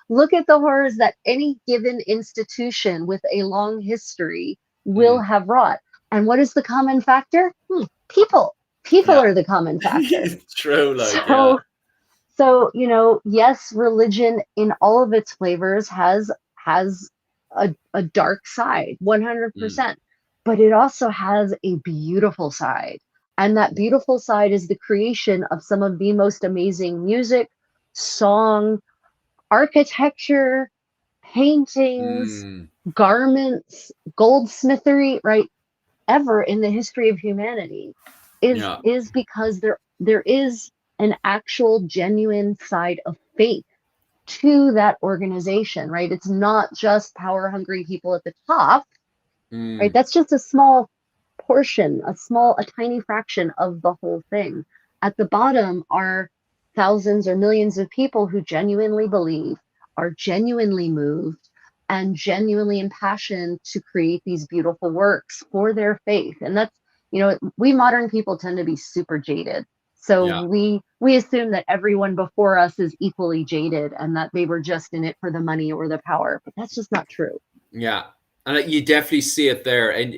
look at the horrors that any given institution with a long history will have wrought. And what is the common factor? People. People are the common factor. True, like, so you know, yes, religion in all of its flavors has a dark side, 100%, but it also has a beautiful side, and that beautiful side is the creation of some of the most amazing music, song, architecture, paintings, garments, goldsmithery, right, ever in the history of humanity. Is because there is an actual genuine side of faith to that organization, right? It's not just power hungry people at the top, right? That's just a small portion, a tiny fraction of the whole thing. At the bottom are thousands or millions of people who genuinely believe, are genuinely moved, and genuinely impassioned to create these beautiful works for their faith. And that's, you know, we modern people tend to be super jaded. So we assume that everyone before us is equally jaded and that they were just in it for the money or the power, but that's just not true. Yeah. And you definitely see it there. And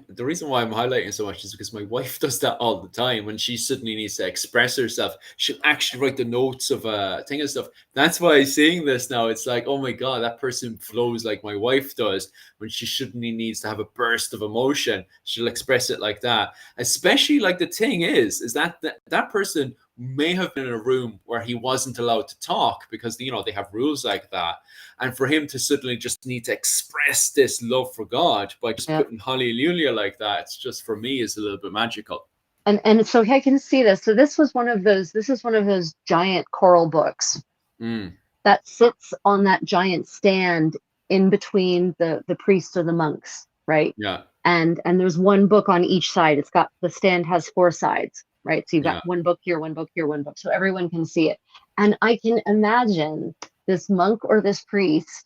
the reason why I'm highlighting so much is because my wife does that all the time. When she suddenly needs to express herself, she'll actually write the notes of a thing and stuff. That's why I'm seeing this now. It's like, oh my God, that person flows like my wife does. When she suddenly needs to have a burst of emotion, she'll express it like that. Especially, like, the thing is that person may have been in a room where he wasn't allowed to talk because, you know, they have rules like that. And for him to suddenly just need to express this love for God by just putting hallelujah like that, it's just, for me, is a little bit magical. And so I can see this. So this is one of those giant coral books that sits on that giant stand in between the priests or the monks, right? Yeah. And there's one book on each side. It's got, the stand has 4 sides, right? So you've got one book here, one book here, one book, so everyone can see it. And I can imagine this monk or this priest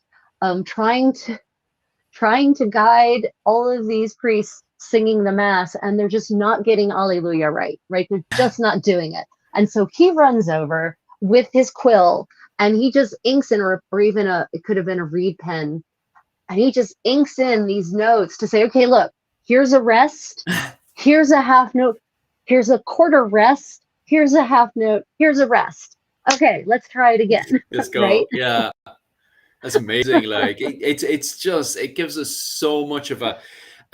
trying to guide all of these priests singing the mass, and they're just not getting Alleluia right? They're just not doing it. And so he runs over with his quill and he just inks in, or even it could have been a reed pen, and he just inks in these notes to say, okay, look, here's a rest, here's a half note, here's a quarter rest, here's a half note, here's a rest. Okay, let's try it again. Let's go. Right? Yeah. That's amazing. Like, it's just, it gives us so much of a,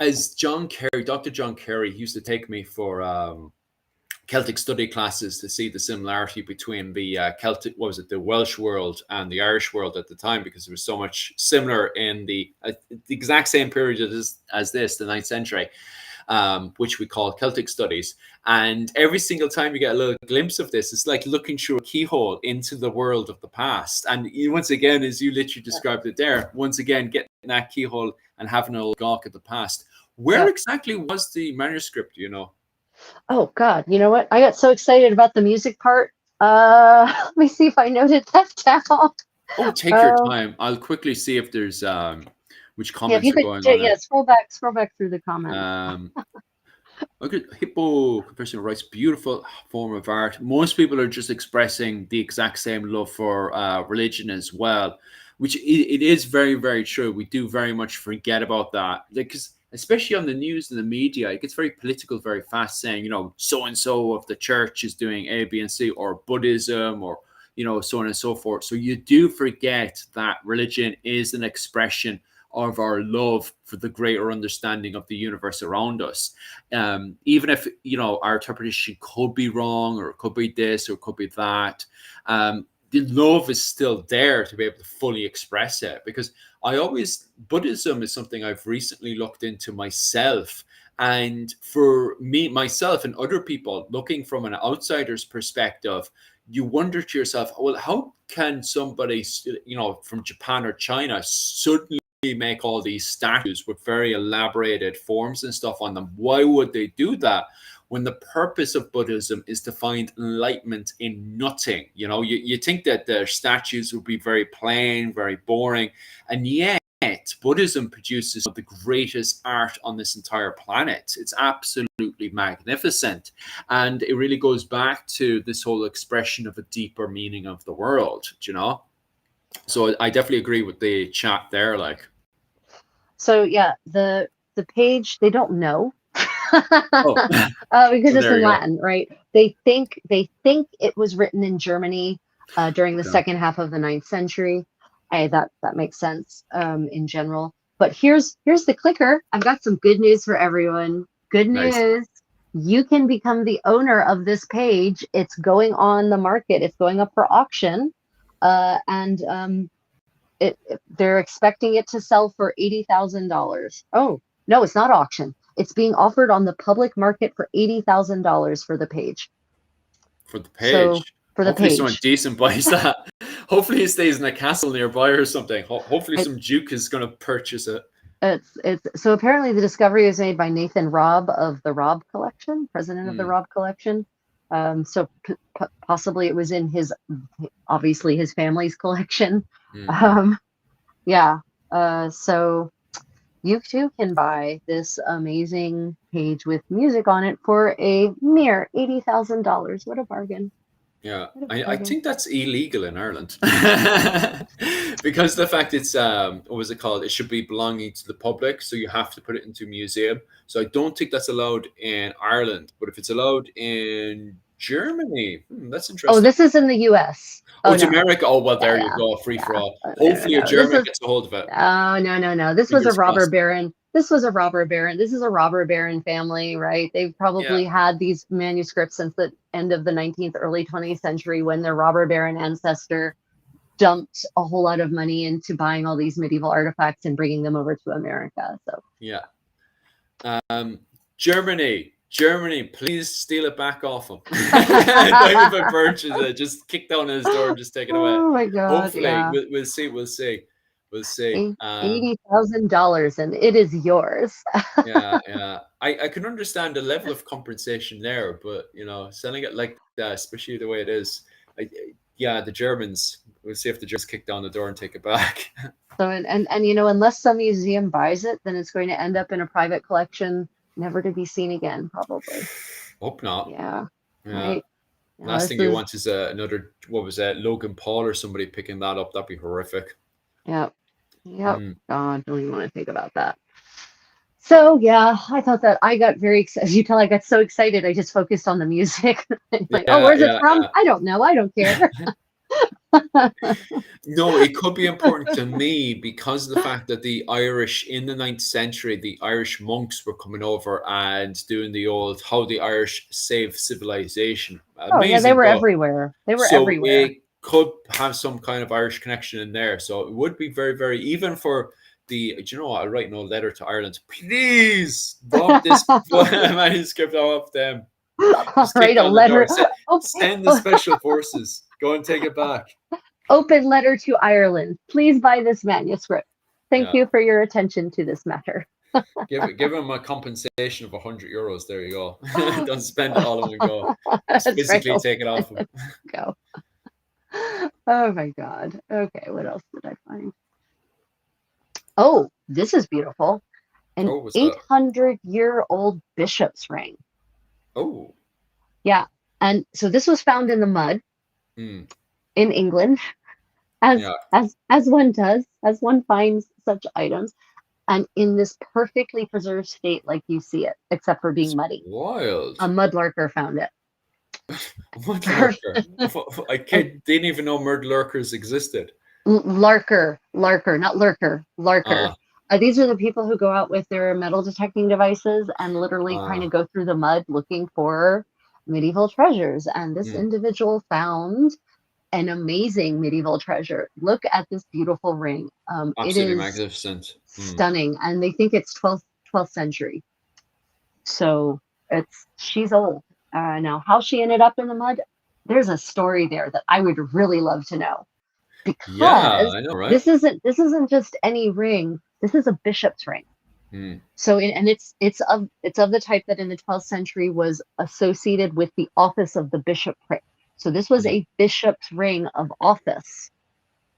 as Dr. John Carey used to take me for Celtic study classes to see the similarity between the Celtic, what was it, the Welsh world and the Irish world at the time, because there was so much similar in the exact same period as this, the 9th century. which we call Celtic Studies. And every single time you get a little glimpse of this, it's like looking through a keyhole into the world of the past. And once again, as you literally described it there, once again, getting that keyhole and having a little gawk at the past. Where exactly was the manuscript, you know? Oh God, you know what? I got so excited about the music part. Let me see if I noted that down. Oh, take your time. I'll quickly see if there's which comments are going on there. Scroll back through the comments. Okay, Hippo Confession writes, beautiful form of art. Most people are just expressing the exact same love for religion as well, which it is very, very true. We do very much forget about that, because especially on the news and the media, it gets very political very fast, saying, you know, so and so of the church is doing A, B, and C, or Buddhism, or, you know, so on and so forth. So you do forget that religion is an expression of our love for the greater understanding of the universe around us. Even if, you know, our interpretation could be wrong, or it could be this, or it could be that, the love is still there to be able to fully express it. Because Buddhism is something I've recently looked into myself. And for me, myself and other people looking from an outsider's perspective, you wonder to yourself, well, how can somebody, you know, from Japan or China suddenly make all these statues with very elaborated forms and stuff on them? Why would they do that when the purpose of Buddhism is to find enlightenment in nothing? You know, you think that their statues would be very plain, very boring, and yet Buddhism produces the greatest art on this entire planet. It's absolutely magnificent, and it really goes back to this whole expression of a deeper meaning of the world, you know. So I definitely agree with the chat there, like. So yeah, the page, they don't know. Oh. Because So it's in you Latin, right? They think it was written in Germany during the second half of the 9th century. That makes sense in general. But here's the clicker. I've got some good news for everyone. Good news. Nice. You can become the owner of this page. It's going on the market. It's going up for auction. And they're expecting it to sell for $80,000. Oh, no, it's not auction. It's being offered on the public market for $80,000 for the page. For the page? So, for the hopefully page. Someone decent buys that. Hopefully it stays in a castle nearby or something. Hopefully some duke is going to purchase it. It's so apparently the discovery is made by Nathan Robb of the Robb Collection, president of the Robb Collection. So possibly it was in obviously his family's collection. Yeah. So you too can buy this amazing page with music on it for a mere $80,000. What a bargain. Yeah, I think that's illegal in Ireland because the fact it's what was it called? It should be belonging to the public, so you have to put it into a museum. So I don't think that's allowed in Ireland, but if it's allowed in Germany, that's interesting. Oh, this is in the U.S. Oh, it's America. Oh, well, there you go. Free for all. Hopefully, a German gets a hold of it. Oh, no. This was a robber baron. This is a robber baron family, right? They've probably had these manuscripts since the end of the 19th, early 20th century, when their robber baron ancestor dumped a whole lot of money into buying all these medieval artifacts and bringing them over to America. So Germany, please steal it back off him. Don't even purchase it. Just kick down his door and just take it away. Oh my God! Hopefully, we'll see. $80,000, and it is yours. Yeah. I can understand the level of compensation there, but you know, selling it like that, especially the way it is, the Germans. We'll see if the Germans kick down the door and take it back. So and you know, unless some museum buys it, then it's going to end up in a private collection, never to be seen again, probably. Hope not. Yeah. Right. Last thing you want is another, what was that, Logan Paul or somebody picking that up. That'd be horrific. Yep. God, don't even want to think about that. So yeah, I thought that I got very excited. As you tell, I got so excited, I just focused on the music. Like, where's it from? I don't know. I don't care. No, it could be important to me because of the fact that the Irish in the 9th century, the Irish monks were coming over and doing the old how the Irish saved civilization. Amazing they were everywhere. They were everywhere. It could have some kind of Irish connection in there. So it would be very, very, even for do you know what? I'll write no letter to Ireland. Please dump this manuscript off them. Just kick Write a down the door. letter. Send the special forces. Go and take it back. Open letter to Ireland. Please buy this manuscript. Thank Yeah. you for your attention to this matter. Give him a compensation of €100. There you go. Don't spend it all in one go. Just That's physically right. take it off him. Go. Oh my God. Okay, what else did I find? Oh, this is beautiful. An 800-year-old bishop's ring. Oh. Yeah. And so this was found in the mud in England, as one does, as one finds such items, and in this perfectly preserved state like you see it, except for being muddy. Wild. A mudlarker found it. Mudlarker? I didn't even know mudlarkers existed. Larker, not lurker, larker. These are the people who go out with their metal detecting devices and literally kind of go through the mud looking for medieval treasures. And this individual found an amazing medieval treasure. Look at this beautiful ring. Absolutely it is magnificent. Stunning. And they think it's 12th century. So she's old. Now, how she ended up in the mud, there's a story there that I would really love to know. Because I know, right? this isn't just any ring. This is a bishop's ring. So it's of the type that in the 12th century was associated with the office of the bishopric. So this was a bishop's ring of office,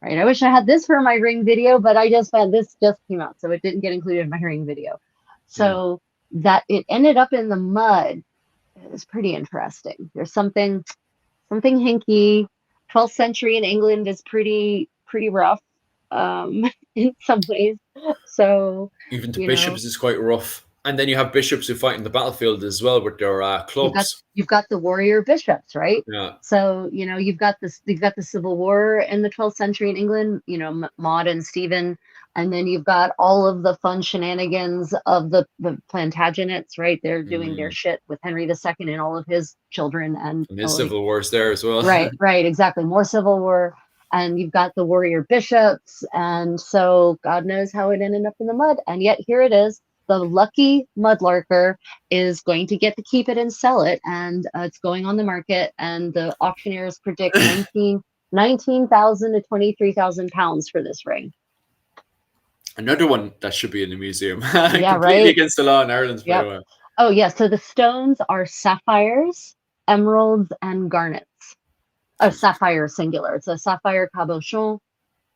right? I wish I had this for my ring video, but I just found this just came out, so it didn't get included in my ring video. So that it ended up in the mud is pretty interesting. There's something hinky. 12th century in England is pretty rough in some ways. So even the bishops is quite rough. And then you have bishops who fight in the battlefield as well with their clubs. You've got the warrior bishops, right? Yeah. So you've got the Civil War in the 12th century in England. Maud and Stephen, and then you've got all of the fun shenanigans of the Plantagenets, right? They're doing their shit with Henry II and all of his children, and his civil wars there as well. Right, exactly. More Civil War. And you've got the warrior bishops, and so God knows how it ended up in the mud. And yet here it is. The lucky mudlarker is going to get to keep it and sell it, and it's going on the market. And the auctioneers predict 19,000 to 23,000 pounds for this ring. Another one that should be in the museum. Yeah, completely right. Against the law in Ireland. Yep. Oh yeah. So the stones are sapphires, emeralds, and garnets. Sapphire singular. It's a sapphire cabochon,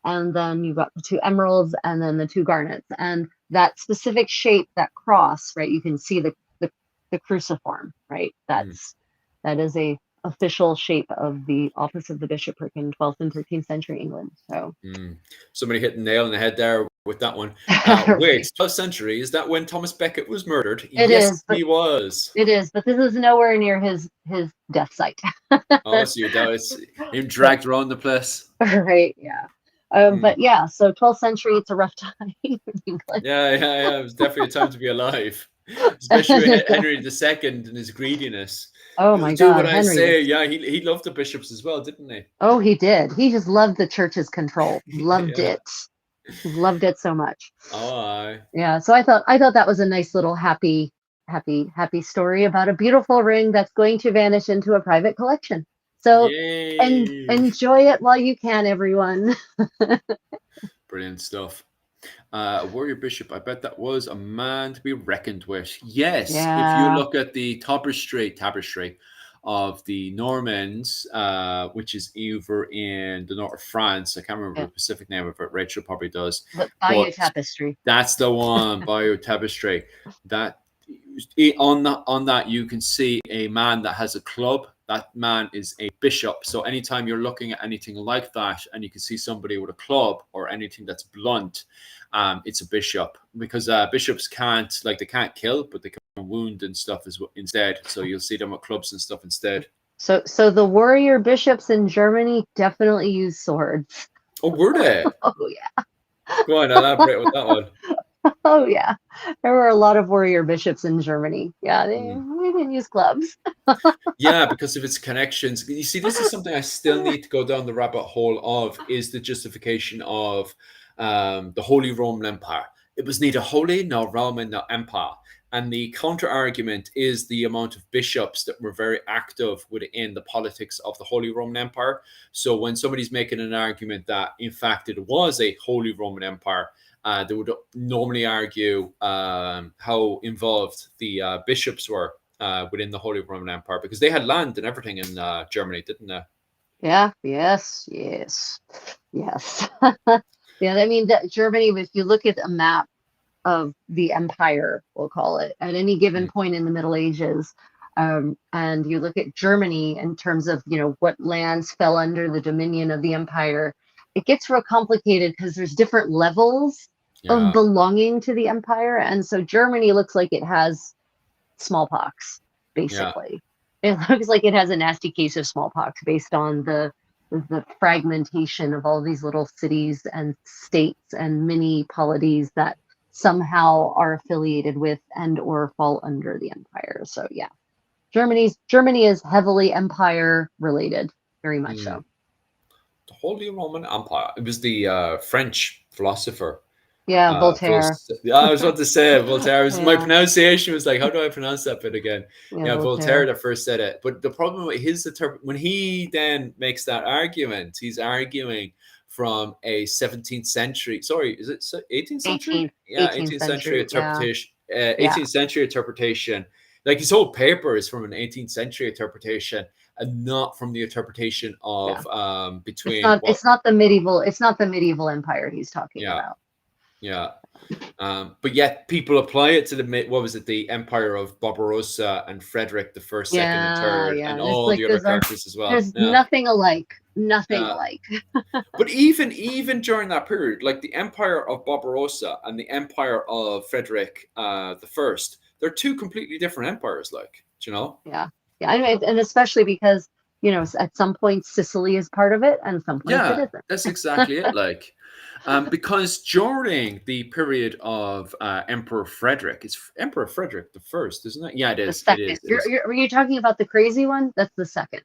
and then you've got the 2 emeralds and then the 2 garnets. And that specific shape, that cross, right? You can see the cruciform, right? That is a official shape of the office of the bishopric in 12th and 13th century England. So somebody hit the nail on the head there with that one. Wait, 12th century, is that when Thomas Becket was murdered? Yes, he was. It is, but this is nowhere near his death site. Oh, so that was him dragged around the place. Right, yeah. But yeah, so 12th century, it's a rough time in England. Yeah. It was definitely a time to be alive, especially with Henry II and his greediness. Oh my God! Do what I say. Yeah, he loved the bishops as well, didn't he? Oh, he did. He just loved the church's control. Loved it. Loved it so much. Oh, yeah. So I thought that was a nice little happy story about a beautiful ring that's going to vanish into a private collection. So enjoy it while you can, everyone. Brilliant stuff. Warrior bishop, I bet that was a man to be reckoned with. Yes, if you look at the tapestry of the Normans, which is either in the north of France, I can't remember the specific name of it. Rachel probably does. Bayeux tapestry. That's the one. Bayeux tapestry. That on that you can see a man that has a club. That man is a bishop. So anytime you're looking at anything like that and you can see somebody with a club or anything that's blunt, it's a bishop, because bishops can't kill, but they can wound and stuff instead. So you'll see them with clubs and stuff instead. So the warrior bishops in Germany definitely use swords. Oh, were they? Oh yeah. Go on, elaborate with that one. Oh yeah, there were a lot of warrior bishops in Germany. Yeah, Mm. they didn't use clubs. Yeah, because of its connections. You see, this is something I still need to go down the rabbit hole of, is the justification of the Holy Roman Empire. It was neither holy nor Roman nor empire. And the counter argument is the amount of bishops that were very active within the politics of the Holy Roman Empire. So when somebody's making an argument that, in fact, it was a Holy Roman Empire, they would normally argue how involved the bishops were within the Holy Roman Empire, because they had land and everything in Germany, didn't they? Yeah, yes, yes, yes. Yeah, I mean, Germany, if you look at a map of the empire, we'll call it, at any given Mm. point in the Middle Ages, and you look at Germany in terms of, what lands fell under the dominion of the empire, it gets real complicated because there's different levels of Yeah, belonging to the empire. And so Germany looks like it has smallpox, yeah. basically. It looks like it has a nasty case of smallpox based on the fragmentation of all these little cities and states and mini polities that somehow are affiliated with and or fall under the empire. So yeah, Germany is heavily empire related, very much Mm. so. The Holy Roman Empire. It was the French philosopher. Yeah, Voltaire. Yeah, I was about to say it, Voltaire. My Yeah, pronunciation was like, how do I pronounce that bit again? yeah, Yeah, Voltaire Voltaire. that first said it. But the problem with when he then makes that argument, he's arguing from a 17th century. Sorry, is it 18th century? 18th, Yeah, 18th 18th century century. Yeah, interpretation. yeah. 18th century interpretation. Like his whole paper is from an 18th century interpretation, and not from the interpretation Yeah. of It's between not what. it's not the medieval it's not the medieval empire he's talking Yeah, about. yeah. But yet people apply it to what was it, the empire of Barbarossa and Frederick the first, second, and Yeah, third, yeah. and And it's all like the other characters as well. there's Yeah, nothing alike. Nothing yeah. alike. But even during that period, like the empire of Barbarossa and the empire of Frederick the first, they're two completely different empires. Like, do you know? Yeah. Yeah. And especially because, at some point Sicily is part of it and some points it Yeah, isn't. that's exactly it. Like, because during the period of Emperor Frederick, it's Emperor Frederick the first, isn't it? Yeah, it The is. It second. is. It is. Are you talking about the crazy one? That's the second.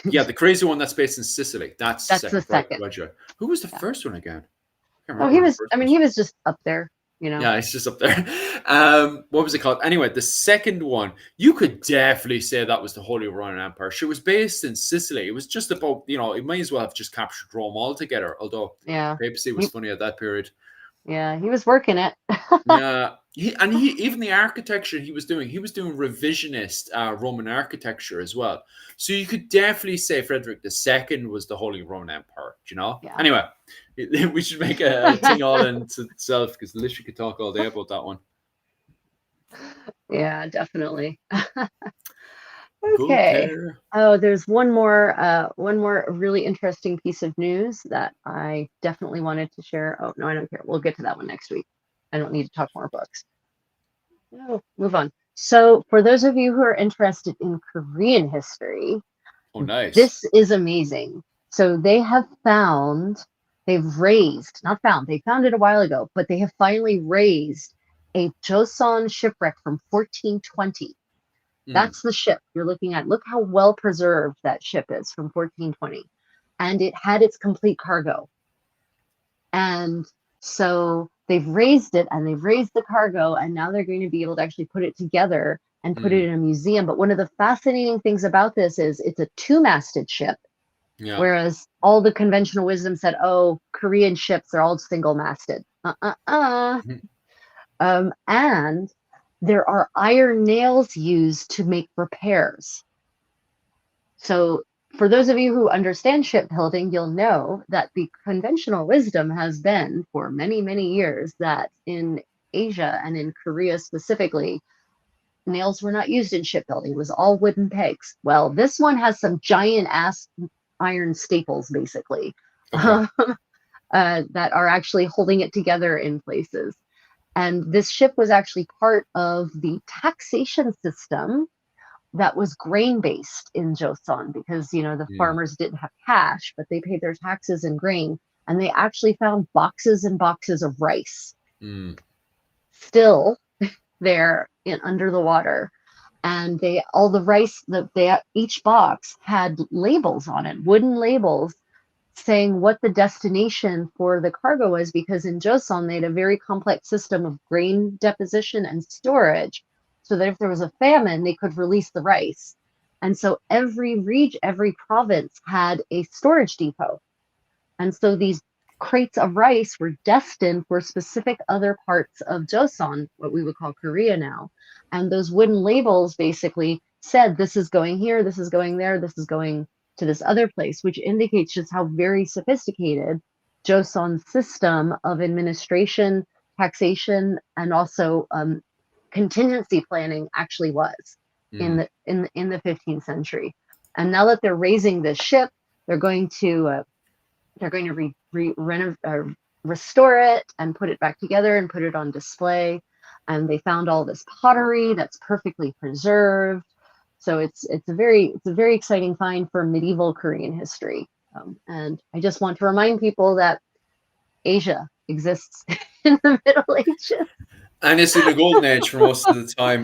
Yeah, the crazy one that's based in Sicily. That's the That's the second. Right, second. Roger. Who was the Yeah. first one again? I can't Oh, remember who the first one was. he was just up there, you know. Yeah, it's just up there. What was it called? Anyway, the second one, you could definitely say that was the Holy Roman Empire. She was based in Sicily. It was just about, it might as well have just captured Rome altogether, although Yeah. papacy was funny at that period. Yeah, he was working it. Yeah, even the architecture he was doing revisionist Roman architecture as well. So you could definitely say Frederick II was the Holy Roman Empire. Do you know? Yeah. Anyway, we should make a thing all in itself, because literally could talk all day about that one. Yeah, definitely. Good Okay. care. Oh, there's one more really interesting piece of news that I definitely wanted to share. Oh, no, I don't care. We'll get to that one next week. I don't need to talk more books. No, move on. So, for those of you who are interested in Korean history, Oh, nice. this is amazing. So, they found it a while ago, but they have finally raised a Joseon shipwreck from 1420. That's the ship you're looking at. Look how well preserved that ship is from 1420. And it had its complete cargo. And so they've raised it and they've raised the cargo, and now they're going to be able to actually put it together and put it in a museum. But one of the fascinating things about this is it's a two-masted ship, Yeah. whereas all the conventional wisdom said, oh, Korean ships are all single-masted. And there are iron nails used to make repairs. So for those of you who understand shipbuilding, you'll know that the conventional wisdom has been for many, many years that in Asia and in Korea specifically, nails were not used in shipbuilding. It was all wooden pegs. Well, this one has some giant ass iron staples, basically, Okay. that are actually holding it together in places. And this ship was actually part of the taxation system that was grain based in Joseon, because the farmers didn't have cash, but they paid their taxes in grain, and they actually found boxes and boxes of rice. still there under the water. And all the rice that each box had labels on it, wooden labels saying what the destination for the cargo was, because in Joseon they had a very complex system of grain deposition and storage, so that if there was a famine, they could release the rice. And so every province had a storage depot. And so these crates of rice were destined for specific other parts of Joseon, what we would call Korea now. And those wooden labels basically said, this is going here, this is going there, this is going to this other place, which indicates just how very sophisticated Joseon's system of administration, taxation, and also contingency planning actually was in the 15th century. And now that they're raising this ship, they're going to restore it and put it back together and put it on display. And they found all this pottery that's perfectly preserved. So it's a very exciting find for medieval Korean history. And I just want to remind people that Asia exists in the Middle Ages. And it's in the golden age for most of the time.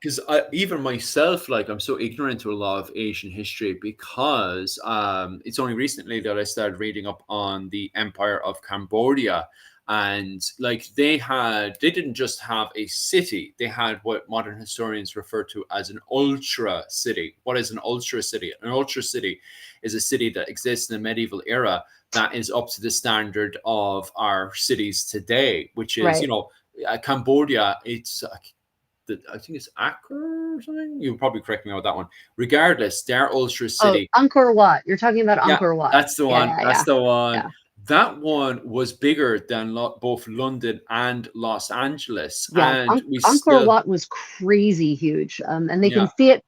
Because even myself, like, I'm so ignorant to a lot of Asian history, because it's only recently that I started reading up on the Empire of Cambodia. And like they didn't just have a city, they had what modern historians refer to as an ultra city. What is an ultra city? An ultra city is a city that exists in the medieval era that is up to the standard of our cities today, which is, Cambodia, it's, I think it's Accra or something. You'll probably correct me on that one. Regardless, their ultra city. Oh, Angkor Wat. You're talking about Angkor Wat. That's the one. That's the one. Yeah. That one was bigger than both London and Los Angeles. Yeah, and Angkor Wat was crazy huge. And they can see it.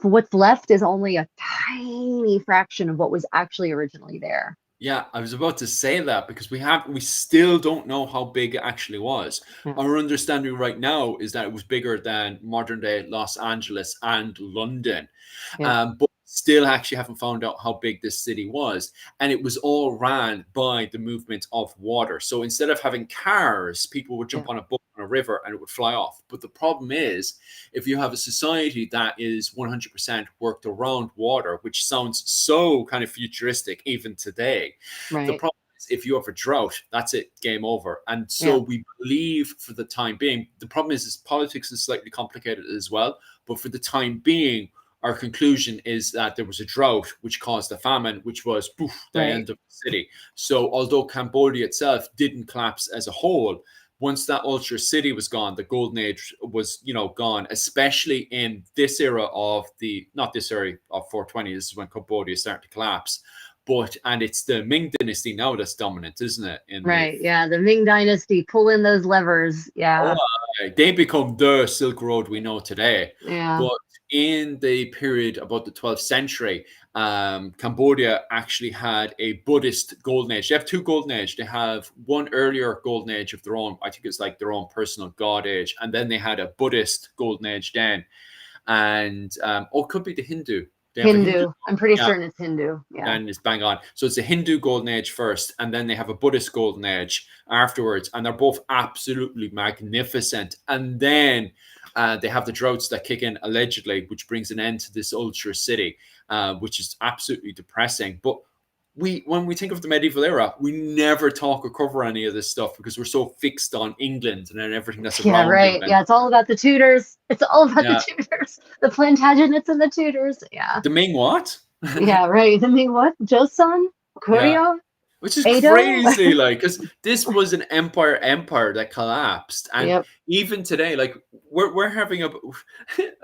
What's left is only a tiny fraction of what was actually originally there. Yeah, I was about to say that, because we still don't know how big it actually was. Yeah. Our understanding right now is that it was bigger than modern day Los Angeles and London. Yeah. But still actually haven't found out how big this city was. And it was all ran by the movement of water. So instead of having cars, people would jump on a boat on a river and it would fly off. But the problem is, if you have a society that is 100% worked around water, which sounds so kind of futuristic even today, the problem is if you have a drought, that's it, game over. And so we believe for the time being, the problem is politics is slightly complicated as well. But for the time being, our conclusion is that there was a drought which caused a famine, which was the end of the city. So although Cambodia itself didn't collapse as a whole, once that ultra city was gone, the golden age was, gone, especially in this era of not this era of 420, this is when Cambodia started to collapse. And it's the Ming dynasty now that's dominant, isn't it? The Ming dynasty pulling those levers. Yeah. They become the Silk Road we know today. Yeah. But in the period about the 12th century, Cambodia actually had a Buddhist golden age. They have two golden age. They have one earlier golden age of their own. I think it's like their own personal god age. And then they had a Buddhist golden age then. And, it could be the Hindu. Hindu. I'm pretty certain it's Hindu. Yeah. And it's bang on. So it's a Hindu golden age first, and then they have a Buddhist golden age afterwards. And they're both absolutely magnificent. And then they have the droughts that kick in allegedly, which brings an end to this ultra city, which is absolutely depressing. But when we think of the medieval era, we never talk or cover any of this stuff because we're so fixed on England and everything that's around. Yeah, right. England. Yeah, it's all about the Tudors. It's all about the Tudors, the Plantagenets and the Tudors. Yeah. The Ming what? Yeah, right. The Ming what? Joseon? Korea? Yeah. Which is crazy, like, because this was an empire that collapsed, and even today, like, we're having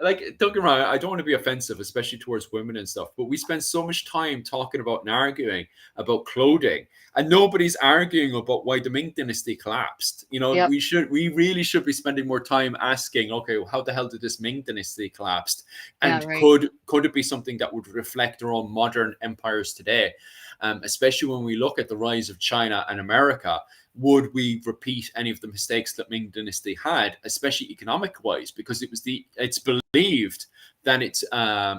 like, don't get me wrong, I don't want to be offensive, especially towards women and stuff, but we spend so much time talking about and arguing about clothing, and nobody's arguing about why the Ming dynasty collapsed. We really should be spending more time asking, okay, well, how the hell did this Ming dynasty collapse, and could it be something that would reflect our own modern empires today? Especially when we look at the rise of China and America, would we repeat any of the mistakes that Ming dynasty had, especially economic-wise? Because it's believed that it's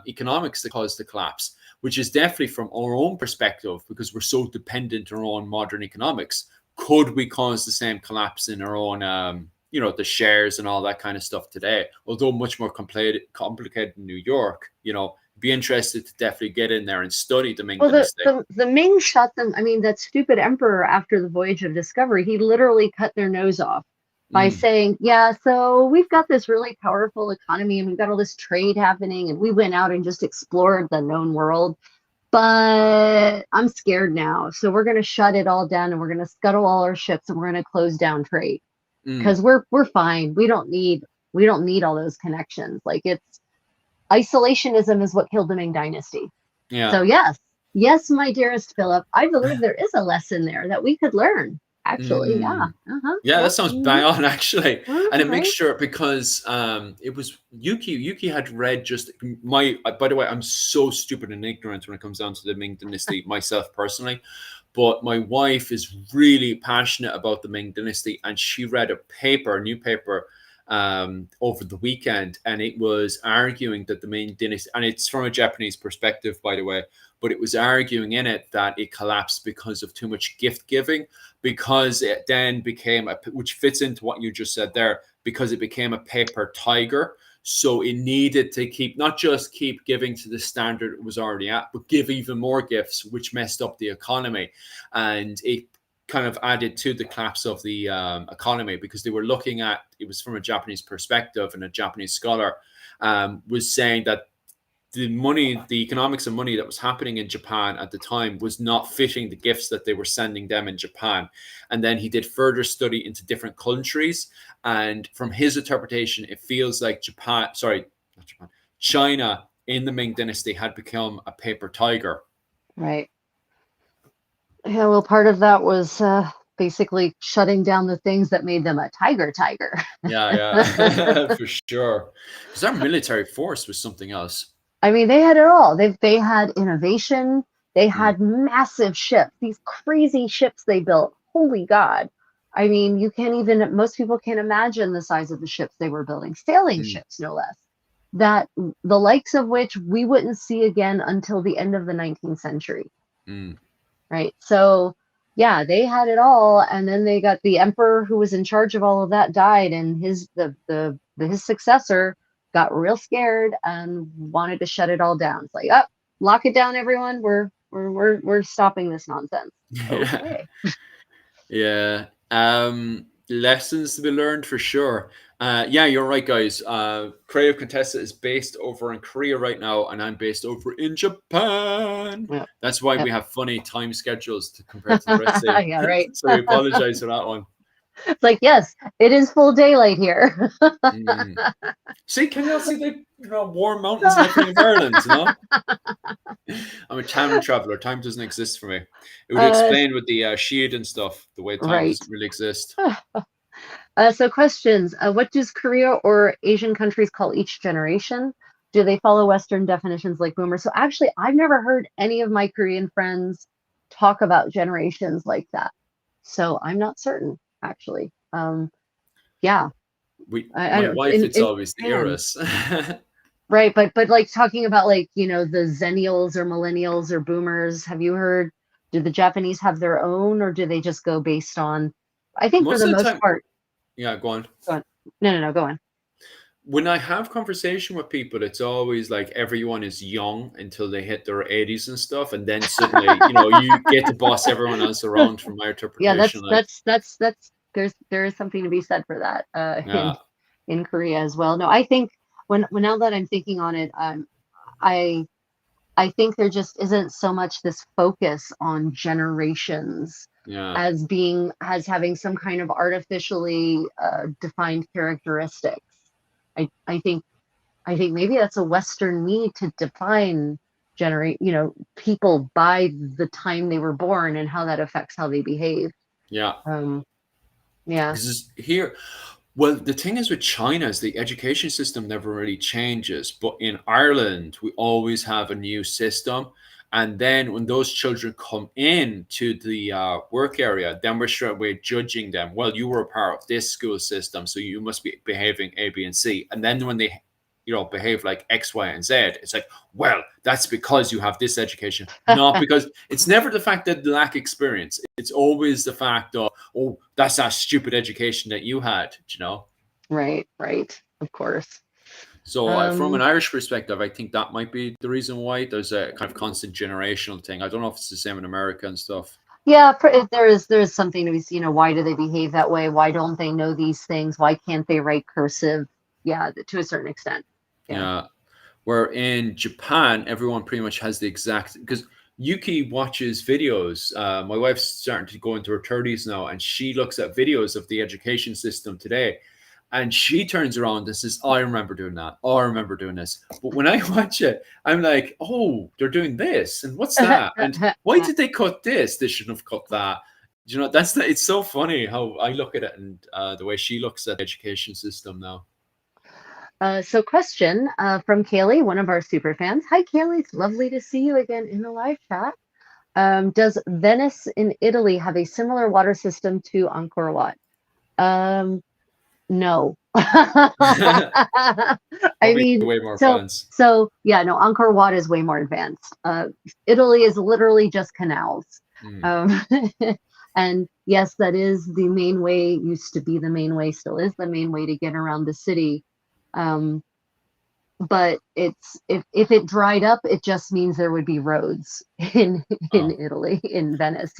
economics that caused the collapse, which is definitely from our own perspective, because we're so dependent on our own modern economics. could we cause the same collapse in our own, the shares and all that kind of stuff today? Although much more complicated in New York, be interested to definitely get in there and study the Ming Well, Dynasty. the Ming shot them. I mean, that stupid emperor after the Voyage of Discovery, he literally cut their nose off by saying, yeah, so we've got this really powerful economy and we've got all this trade happening and we went out and just explored the known world. But I'm scared now. So we're going to shut it all down and we're going to scuttle all our ships and we're going to close down trade because we're fine. We don't need all those connections. Like, it's isolationism is what killed the Ming Dynasty. Yeah. So yes, my dearest Philip, I believe there is a lesson there that we could learn. Actually, yeah. Yeah, that sounds bang on, actually. And it makes sure, because it was Yuki had read just by the way, I'm so stupid and ignorant when it comes down to the Ming Dynasty myself personally, but my wife is really passionate about the Ming Dynasty, and she read a new paper over the weekend, and it was arguing that the Ming Dynasty, and it's from a Japanese perspective, by the way, but it was arguing in it that it collapsed because of too much gift giving, because it then became which fits into what you just said there, because it became a paper tiger. So it needed to not just keep giving to the standard it was already at, but give even more gifts, which messed up the economy. And it kind of added to the collapse of the economy, because they were looking at it was from a Japanese perspective, and a Japanese scholar was saying that the economics of money that was happening in Japan at the time was not fitting the gifts that they were sending them in Japan. And then he did further study into different countries, and from his interpretation, it feels like China in the Ming Dynasty had become a paper tiger. Right. Yeah, well, part of that was basically shutting down the things that made them a tiger. Yeah, for sure. Because our military force was something else. I mean, they had it all. They had innovation. They had massive ships, these crazy ships they built. Holy God. I mean, most people can't imagine the size of the ships they were building, sailing ships, no less, that the likes of which we wouldn't see again until the end of the 19th century. Right. So, yeah, they had it all. And then they got the emperor who was in charge of all of that died, and his successor got real scared and wanted to shut it all down. It's like, lock it down, everyone. We're stopping this nonsense. Okay. Yeah. Lessons to be learned for sure. Yeah, you're right, guys. Creative Contessa is based over in Korea right now, and I'm based over in Japan. Yep. That's why we have funny time schedules compared to the rest of you. Yeah, right. So we apologize for that one. It's like, yes, it is full daylight here. See, can you all see the warm mountains and everything of Ireland? I'm a time traveler. Time doesn't exist for me. It would explain with the shield and stuff, the way time doesn't really exist. So questions. What does Korea or Asian countries call each generation? Do they follow Western definitions like boomers? So actually, I've never heard any of my Korean friends talk about generations like that. So I'm not certain, actually. Yeah. My wife, it's always the eras. Right, but like talking about the Zennials or Millennials or Boomers, have you heard? Do the Japanese have their own, or do they just go based on? I think for the most part. Yeah, go on. No, go on. When I have conversation with people, it's always like everyone is young until they hit their 80s and stuff, and then suddenly, you get to boss everyone else around. From my interpretation, that's there is something to be said for that in Korea as well. No, I think when now that I'm thinking on it, I think there just isn't so much this focus on generations as having some kind of artificially defined characteristics. I think maybe that's a Western need to define people by the time they were born and how that affects how they behave. Yeah. Yeah. Well, the thing is with China is the education system never really changes, but in Ireland we always have a new system, and then when those children come in to the work area, then we're straight away judging them. Well, you were a part of this school system, so you must be behaving A, B, and C. And then when they behave like X, Y, and Z. It's like, well, that's because you have this education, not because it's never the fact that they lack experience. It's always the fact of, oh, that's that stupid education that you had, Right, of course. So from an Irish perspective, I think that might be the reason why there's a kind of constant generational thing. I don't know if it's the same in America and stuff. Yeah, there is something to be, why do they behave that way? Why don't they know these things? Why can't they write cursive? Yeah, to a certain extent. Yeah. Where in Japan, everyone pretty much has the exact, because Yuki watches videos. My wife's starting to go into her 30s now, and she looks at videos of the education system today. And she turns around and says, oh, I remember doing that. Oh, I remember doing this. But when I watch it, I'm like, oh, they're doing this. And what's that? And why did they cut this? They shouldn't have cut that. It's so funny how I look at it and the way she looks at the education system now. So question from Kaylee, one of our super fans. Hi, Kaylee. It's lovely to see you again in the live chat. Does Venice in Italy have a similar water system to Angkor Wat? No. I mean, way more advanced. So yeah, no, Angkor Wat is way more advanced. Italy is literally just canals. And yes, that is the main way, used to be the main way, still is the main way to get around the city. But it's if it dried up, it just means there would be roads in Italy, in Venice,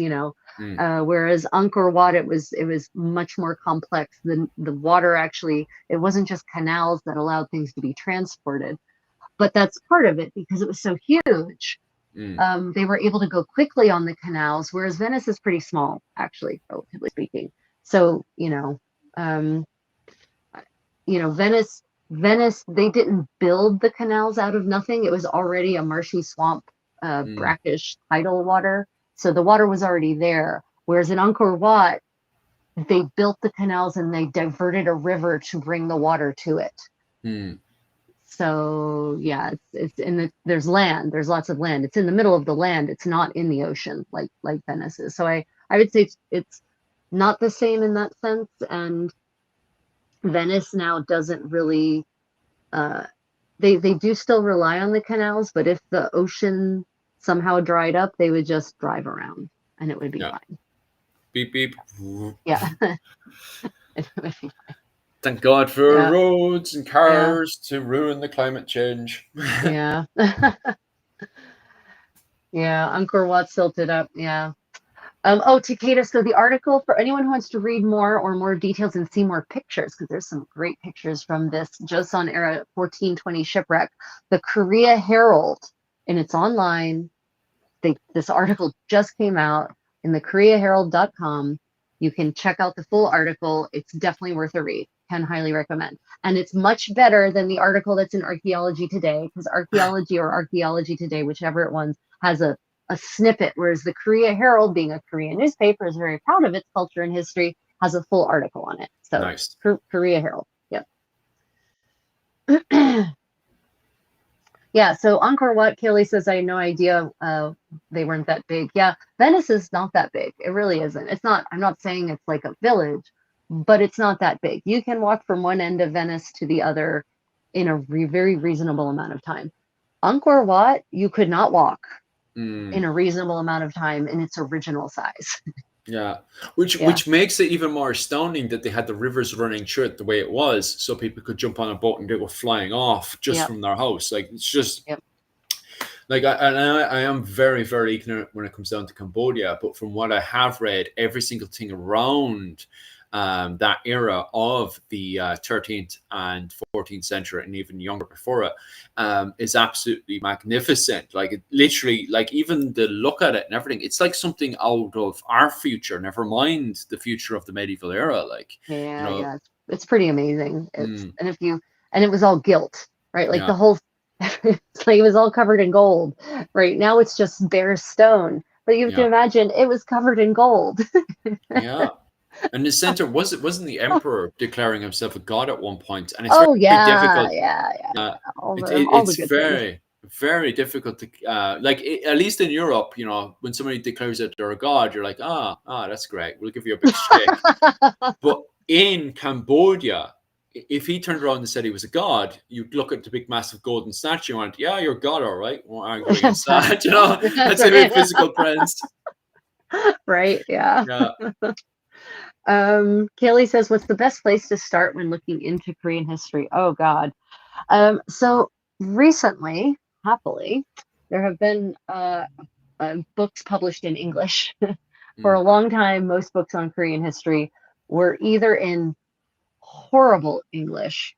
whereas Angkor Wat, it was much more complex. The water actually, it wasn't just canals that allowed things to be transported, but that's part of it because it was so huge. They were able to go quickly on the canals, whereas Venice is pretty small, actually, relatively speaking. So Venice, they didn't build the canals out of nothing. It was already a marshy swamp, brackish tidal water. So the water was already there. Whereas in Angkor Wat, they built the canals and they diverted a river to bring the water to it. So yeah, there's land. There's lots of land. It's in the middle of the land. It's not in the ocean like Venice is. So I would say it's not the same in that sense. And Venice now doesn't really, they do still rely on the canals, but if the ocean somehow dried up, they would just drive around and it would be fine. Beep, beep. Yeah. It would be fine. Thank God for roads and cars to ruin the climate change. Yeah. Yeah, Angkor Wat silted up, yeah. Takeda, so the article, for anyone who wants to read more details and see more pictures, because there's some great pictures from this Joseon era 1420 shipwreck, the Korea Herald, and it's online. This article just came out in the koreaherald.com. You can check out the full article. It's definitely worth a read. Can highly recommend. And it's much better than the article that's in Archaeology Today, because Archaeology Today, whichever it was, has a snippet, whereas the Korea Herald, being a Korean newspaper, is very proud of its culture and history, has a full article on it. So nice. Korea Herald, yep. Yeah, so Angkor Wat, Kelly says, I had no idea they weren't that big. Yeah, Venice is not that big. It really isn't. It's not, I'm not saying it's like a village, but it's not that big. You can walk from one end of Venice to the other in a very reasonable amount of time. Angkor Wat, you could not walk in a reasonable amount of time in its original size. Yeah, which makes it even more astounding that they had the rivers running through it the way it was, so people could jump on a boat and they were flying off just from their house. Like, it's just like I am very ignorant when it comes down to Cambodia, but from what I have read, every single thing around that era of the 13th and 14th century and even younger before it is absolutely magnificent. Like, it literally, like, even the look at it and everything, it's like something out of our future, never mind the future of the medieval era. Like, it's pretty amazing. And it was all gilt, right? Like the whole it's like it was all covered in gold. Right now it's just bare stone, but you have to imagine it was covered in gold. And the center wasn't the emperor declaring himself a god at one point, and it's very difficult. It's very difficult to like, at least in Europe, when somebody declares that they're a god, you're like, that's great, we'll give you a big shake. But in Cambodia, if he turned around and said he was a god, you'd look at the big, massive golden statue and went, "Yeah, you're a god, all right. Won't argue against that." You know, that's a bit physical presence. Right? Yeah. Yeah. Kaylee says, "What's the best place to start when looking into Korean history?" Oh God. So recently, happily, there have been books published in English. For a long time, most books on Korean history were either in horrible English,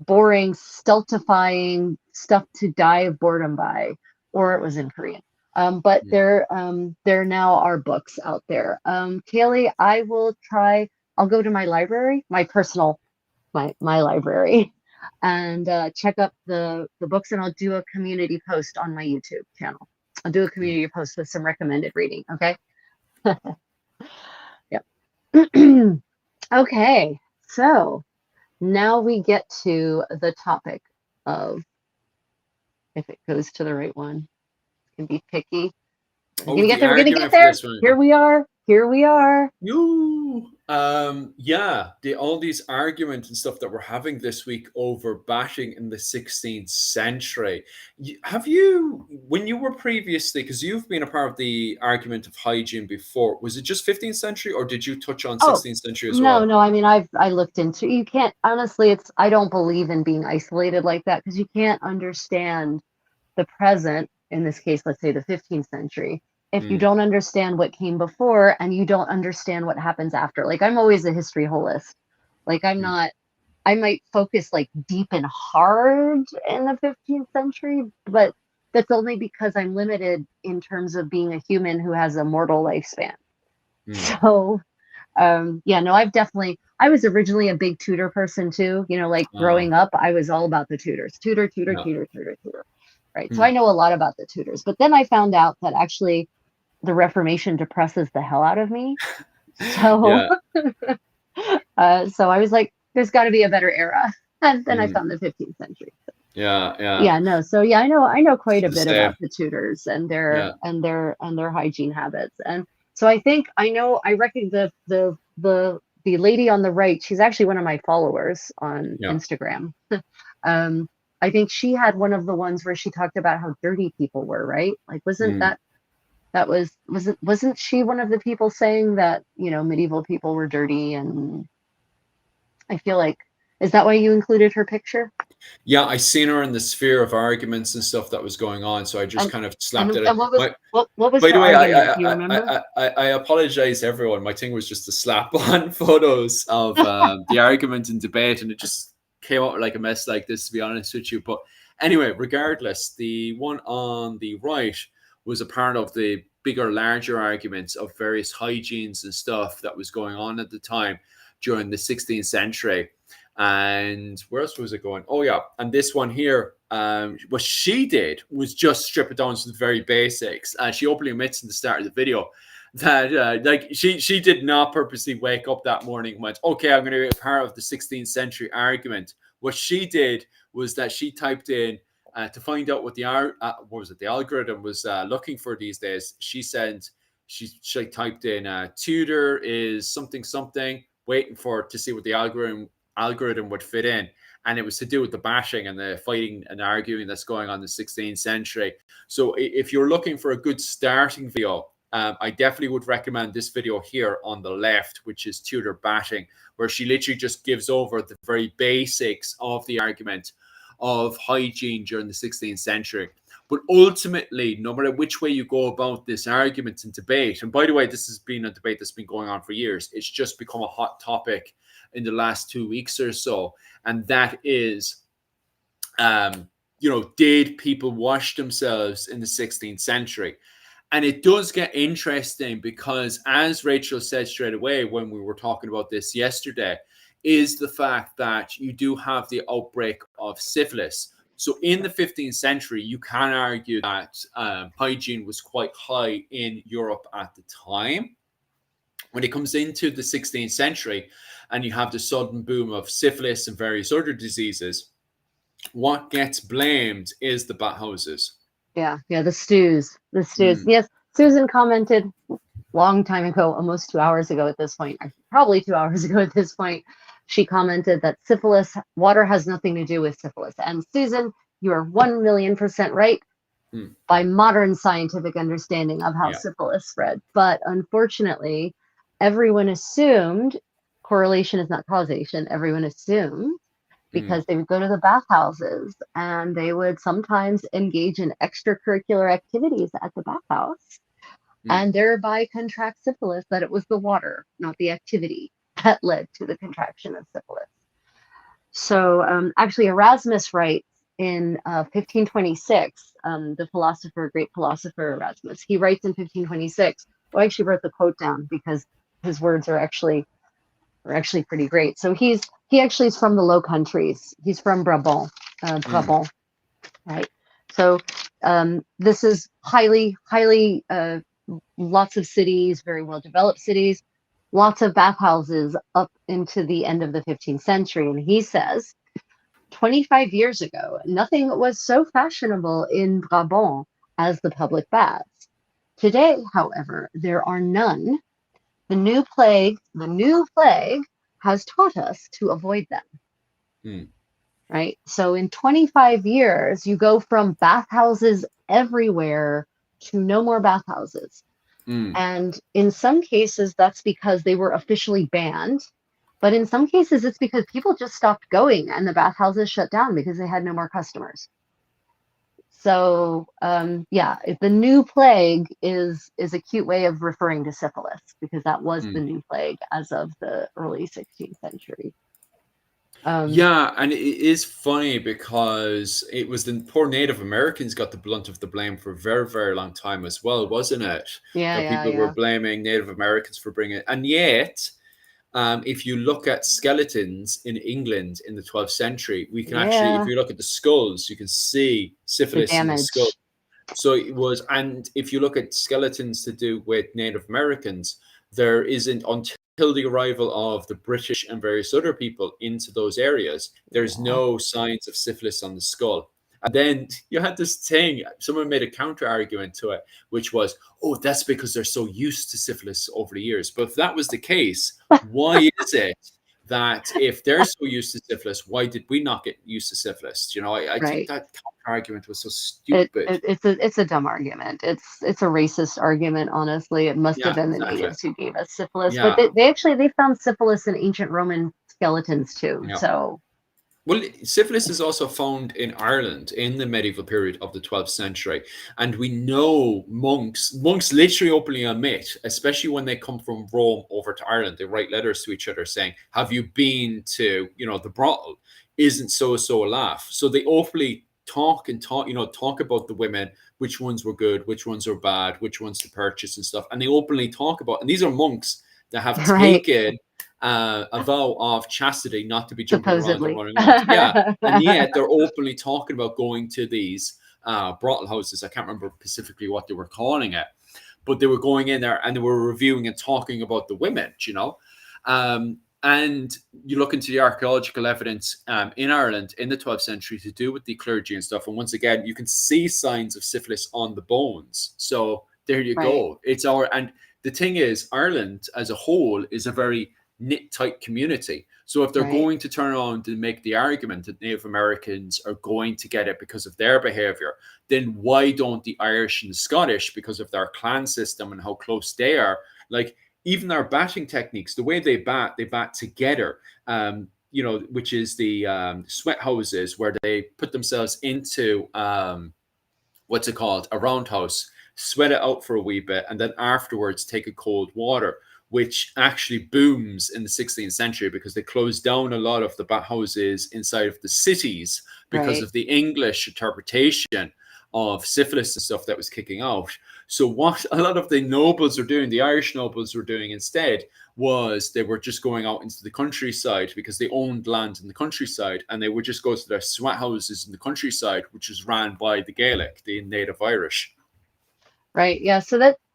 boring, stultifying stuff to die of boredom by, or it was in Korean. But there now are books out there. Kaylee, I will try. I'll go to my library, my personal, my library, and check up the books, and I'll do a community post on my YouTube channel. I'll do a community post with some recommended reading. Okay. Yep. Okay. So now we get to the topic of, if it goes to the right one, it can be picky. We're gonna get there. We're gonna get there. Here we are. Here we are. Yeah, all these arguments and stuff that we're having this week over bashing in the 16th century. Have you, when you were previously, because you've been a part of the argument of hygiene before, was it just 15th century or did you touch on 16th century as well? No, I mean, I looked into, you can't, honestly, I don't believe in being isolated like that, because you can't understand the present, in this case, let's say the 15th century, if you don't understand what came before and you don't understand what happens after. Like, I'm always a history holist. Like, I'm not, I might focus like deep and hard in the 15th century, but that's only because I'm limited in terms of being a human who has a mortal lifespan. So, yeah, no, I was originally a big Tudor person too. You know, like growing up, I was all about the Tudors. Tudor. Right. So I know a lot about the Tudors. But then I found out that actually the Reformation depresses the hell out of me. So, so I was like, there's got to be a better era. And then I found the 15th century. So. Yeah, no. So yeah, I know quite a bit about the Tudors and their hygiene habits. And so I think I reckon the lady on the right, she's actually one of my followers on Instagram. I think she had one of the ones where she talked about how dirty people were, right? Like, wasn't she one of the people saying that, you know, medieval people were dirty? And I feel like, is that why you included her picture? Yeah, I seen her in the sphere of arguments and stuff that was going on, so I just kind of slapped it. And what was her argument? Do you remember? I apologize, everyone. My thing was just to slap on photos of the argument and debate, and it just came out like a mess like this, to be honest with you. But anyway, regardless, the one on the right was a part of the bigger, larger arguments of various hygienes and stuff that was going on at the time during the 16th century. And where else was it going? Oh yeah, and this one here, what she did was just strip it down to the very basics. She openly admits in the start of the video that like she did not purposely wake up that morning and went, okay, I'm going to be a part of the 16th century argument. What she did was that she typed in to find out what the algorithm was looking for these days. She said she typed in Tudor is something, waiting for to see what the algorithm would fit in, and it was to do with the bashing and the fighting and arguing that's going on in the 16th century. So if you're looking for a good starting video, I definitely would recommend this video here on the left, which is Tudor bashing, where she literally just gives over the very basics of the argument of hygiene during the 16th century. But ultimately, no matter which way you go about this argument and debate, and by the way, this has been a debate that's been going on for years, it's just become a hot topic in the last 2 weeks or so. And that is, did people wash themselves in the 16th century? And it does get interesting because, as Rachel said straight away when we were talking about this yesterday, is the fact that you do have the outbreak of syphilis. So in the 15th century, you can argue that hygiene was quite high in Europe at the time. When it comes into the 16th century and you have the sudden boom of syphilis and various other diseases, what gets blamed is the bathhouses. Yeah, the stews. Yes, Susan commented long time ago, almost 2 hours ago at this point, probably 2 hours ago at this point. she commented that water has nothing to do with syphilis. And Susan, you are 1,000,000% right by modern scientific understanding of how syphilis spread. But unfortunately, everyone assumed correlation is not causation. Everyone assumed because they would go to the bathhouses and they would sometimes engage in extracurricular activities at the bathhouse and thereby contract syphilis, that it was the water, not the activity, that led to the contraction of syphilis. So actually Erasmus writes in 1526, the great philosopher Erasmus, he writes in 1526, I actually wrote the quote down because his words are actually pretty great. So he actually is from the Low Countries. He's from Brabant, right? So this is highly lots of cities, very well developed cities, lots of bathhouses up into the end of the 15th century. And he says, 25 years ago, nothing was so fashionable in Brabant as the public baths. Today, however, there are none. The new plague has taught us to avoid them. Right? So in 25 years, you go from bathhouses everywhere to no more bathhouses. And in some cases, that's because they were officially banned. But in some cases, it's because people just stopped going and the bathhouses shut down because they had no more customers. So the new plague is a cute way of referring to syphilis, because that was the new plague as of the early 16th century. And it is funny because it was the poor Native Americans got the blunt of the blame for a very, very long time as well, wasn't it? People were blaming Native Americans for bringing it. And yet, if you look at skeletons in England in the 12th century, we can actually, if you look at the skulls, you can see syphilis in the skull. So it was, and if you look at skeletons to do with Native Americans, there isn't, until the arrival of the British and various other people into those areas, there's no signs of syphilis on the skull. And then you had this thing, someone made a counter argument to it, which was, that's because they're so used to syphilis over the years. But if that was the case, why is it that if they're so used to syphilis, why did we not get used to syphilis? I think that counter argument was so stupid. It's a dumb argument. It's a racist argument, honestly. It must have been the natives who gave us syphilis. But they found syphilis in ancient Roman skeletons too. So. Well, syphilis is also found in Ireland in the medieval period of the 12th century. And we know monks literally openly admit, especially when they come from Rome over to Ireland, they write letters to each other saying, have you been to, the brothel? Isn't so a laugh? So they openly talk about the women, which ones were good, which ones are bad, which ones to purchase and stuff. And they openly talk about, and these are monks that have taken a vow of chastity, not to be jumping around and running around. And yet they're openly talking about going to these brothel houses. I can't remember specifically what they were calling it, but they were going in there and they were reviewing and talking about the women, and you look into the archaeological evidence in Ireland in the 12th century to do with the clergy and stuff. And once again, you can see signs of syphilis on the bones. So there you go. And the thing is, Ireland as a whole is a very knit tight community. So if they're going to turn around and make the argument that Native Americans are going to get it because of their behavior, then why don't the Irish and the Scottish, because of their clan system and how close they are, like even their batting techniques, the way they bat together, which is the sweat houses where they put themselves into what's it called, a roundhouse, sweat it out for a wee bit, and then afterwards take a cold water, which actually booms in the 16th century because they closed down a lot of the bathhouses inside of the cities because of the English interpretation of syphilis and stuff that was kicking out. So what a lot of the nobles are doing, the Irish nobles were doing instead, was they were just going out into the countryside because they owned land in the countryside, and they would just go to their sweat houses in the countryside, which was ran by the Gaelic, the native Irish. Right. Yeah.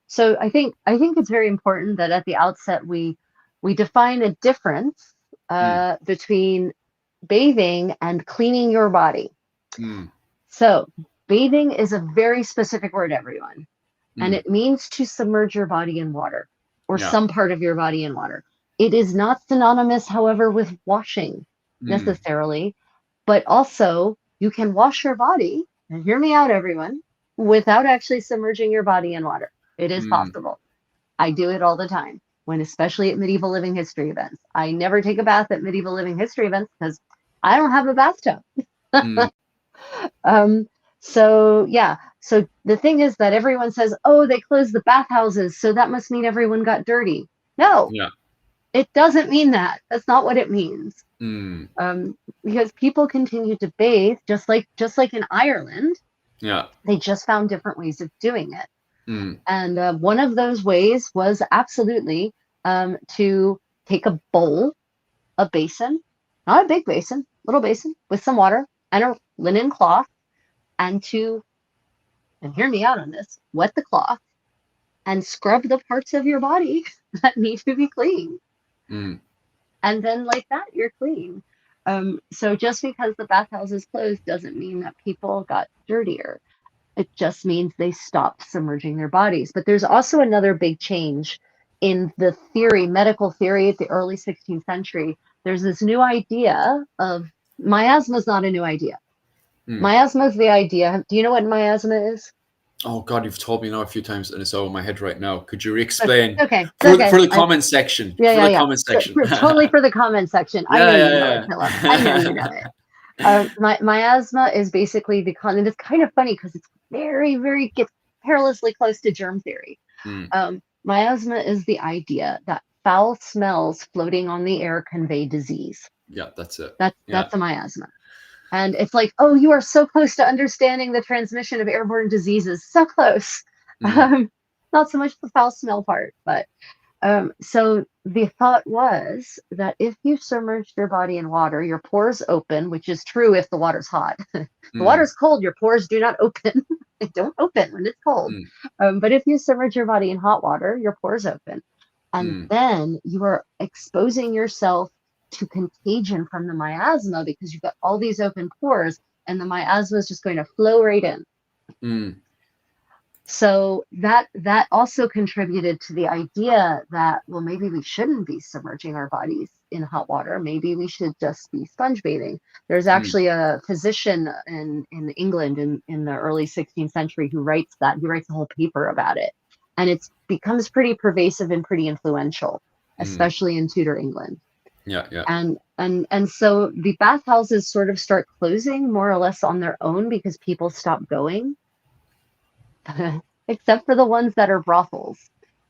So I think it's very important that at the outset we define a difference between bathing and cleaning your body. So bathing is a very specific word, everyone, and it means to submerge your body in water or some part of your body in water. It is not synonymous, however, with washing necessarily, but also you can wash your body, and hear me out, everyone, without actually submerging your body in water. It is possible. I do it all the time, especially at medieval living history events. I never take a bath at medieval living history events because I don't have a bathtub. So yeah, so the thing is that everyone says, oh, they closed the bathhouses, so that must mean everyone got dirty. No, it doesn't mean that. That's not what it means. Because people continue to bathe, just like in Ireland. They just found different ways of doing it. And one of those ways was absolutely to take a bowl, a basin, not a big basin, little basin with some water and a linen cloth, and hear me out on this, wet the cloth and scrub the parts of your body that need to be clean. And then like that, you're clean. So just because the bathhouse is closed doesn't mean that people got dirtier. It just means they stopped submerging their bodies. But there's also another big change in the theory, medical theory at the early 16th century. There's this new idea of miasma is not a new idea. Miasma is the idea. Do you know what miasma is? Oh God, you've told me now a few times, and it's over my head right now. Could you re-explain? Okay. For the comment section. Yeah. Comment section. Totally for the comment section. I know you know it, Philip. I know you know it. Miasma is basically and it's kind of funny because it's very, very gets perilously close to germ theory. Miasma is the idea that foul smells floating on the air convey disease. Yeah, that's it. That's a miasma. And it's like, oh, you are so close to understanding the transmission of airborne diseases. So close. Not so much the foul smell part, but so the thought was that if you submerged your body in water, your pores open, which is true if the water's hot. If the water's cold, your pores do not open. They don't open when it's cold. But if you submerge your body in hot water, your pores open. And then you are exposing yourself to contagion from the miasma because you've got all these open pores and the miasma is just going to flow right in. So that also contributed to the idea that, well, maybe we shouldn't be submerging our bodies in hot water. Maybe we should just be sponge bathing. There's actually a physician in England in the early 16th century who writes that. He writes a whole paper about it. And it becomes pretty pervasive and pretty influential, especially in Tudor England. And so the bathhouses sort of start closing more or less on their own because people stop going. Except for the ones that are brothels.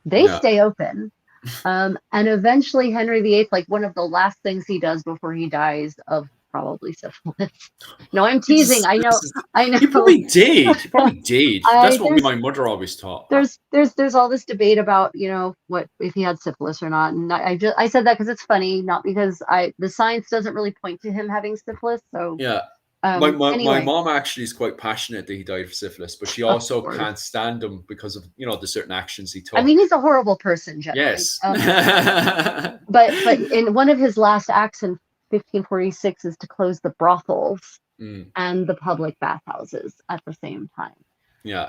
They stay open. And eventually Henry VIII, like one of the last things he does before he dies of probably syphilis. No, I'm teasing. I know. He probably did. That's what my mother always taught. There's all this debate about, what if he had syphilis or not. And I said that because it's funny, not because the science doesn't really point to him having syphilis. So my mom actually is quite passionate that he died of syphilis, but she also can't stand him because of the certain actions he took. I mean, he's a horrible person, generally. Yes. But in one of his last acts in 1546 is to close the brothels and the public bathhouses at the same time.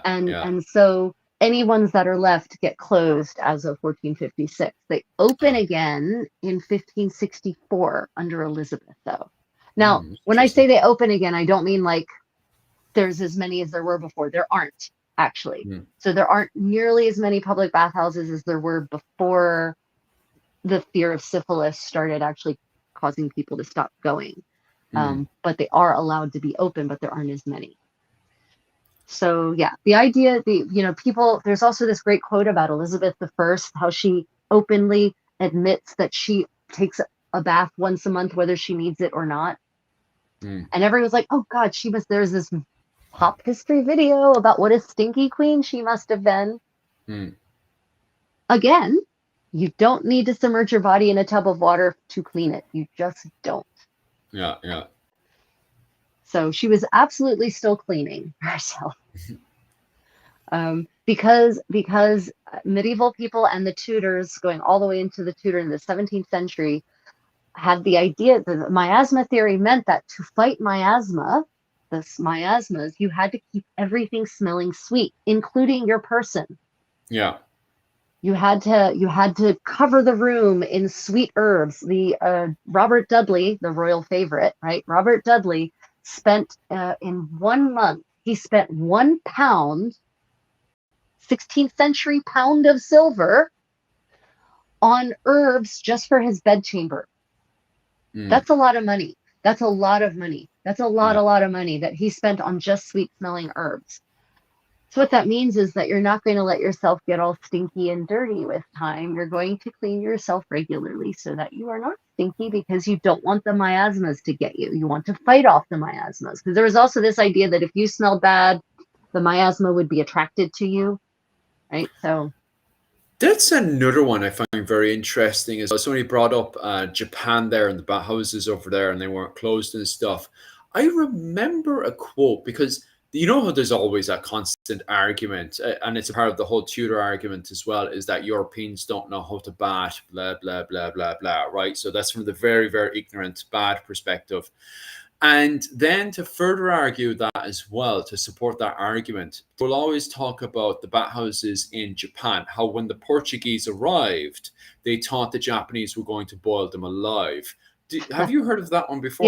And so any ones that are left get closed as of 1456. They open again in 1564 under Elizabeth, though. Now, when I say they open again, I don't mean like there's as many as there were before. There aren't, actually. So there aren't nearly as many public bathhouses as there were before the fear of syphilis started actually causing people to stop going. But they are allowed to be open, but there aren't as many. So yeah, the idea, people, there's also this great quote about Elizabeth I, how she openly admits that she takes a bath once a month, whether she needs it or not. And everyone's like, oh God, there's this pop history video about what a stinky queen she must have been. Again, you don't need to submerge your body in a tub of water to clean it. You just don't. Yeah. So she was absolutely still cleaning herself. Because medieval people and the Tudors, going all the way into the Tudor in the 17th century, had the idea that the miasma theory meant that to fight miasmas, you had to keep everything smelling sweet, including your person. You you had to cover the room in sweet herbs. The Robert Dudley, the royal favorite, right? Robert Dudley spent in 1 month, he spent 1 pound, 16th century pound of silver on herbs just for his bedchamber. That's a lot of money. That's a lot of money. That's a lot of money that he spent on just sweet smelling herbs. So what that means is that you're not going to let yourself get all stinky and dirty with time. You're going to clean yourself regularly so that you are not stinky, because you don't want the miasmas to get you. You want to fight off the miasmas, because there was also this idea that if you smelled bad, the miasma would be attracted to you, right? So that's another one I find very interesting. Is somebody brought up Japan there and the bathhouses over there, and they weren't closed and stuff. I remember a quote, because you know how there's always a constant argument, and it's a part of the whole Tudor argument as well, is that Europeans don't know how to bat, blah, blah, blah, blah, blah, right? So that's from the very, very ignorant, bad perspective. And then to further argue that as well, to support that argument, we'll always talk about the bathhouses in Japan, how when the Portuguese arrived, they thought the Japanese were going to boil them alive. Have you heard of that one before?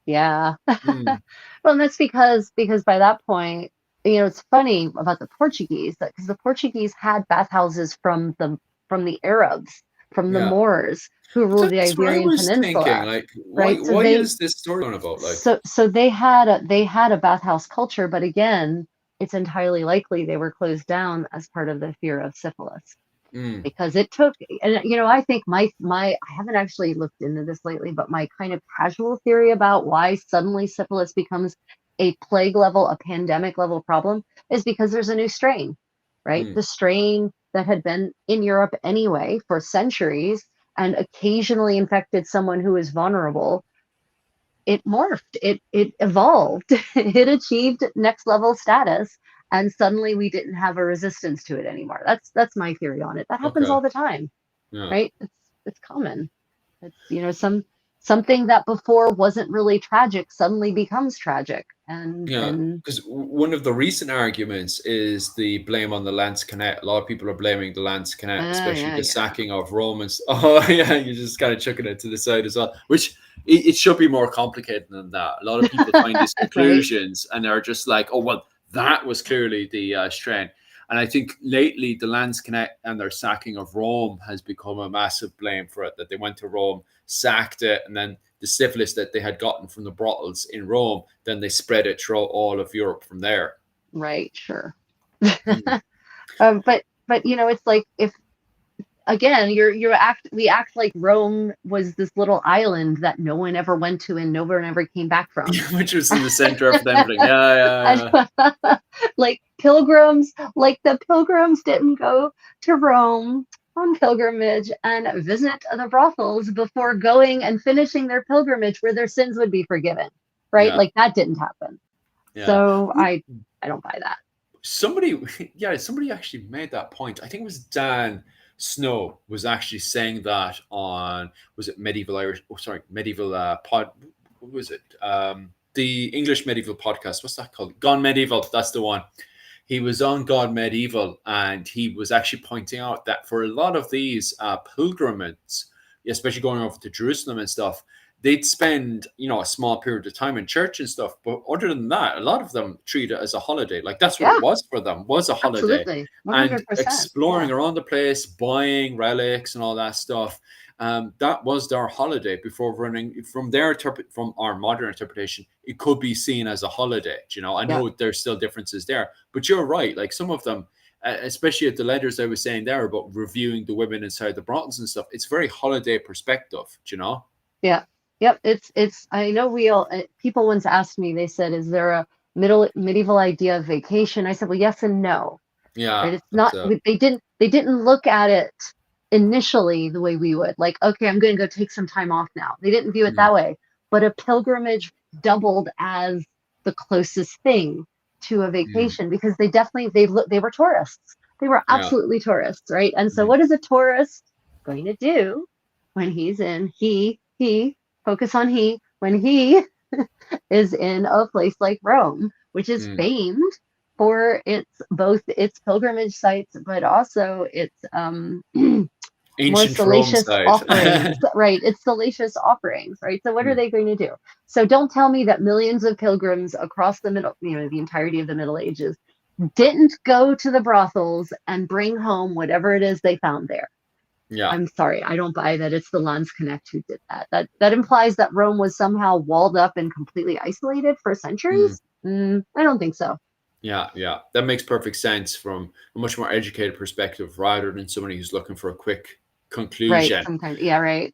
yeah. Well, and that's because by that point, it's funny about the Portuguese, because the Portuguese had bathhouses from the Arabs, from the Moors, who ruled the Iberian Peninsula. Thinking, like, right? Why is this story on about? Like, so they had a bathhouse culture, but again, it's entirely likely they were closed down as part of the fear of syphilis. Because it took, and I think my I haven't actually looked into this lately, but my kind of casual theory about why suddenly syphilis becomes a plague level, a pandemic level problem, is because there's a new strain, right? The strain that had been in Europe anyway for centuries and occasionally infected someone who is vulnerable, it morphed, it evolved, it achieved next level status, and suddenly we didn't have a resistance to it anymore. That's my theory on it. That happens all the time, right? It's common. It's something that before wasn't really tragic suddenly becomes tragic. And because one of the recent arguments is the blame on the Lancaster. A lot of people are blaming the Lancaster, especially the sacking of Romans. Oh yeah, you're just kind of chucking it to the side as well, which it should be more complicated than that. A lot of people find these conclusions and they're just like, oh well, that was clearly the strain. And I think lately the Lancaster and their sacking of Rome has become a massive blame for it, that they went to Rome, sacked it, and then the syphilis that they had gotten from the brothels in Rome, then they spread it throughout all of Europe from there. Right, sure. But it's like, if again, we act like Rome was this little island that no one ever went to and no one ever came back from, which was in the center of everything. Yeah. Like the pilgrims didn't go to Rome on pilgrimage and visit the brothels before going and finishing their pilgrimage where their sins would be forgiven, right? Like that didn't happen. So I don't buy that. Somebody actually made that point. I think it was Dan Snow was actually saying that on, was it medieval pod, what was it? The English medieval podcast, what's that called? Gone Medieval, that's the one. He was on Gone Medieval, and he was actually pointing out that for a lot of these pilgrimages, especially going over to Jerusalem and stuff, they'd spend, a small period of time in church and stuff. But other than that, a lot of them treat it as a holiday. Like that's what it was for them, was a holiday. Absolutely. 100%. And exploring around the place, buying relics and all that stuff. That was their holiday before running. From our modern interpretation, it could be seen as a holiday. I know there's still differences there, but you're right. Like some of them, especially at the letters I was saying there about reviewing the women inside the brothels and stuff, it's very holiday perspective. Yeah. Yep. It's. I know people once asked me. They said, "Is there a medieval idea of vacation?" I said, "Well, yes and no." Yeah. Right? It's not. They didn't look at it initially the way we would. Like, okay, I'm going to go take some time off now. They didn't view it that way. But a pilgrimage doubled as the closest thing to a vacation, because they were tourists. They were absolutely tourists, right? And so, what is a tourist going to do when he's in focus on when he is in a place like Rome, which is famed for both its pilgrimage sites, but also its more Ancient Rome salacious side. offerings, right? It's salacious offerings, right? So what are they going to do? So don't tell me that millions of pilgrims across the the entirety of the Middle Ages didn't go to the brothels and bring home whatever it is they found there. Yeah. I'm sorry, I don't buy that it's the Landsknecht who did that. That implies that Rome was somehow walled up and completely isolated for centuries. I don't think so. Yeah, that makes perfect sense from a much more educated perspective, rather than somebody who's looking for a quick conclusion. Right. Sometimes, yeah, right.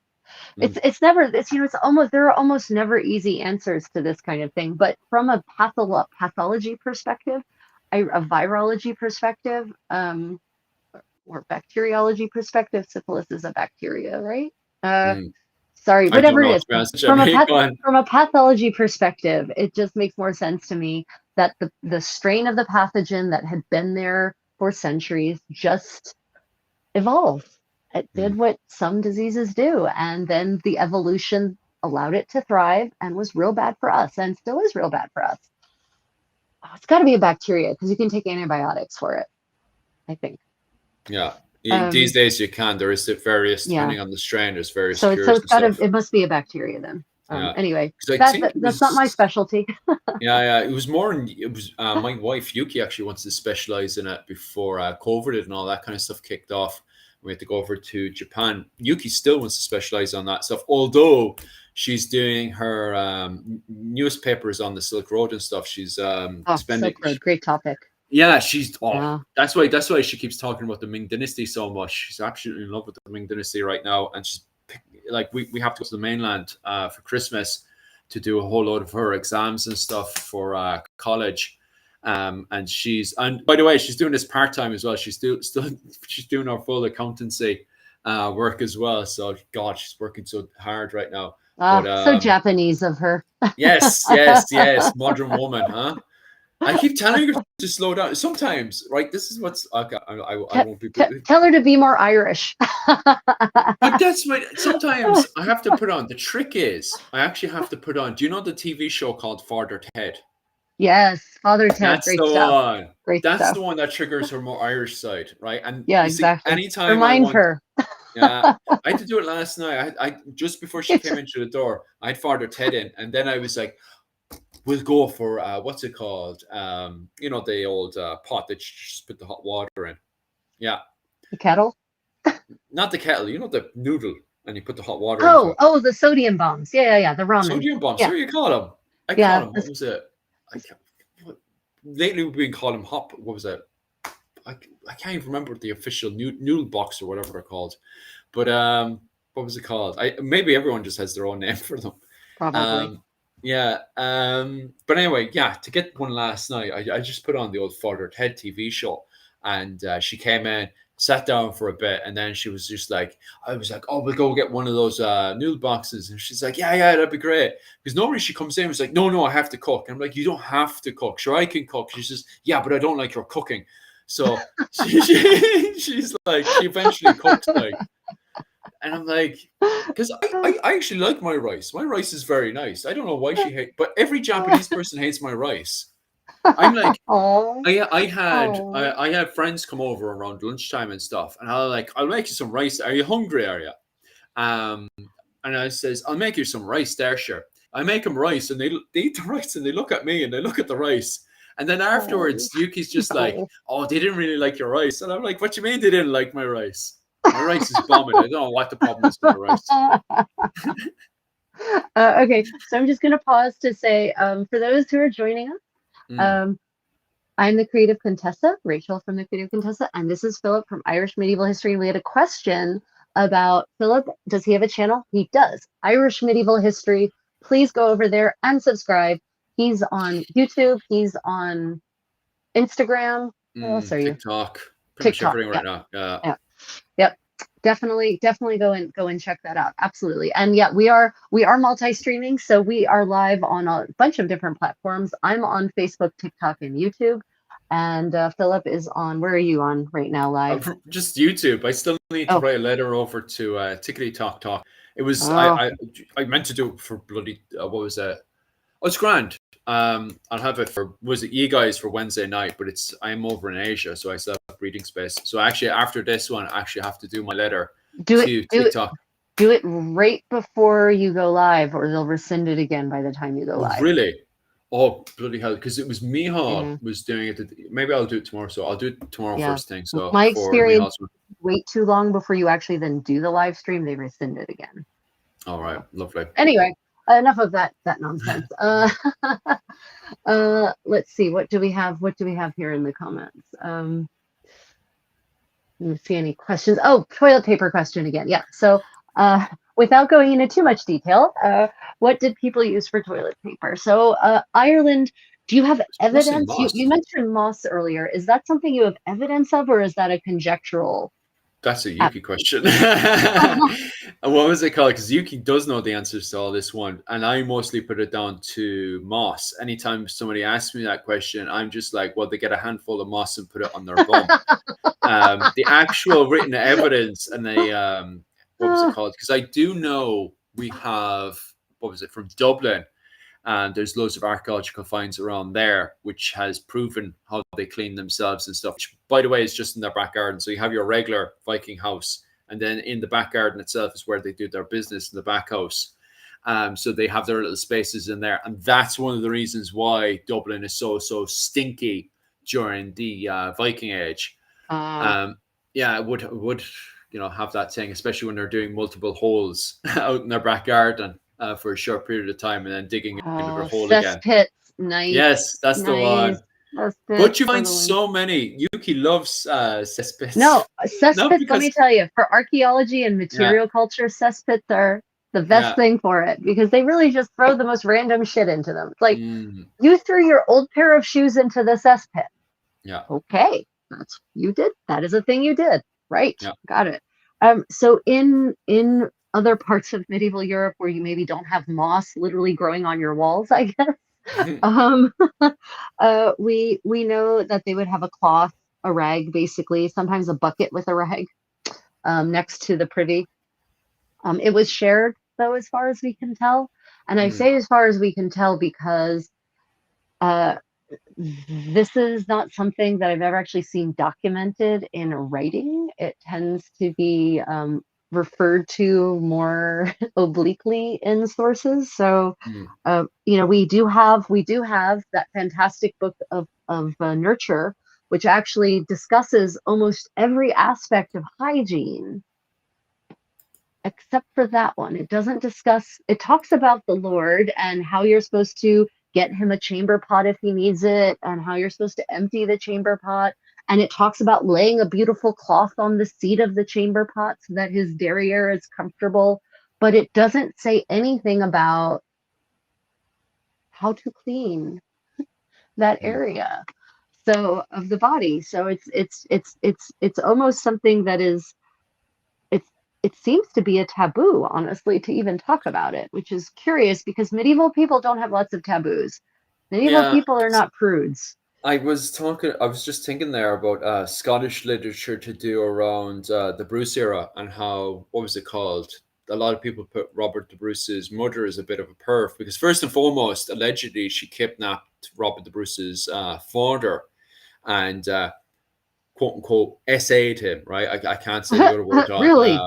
It's never, it's almost, there are almost never easy answers to this kind of thing. But from a pathology perspective, a virology perspective, or bacteriology perspective, syphilis is a bacteria, right? Sorry, whatever it is. From a pathology perspective, it just makes more sense to me that the strain of the pathogen that had been there for centuries just evolved. It did what some diseases do, and then the evolution allowed it to thrive and was real bad for us, and still is real bad for us. Oh, it's got to be a bacteria because you can take antibiotics for it, I think. Yeah. These days you can. There is various, depending on the strain, there's various cures. So it must be a bacteria then. Anyway, that's not my specialty. Yeah. It was more, my wife Yuki actually wants to specialize in it before COVID and all that kind of stuff kicked off. We had to go over to Japan. Yuki still wants to specialize on that stuff, although she's doing her newspapers on the Silk Road and stuff. She's spending. Silk Road, great topic. Yeah, that's why she keeps talking about the Ming Dynasty so much. She's absolutely in love with the Ming Dynasty right now, and she's like, we have to go to the mainland for Christmas to do a whole load of her exams and stuff for college. And by the way, she's doing this part-time as well. She's doing her full accountancy work as well. So God, she's working so hard right now. So Japanese of her. Yes. Modern woman, huh? I keep telling her to slow down. Sometimes, right? This is what's okay. I won't be. Tell her to be more Irish. But that's what sometimes I have to put on. The trick is, I actually have to put on. Do you know the TV show called Father Ted? Yes, Father Ted. That's great the stuff. one. Great That's stuff. the one that triggers her more Irish side, right? And yeah, exactly. Anytime remind her. Yeah, I had to do it last night. I just before she came into the door, I had Father Ted in, and then I was like, we'll go for what's it called? The old pot that you just put the hot water in. Yeah. The kettle? Not the kettle. You know the noodle, and you put the hot water into it. Oh, the sodium bombs. Yeah. The ramen. Sodium bombs. Yeah. What do you call them? I call them. What was it? Lately we've been calling them hop. What was it? I can't even remember the official noodle box or whatever they're called. But what was it called? Maybe everyone just has their own name for them. Probably. But anyway, to get one last night, I just put on the old Father Ted TV show, and she came in, sat down for a bit, and then she was just like, I was like, oh, we'll go get one of those noodle boxes, and she's like, yeah, that'd be great, because normally she comes in and was like, no, I have to cook, and I'm like, you don't have to cook, sure, I can cook. She says, yeah, but I don't like your cooking. So she's like, she eventually cooks, like. And I'm like, because I actually like my rice. My rice is very nice. I don't know why she hates, but every Japanese person hates my rice. I'm like, I had friends come over around lunchtime and stuff, and I'll make you some rice. Are you hungry? Are you? And I says, I'll make you some rice there, sure. I make them rice, and they eat the rice, and they look at me, and they look at the rice. And then afterwards, Yuki's just like, oh, they didn't really like your rice. And I'm like, what you mean they didn't like my rice? My rice is bombing. I don't know what the problem is with the rice. Okay, so I'm just going to pause to say, for those who are joining us, I'm the Creative Contessa, Rachel from the Creative Contessa, and this is Philip from Irish Medieval History. We had a question about Philip. Does he have a channel? He does. Irish Medieval History. Please go over there and subscribe. He's on YouTube. He's on Instagram. What else are you? TikTok. TikTok right now. Yeah. Yep. Definitely go and check that out. Absolutely. And we are multi-streaming, so we are live on a bunch of different platforms. I'm on Facebook, TikTok, and YouTube. And Philip is on, where are you on right now live? Just YouTube. I still need to write a letter over to Tickety Talk. It was I meant to do it for bloody what was that? Oh, it's grand. I'll have it for, was it you guys for Wednesday night, but I'm over in Asia, so I still have breathing space. So actually, after this one, I actually have to do my letter to TikTok. Do it right before you go live, or they'll rescind it again by the time you go Oh, live. really? Oh, bloody hell! Because it was Mihal Yeah. was doing it. Maybe I'll do it tomorrow. So I'll do it tomorrow first thing. So my for experience, Mihal's one. wait too long before you actually then do the live stream, they rescind it again. All right, lovely. Anyway, enough of that nonsense. Let's see. What do we have? What do we have here in the comments? Let me see any questions. Oh, toilet paper question again. Yeah. So without going into too much detail, what did people use for toilet paper? So Ireland, do you have evidence? You mentioned moss earlier. Is that something you have evidence of, or is that a conjectural? That's a Yuki question. What was it called? Because Yuki does know the answers to all this one, and I mostly put it down to moss. Anytime somebody asks me that question, I'm just like, well, they get a handful of moss and put it on their bum. The actual written evidence, and they what was it called? Because I do know we have, what was it, from Dublin, and there's loads of archaeological finds around there which has proven how they clean themselves and stuff, which, by the way, is just in their back garden. So you have your regular Viking house, and then in the back garden itself is where they do their business, in the back house. So they have their little spaces in there, and that's one of the reasons why Dublin is so stinky during the Viking Age. Yeah, it would have that thing, especially when they're doing multiple holes out in their back garden for a short period of time, and then digging into their hole again. Cesspits, nice. Yes, that's the one. But you find so many. Yuki loves cesspits. No, cesspits, let me tell you, for archaeology and material culture, cesspits are the best thing for it, because they really just throw the most random shit into them. It's like, you threw your old pair of shoes into the cesspit. Yeah. Okay, that's you did. That is a thing you did. Right. Yeah. Got it. So in other parts of medieval Europe where you maybe don't have moss literally growing on your walls, I guess, we know that they would have a cloth, a rag, basically, sometimes a bucket with a rag next to the privy. It was shared, though, as far as we can tell. And I say as far as we can tell because this is not something that I've ever actually seen documented in writing. It tends to be referred to more obliquely in sources. So, we do have that fantastic book of Nurture, which actually discusses almost every aspect of hygiene, except for that one. It doesn't discuss. It talks about the Lord and how you're supposed to get him a chamber pot if he needs it, and how you're supposed to empty the chamber pot. And it talks about laying a beautiful cloth on the seat of the chamber pot so that his derriere is comfortable. But it doesn't say anything about how to clean that area of the body. So it's almost something that is, it seems to be a taboo, honestly, to even talk about it, which is curious because medieval people don't have lots of taboos. Medieval people are not prudes. I was just thinking there about Scottish literature to do around the Bruce era, and how, what was it called? A lot of people put Robert the Bruce's mother as a bit of a perv, because first and foremost, allegedly, she kidnapped Robert the Bruce's father and quote unquote essayed him, right? I can't say the other word. Really?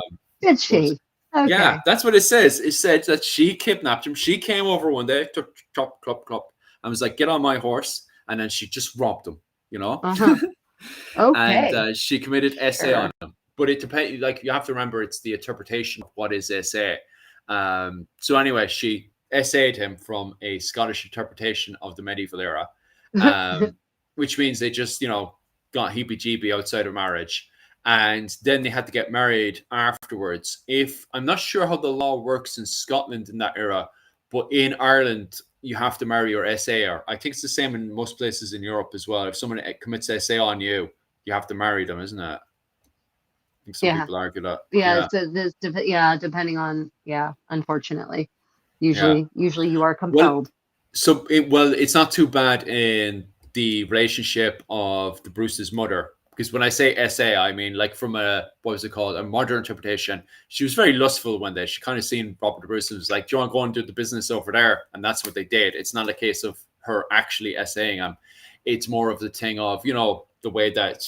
Did she? Okay. Yeah, that's what it says. It said that she kidnapped him. She came over one day, took chop, clop, clop, and was like, "Get on my horse," and then she just robbed him. Okay. And she committed essay on him. But it depends. Like, you have to remember, it's the interpretation of what is essay. So anyway, she essayed him from a Scottish interpretation of the medieval era, which means they just got heebie-jeebie outside of marriage. And then they had to get married afterwards. I'm not sure how the law works in Scotland in that era, but in Ireland, you have to marry your SAer. I think it's the same in most places in Europe as well. If someone commits SA on you, you have to marry them, isn't it? I think some people argue that. Depending on, unfortunately. Usually you are compelled. It's not too bad in the relationship of the Bruce's mother. Because when I say SA, I mean, like, from a modern interpretation, she was very lustful one day. She kind of seen Robert Bruce and was like, "Do you want to go and do the business over there?" And that's what they did. It's not a case of her actually essaying him. It's more of the thing of, you know, the way that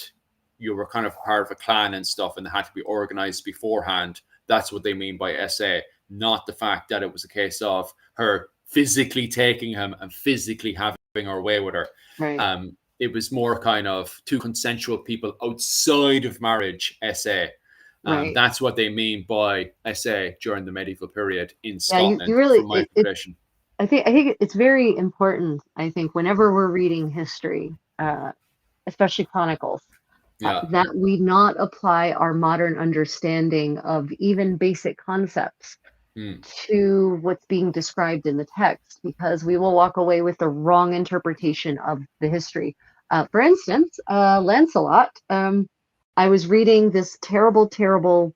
you were kind of part of a clan and stuff and they had to be organized beforehand. That's what they mean by essay, not the fact that it was a case of her physically taking him and physically having her way with her. Right. It was more kind of two consensual people outside of marriage essay. Right. That's what they mean by essay during the medieval period in Yeah, Scotland, you really from my tradition. I think it's very important, I think, whenever we're reading history, especially chronicles, Yeah. that we not apply our modern understanding of even basic concepts to what's being described in the text, because we will walk away with the wrong interpretation of the history. For instance, Lancelot, I was reading this terrible, terrible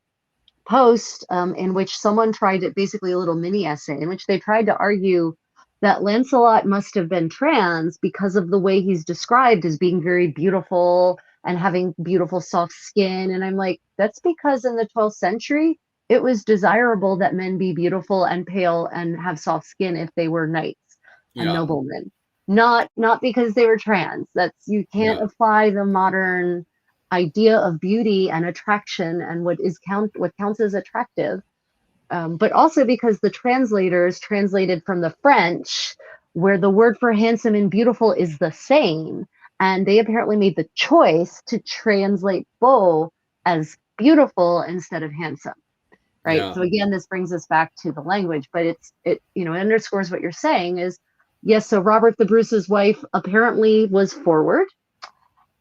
post in which someone tried to, basically a little mini essay in which they tried to argue that Lancelot must have been trans because of the way he's described as being very beautiful and having beautiful soft skin. And I'm like, that's because in the 12th century, it was desirable that men be beautiful and pale and have soft skin if they were knights and Yeah. noblemen, not because they were trans. That's, you can't apply the modern idea of beauty and attraction and what counts as attractive, but also because the translators translated from the French, where the word for handsome and beautiful is the same, and they apparently made the choice to translate beau as beautiful instead of handsome. Right. Yeah. So again, this brings us back to the language, but it underscores what you're saying is, yes, so Robert the Bruce's wife apparently was forward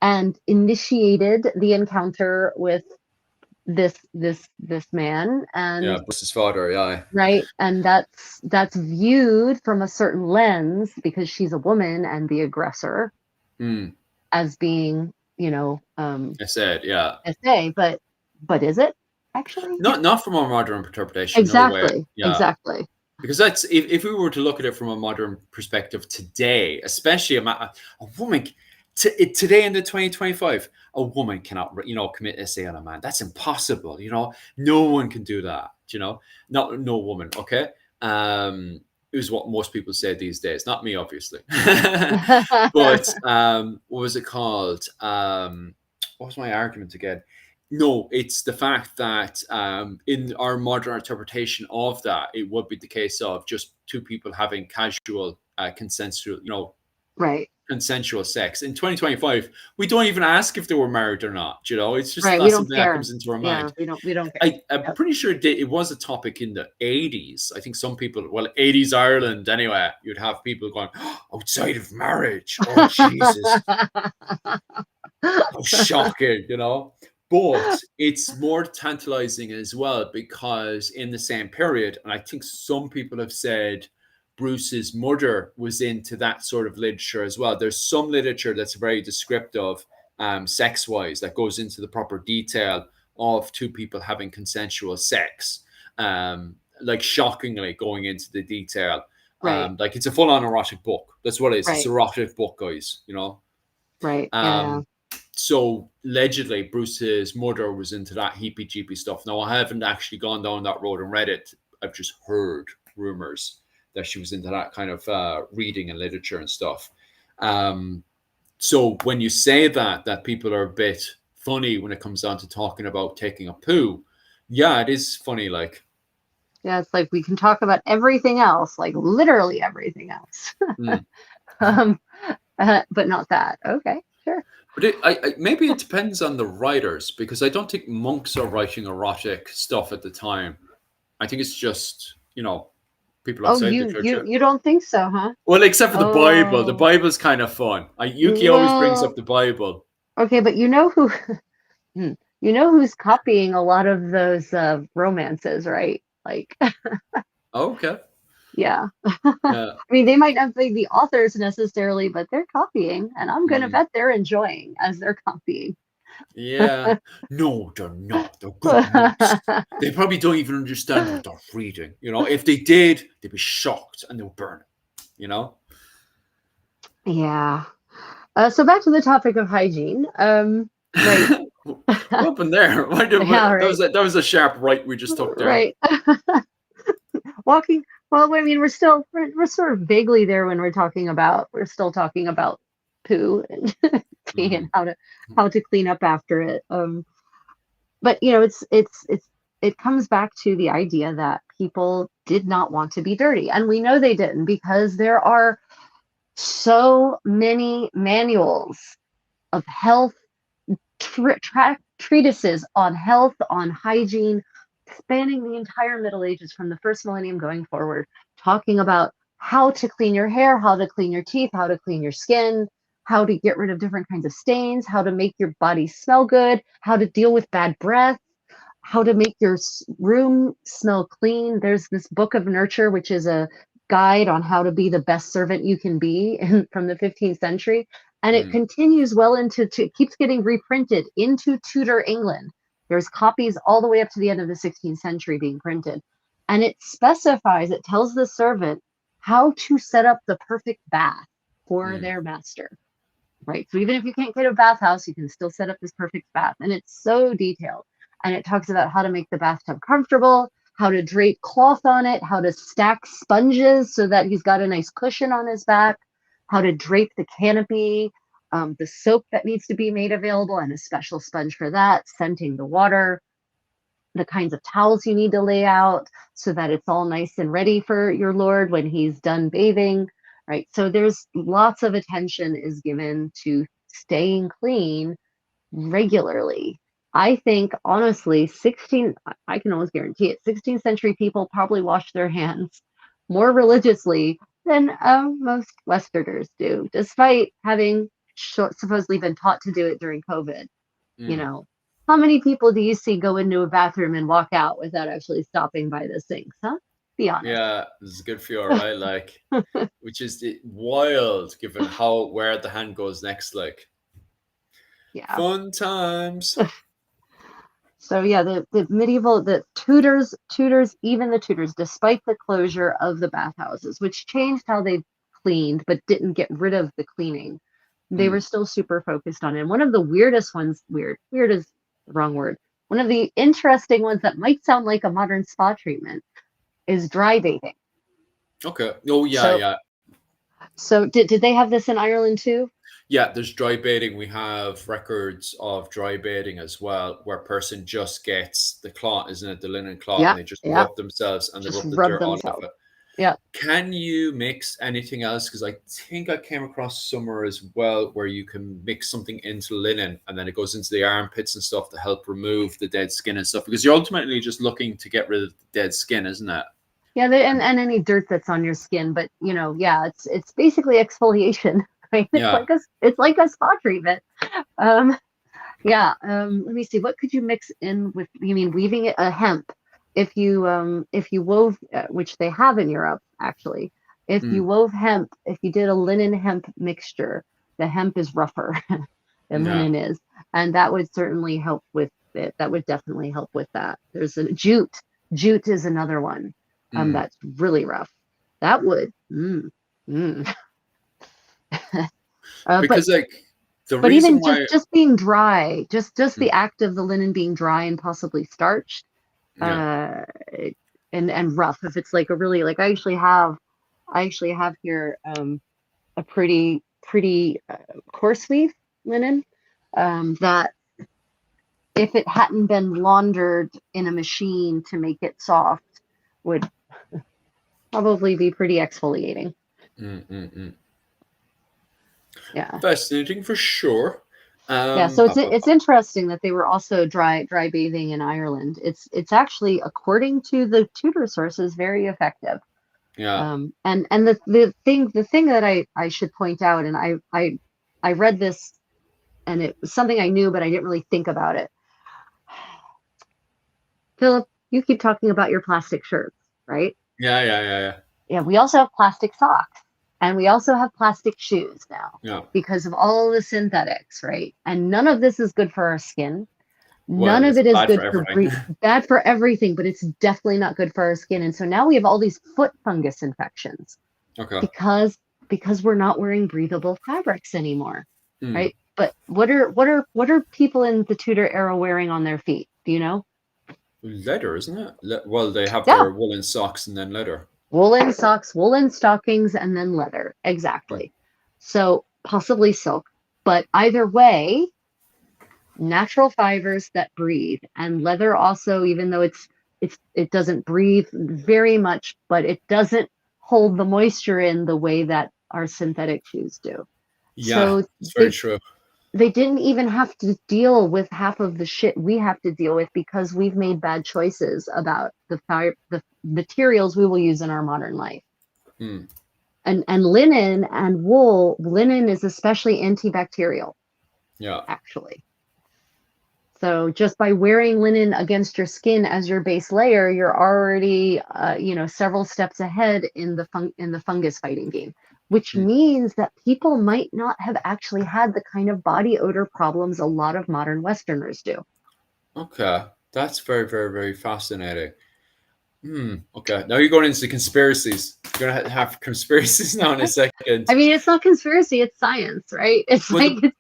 and initiated the encounter with this man, and Bruce's father. Yeah. right, and that's viewed from a certain lens because she's a woman and the aggressor as being, I said, yeah. SA, but is it actually? Not from a modern interpretation. Exactly. No way. Yeah. Exactly. Because that's, if we were to look at it from a modern perspective today, especially a woman, today in the 2025, a woman cannot, commit essay on a man. That's impossible. No one can do that. No woman. Okay. It was what most people say these days. Not me, obviously. But what was it called? What was my argument again? No, it's the fact that in our modern interpretation of that, it would be the case of just two people having casual, consensual, right, consensual sex. In 2025, we don't even ask if they were married or not. It's just right. not We don't something care. that comes into our mind. We don't care. I'm pretty sure it was a topic in the 80s. I think some people, 80s Ireland anyway, you'd have people going, outside of marriage. Oh, Jesus. How shocking, But it's more tantalizing as well because in the same period, and I think some people have said Bruce's mother was into that sort of literature as well. There's some literature that's very descriptive, sex-wise, that goes into the proper detail of two people having consensual sex, like shockingly going into the detail. Right. Like it's a full-on erotic book. That's what it is. Right. It's an erotic book, guys, Right. So allegedly Bruce's mother was into that heepy-jeepy stuff. Now, I haven't actually gone down that road and read it. I've just heard rumors that she was into that kind of reading and literature and stuff. So when you say that people are a bit funny when it comes down to talking about taking a poo, yeah, it is funny. Like, yeah, it's like we can talk about everything else, like literally everything else, but not that. Okay, sure. But maybe it depends on the writers, because I don't think monks are writing erotic stuff at the time. I think it's just, people outside the church. You don't think so, huh? Well, except for the Bible. The Bible's kind of fun. Yuki always brings up the Bible. Okay, but who's copying a lot of those romances, right? Like, okay. Yeah. I mean, they might not be the authors necessarily, but they're copying, and I'm going to bet they're enjoying as they're copying. Yeah. No, they're not. They're good monks. They probably don't even understand what they're reading. If they did, they'd be shocked and they'll burn it, Yeah. So back to the topic of hygiene. Right. What happened there? That was a sharp right we just took there. Right. Walking Well, I mean, we're sort of vaguely there when we're still talking about poo and pee and how to clean up after it. But it comes back to the idea that people did not want to be dirty, and we know they didn't because there are so many manuals of health, treatises on health, on hygiene, spanning the entire Middle Ages from the first millennium going forward, talking about how to clean your hair, how to clean your teeth, how to clean your skin, how to get rid of different kinds of stains, how to make your body smell good, how to deal with bad breath, how to make your room smell clean. There's this book of nurture, which is a guide on how to be the best servant you can be from the 15th century. And it continues well into, it keeps getting reprinted into Tudor England. There's copies all the way up to the end of the 16th century being printed. And it tells the servant how to set up the perfect bath for their master, right? So even if you can't get a bathhouse, you can still set up this perfect bath. And it's so detailed. And it talks about how to make the bathtub comfortable, how to drape cloth on it, how to stack sponges so that he's got a nice cushion on his back, how to drape the canopy, the soap that needs to be made available, and a special sponge for that, scenting the water, the kinds of towels you need to lay out so that it's all nice and ready for your lord when he's done bathing, right? So there's lots of attention is given to staying clean regularly. I think, honestly, I can almost guarantee it, 16th century people probably wash their hands more religiously than most Westerners do, despite having supposedly been taught to do it during COVID. You know, how many people do you see go into a bathroom and walk out without actually stopping by the sinks, huh? Be honest. Yeah, this is good for you, right? Like, which is wild given where the hand goes next, like. Yeah. Fun times. So yeah, the Tudors, despite the closure of the bathhouses, which changed how they cleaned, but didn't get rid of the cleaning, they were still super focused on it. And one of the weirdest ones, weird is the wrong word. One of the interesting ones that might sound like a modern spa treatment is dry bathing. Okay. Oh yeah, yeah. So did they have this in Ireland too? Yeah, there's dry bathing. We have records of dry bathing as well, where a person just gets the cloth, isn't it? The linen cloth, and they just rub themselves and they rub the dirt on of it. Yeah. Can you mix anything else? Because I think I came across somewhere as well where you can mix something into linen and then it goes into the armpits and stuff to help remove the dead skin and stuff. Because you're ultimately just looking to get rid of the dead skin, isn't it? Yeah, and any dirt that's on your skin, but it's basically exfoliation. Right? It's like a spa treatment. Let me see. What could you mix in with? You mean weaving it? Hemp. If you wove, which they have in Europe actually. If you wove hemp, if you did a linen hemp mixture, the hemp is rougher than linen is, and that would certainly help with it. That would definitely help with that. There's a jute. Jute is another one. That's really rough. That would. Because but even just being dry, just the act of the linen being dry and possibly starched, and rough. If it's like a really I actually have here a pretty coarse weave linen that if it hadn't been laundered in a machine to make it soft would probably be pretty exfoliating. Yeah, fascinating for sure. So it's interesting that they were also dry bathing in Ireland. It's actually, according to the Tudor sources, very effective. Yeah. And the thing that I should point out, and I read this, and it was something I knew, but I didn't really think about it. Philip, you keep talking about your plastic shirts, right? Yeah. Yeah, we also have plastic socks. And we also have plastic shoes now because of all the synthetics, right? And none of this is good for our skin. None of it is good for bad for everything, but it's definitely not good for our skin. And so now we have all these foot fungus infections. Okay. Because we're not wearing breathable fabrics anymore, right? But what are people in the Tudor era wearing on their feet? Do you know? Leather, isn't it? Well, they have their woolen socks and then leather. woolen socks, woolen stockings, and then leather. Mm. Exactly. So possibly silk, but either way, natural fibers that breathe, and leather also, even though it doesn't breathe very much, but it doesn't hold the moisture in the way that our synthetic shoes do. Yeah, So it's very they true. they didn't even have to deal with half of the shit we have to deal with because we've made bad choices about the materials we will use in our modern life. Mm. And linen and wool, linen is especially antibacterial, Yeah. actually. So just by wearing linen against your skin as your base layer, you're already, several steps ahead in the fungus fighting game, which Mm. means that people might not have actually had the kind of body odor problems a lot of modern Westerners do. Okay, that's very, very, very fascinating. Okay, now you're going into conspiracies. You're gonna have conspiracies now in a second. I mean, it's not conspiracy, it's science, right? It's Well, like the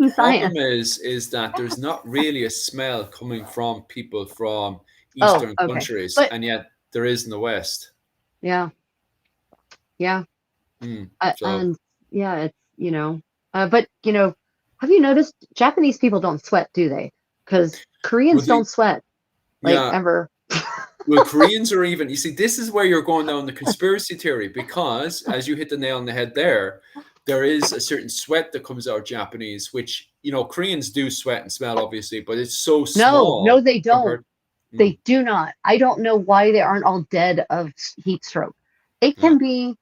it's problem science. is that there's not really a smell coming from people from Oh, Eastern okay. countries, But and yet there is in the West. yeah, yeah. So, And yeah, but have you noticed Japanese people don't sweat, do they? Because well, Koreans don't sweat, like, yeah, ever. well, Koreans are even. You see, this is where you're going down the conspiracy theory because, as you hit the nail on the head there is a certain sweat that comes out of Japanese, which Koreans do sweat and smell, obviously, but it's so No, small they don't. compared. Mm, They do not. I don't know why they aren't all dead of heat stroke. It yeah, can be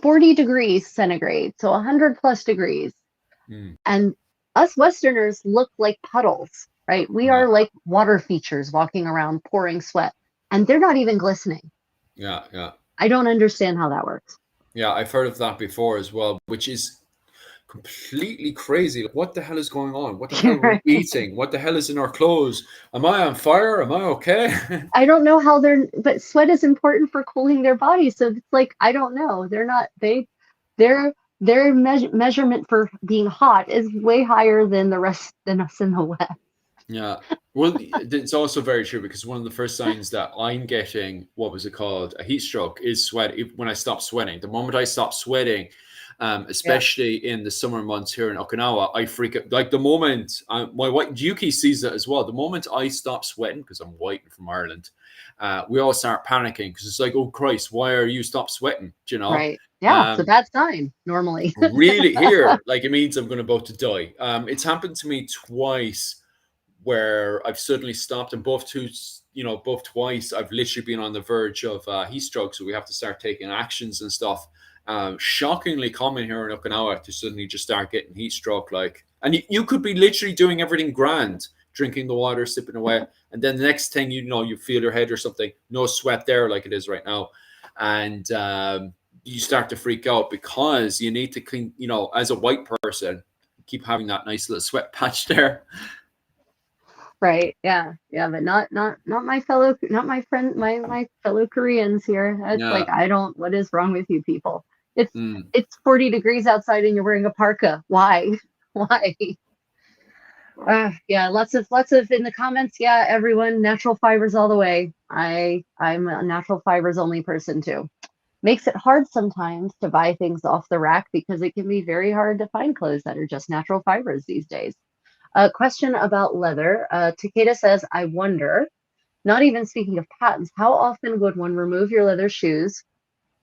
40 degrees centigrade, so 100 plus degrees. mm, And us Westerners look like puddles, right? We yeah, are like water features walking around pouring sweat, and they're not even glistening. yeah, yeah. I don't understand how that works. Yeah, I've heard of that before as well, which is completely crazy. Like, what the hell is going on? What the hell are we eating? What the hell is in our clothes? Am I on fire? Am I okay? I don't know how but sweat is important for cooling their bodies. So it's like, I don't know. They're not, their, measurement for being hot is way higher than the rest than us in the West. Yeah. Well, it's also very true because one of the first signs that I'm getting, what was it called, a heat stroke, is sweat. When I stop sweating, the moment I stop sweating, Yeah. especially in the summer months here in Okinawa, I freak out. Like the moment my wife Yuki sees it as well. The moment I stop sweating, because I'm white and from Ireland, we all start panicking because it's like, oh Christ, why are you stop sweating? Do you know? Right. Yeah. It's a Um, bad sign normally. really here, like it means I'm going about to die. It's happened to me twice where I've suddenly stopped, and both twice I've literally been on the verge of heat stroke, so we have to start taking actions and stuff. Shockingly common here in Okinawa to suddenly just start getting heat stroke, like, and you could be literally doing everything grand, drinking the water, sipping away, and then the next thing you know, you feel your head or something, no sweat there like it is right now, and you start to freak out because you need to clean, as a white person, keep having that nice little sweat patch there. Right. Yeah. Yeah. But not not my friend, my fellow Koreans here. It's like, Yeah. what is wrong with you people? It's, Mm. it's 40 degrees outside and you're wearing a parka. Why? Why? Yeah, lots of in the comments. Yeah, everyone, natural fibers all the way. I'm a natural fibers only person too. Makes it hard sometimes to buy things off the rack because it can be very hard to find clothes that are just natural fibers these days. A question about leather. Takeda says, I wonder, not even speaking of patents, how often would one remove your leather shoes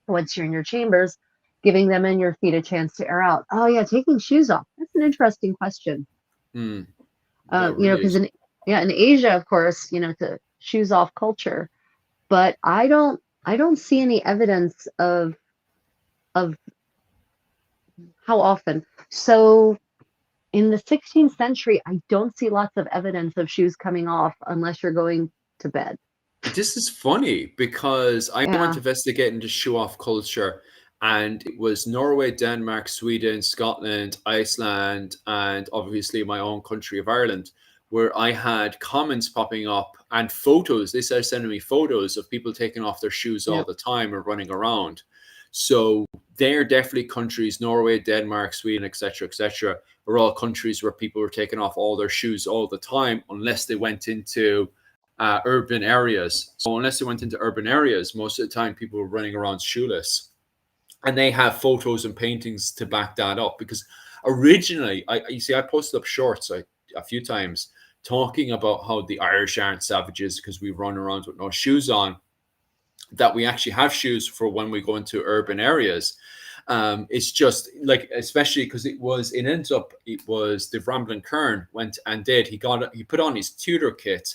once you're in your chambers, giving them and your feet a chance to air out? Oh yeah, taking shoes off. That's an interesting question. Mm. That really Because is. in Asia, of course, the shoes off culture, but I don't see any evidence of how often. So in the 16th century, I don't see lots of evidence of shoes coming off unless you're going to bed. This is funny because I went Yeah, to investigate into shoe off culture, and it was Norway, Denmark, Sweden, Scotland, Iceland, and obviously my own country of Ireland, where I had comments popping up and photos. They started sending me photos of people taking off their shoes all yep, the time or running around. So they're definitely countries, Norway, Denmark, Sweden, etc., are all countries where people were taking off all their shoes all the time, unless they went into urban areas. So unless they went into urban areas, most of the time people were running around shoeless. And they have photos and paintings to back that up, because originally, you see, I posted up shorts a few times talking about how the Irish aren't savages because we run around with no shoes on, that we actually have shoes for when we go into urban areas. It's just like, especially because it was the Ramblin' Kern went and he put on his TUDOR kit,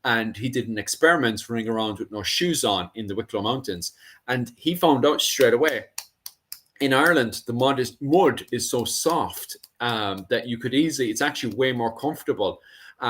and he did an experiment running around with no shoes on in the Wicklow Mountains, and he found out straight away, in Ireland, the mud is so soft that you could easily, it's actually way more comfortable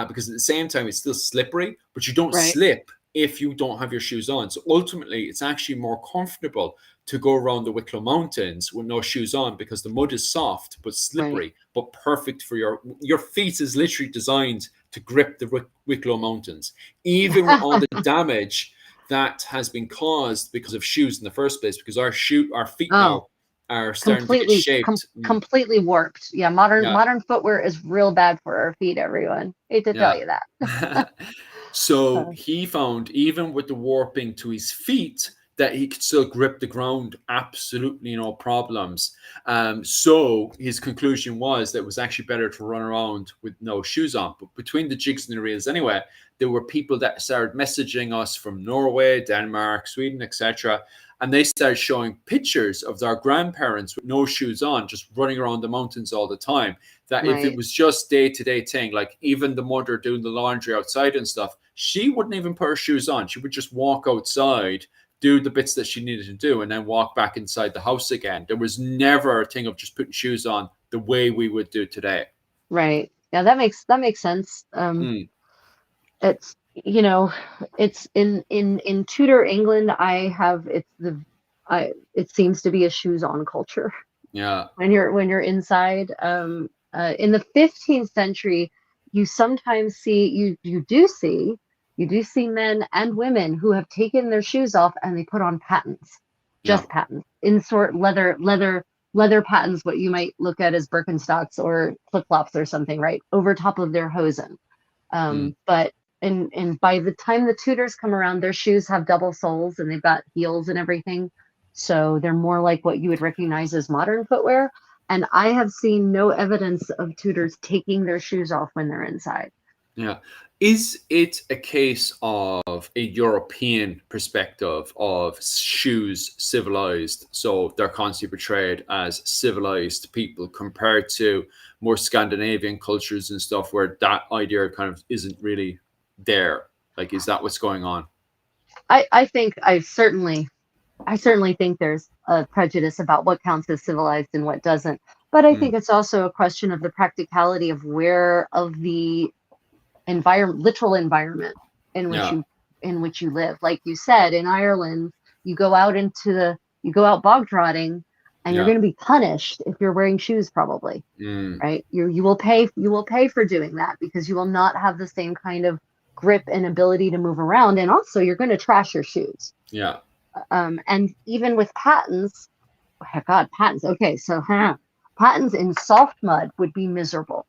because at the same time it's still slippery, but you don't slip if you don't have your shoes on. So ultimately, it's actually more comfortable to go around the Wicklow Mountains with no shoes on, because the mud is soft but slippery, but perfect for your feet. Is literally designed to grip the Wicklow Mountains, even with all the damage that has been caused because of shoes in the first place, because our feet now are starting to get shaped. Completely warped. Yeah, modern footwear is real bad for our feet, everyone. Hate to tell you that. So he found, even with the warping to his feet, that he could still grip the ground absolutely no problems. So his conclusion was that it was actually better to run around with no shoes on. But between the jigs and the reels anyway, there were people that started messaging us from Norway, Denmark, Sweden, etc. And they started showing pictures of their grandparents with no shoes on, just running around the mountains all the time. That if it was just day-to-day thing, like even the mother doing the laundry outside and stuff, she wouldn't even put her shoes on. She would just walk outside, do the bits that she needed to do, and then walk back inside the house again. There was never a thing of just putting shoes on the way we would do today. Right. Yeah, that makes sense. It's, it's in Tudor England, it seems to be a shoes on culture. Yeah. When you're inside. In the 15th century, you sometimes see you do see men and women who have taken their shoes off and they put on pattens, just pattens, insert leather pattens, what you might look at as Birkenstocks or flip-flops or something, right, over top of their hosen. But and by the time the Tudors come around, their shoes have double soles and they've got heels and everything. So they're more like what you would recognize as modern footwear. And I have seen no evidence of Tudors taking their shoes off when they're inside. Yeah. Is it a case of a European perspective of shoes civilized? So they're constantly portrayed as civilized people compared to more Scandinavian cultures and stuff where that idea kind of isn't really there. Like, is that what's going on? I certainly think there's a prejudice about what counts as civilized and what doesn't. But I think it's also a question of the practicality of the literal environment in which you live. Like you said, in Ireland, you go out bog trotting, and you're going to be punished if you're wearing shoes, probably. Right? You will pay for doing that, because you will not have the same kind of grip and ability to move around, and also you're going to trash your shoes. Yeah. And even with pattens, pattens. Okay, so pattens in soft mud would be miserable.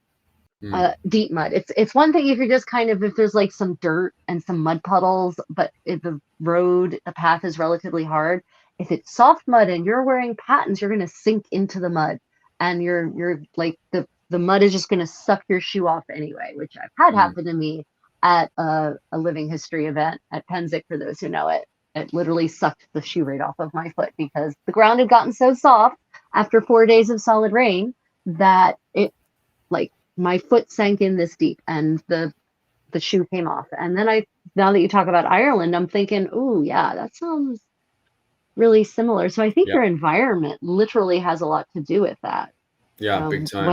Deep mud. It's one thing if you're just if there's like some dirt and some mud puddles, but if the path is relatively hard. If it's soft mud and you're wearing pattens, you're going to sink into the mud, and you're like the mud is just going to suck your shoe off anyway, which I've had happen to me at a living history event at Penzic. For those who know it, it literally sucked the shoe right off of my foot, because the ground had gotten so soft after 4 days of solid rain that it, like, my foot sank in this deep and the shoe came off. And then now that you talk about Ireland, I'm thinking, oh yeah, that sounds really similar. So I think your environment literally has a lot to do with that. Yeah, big time.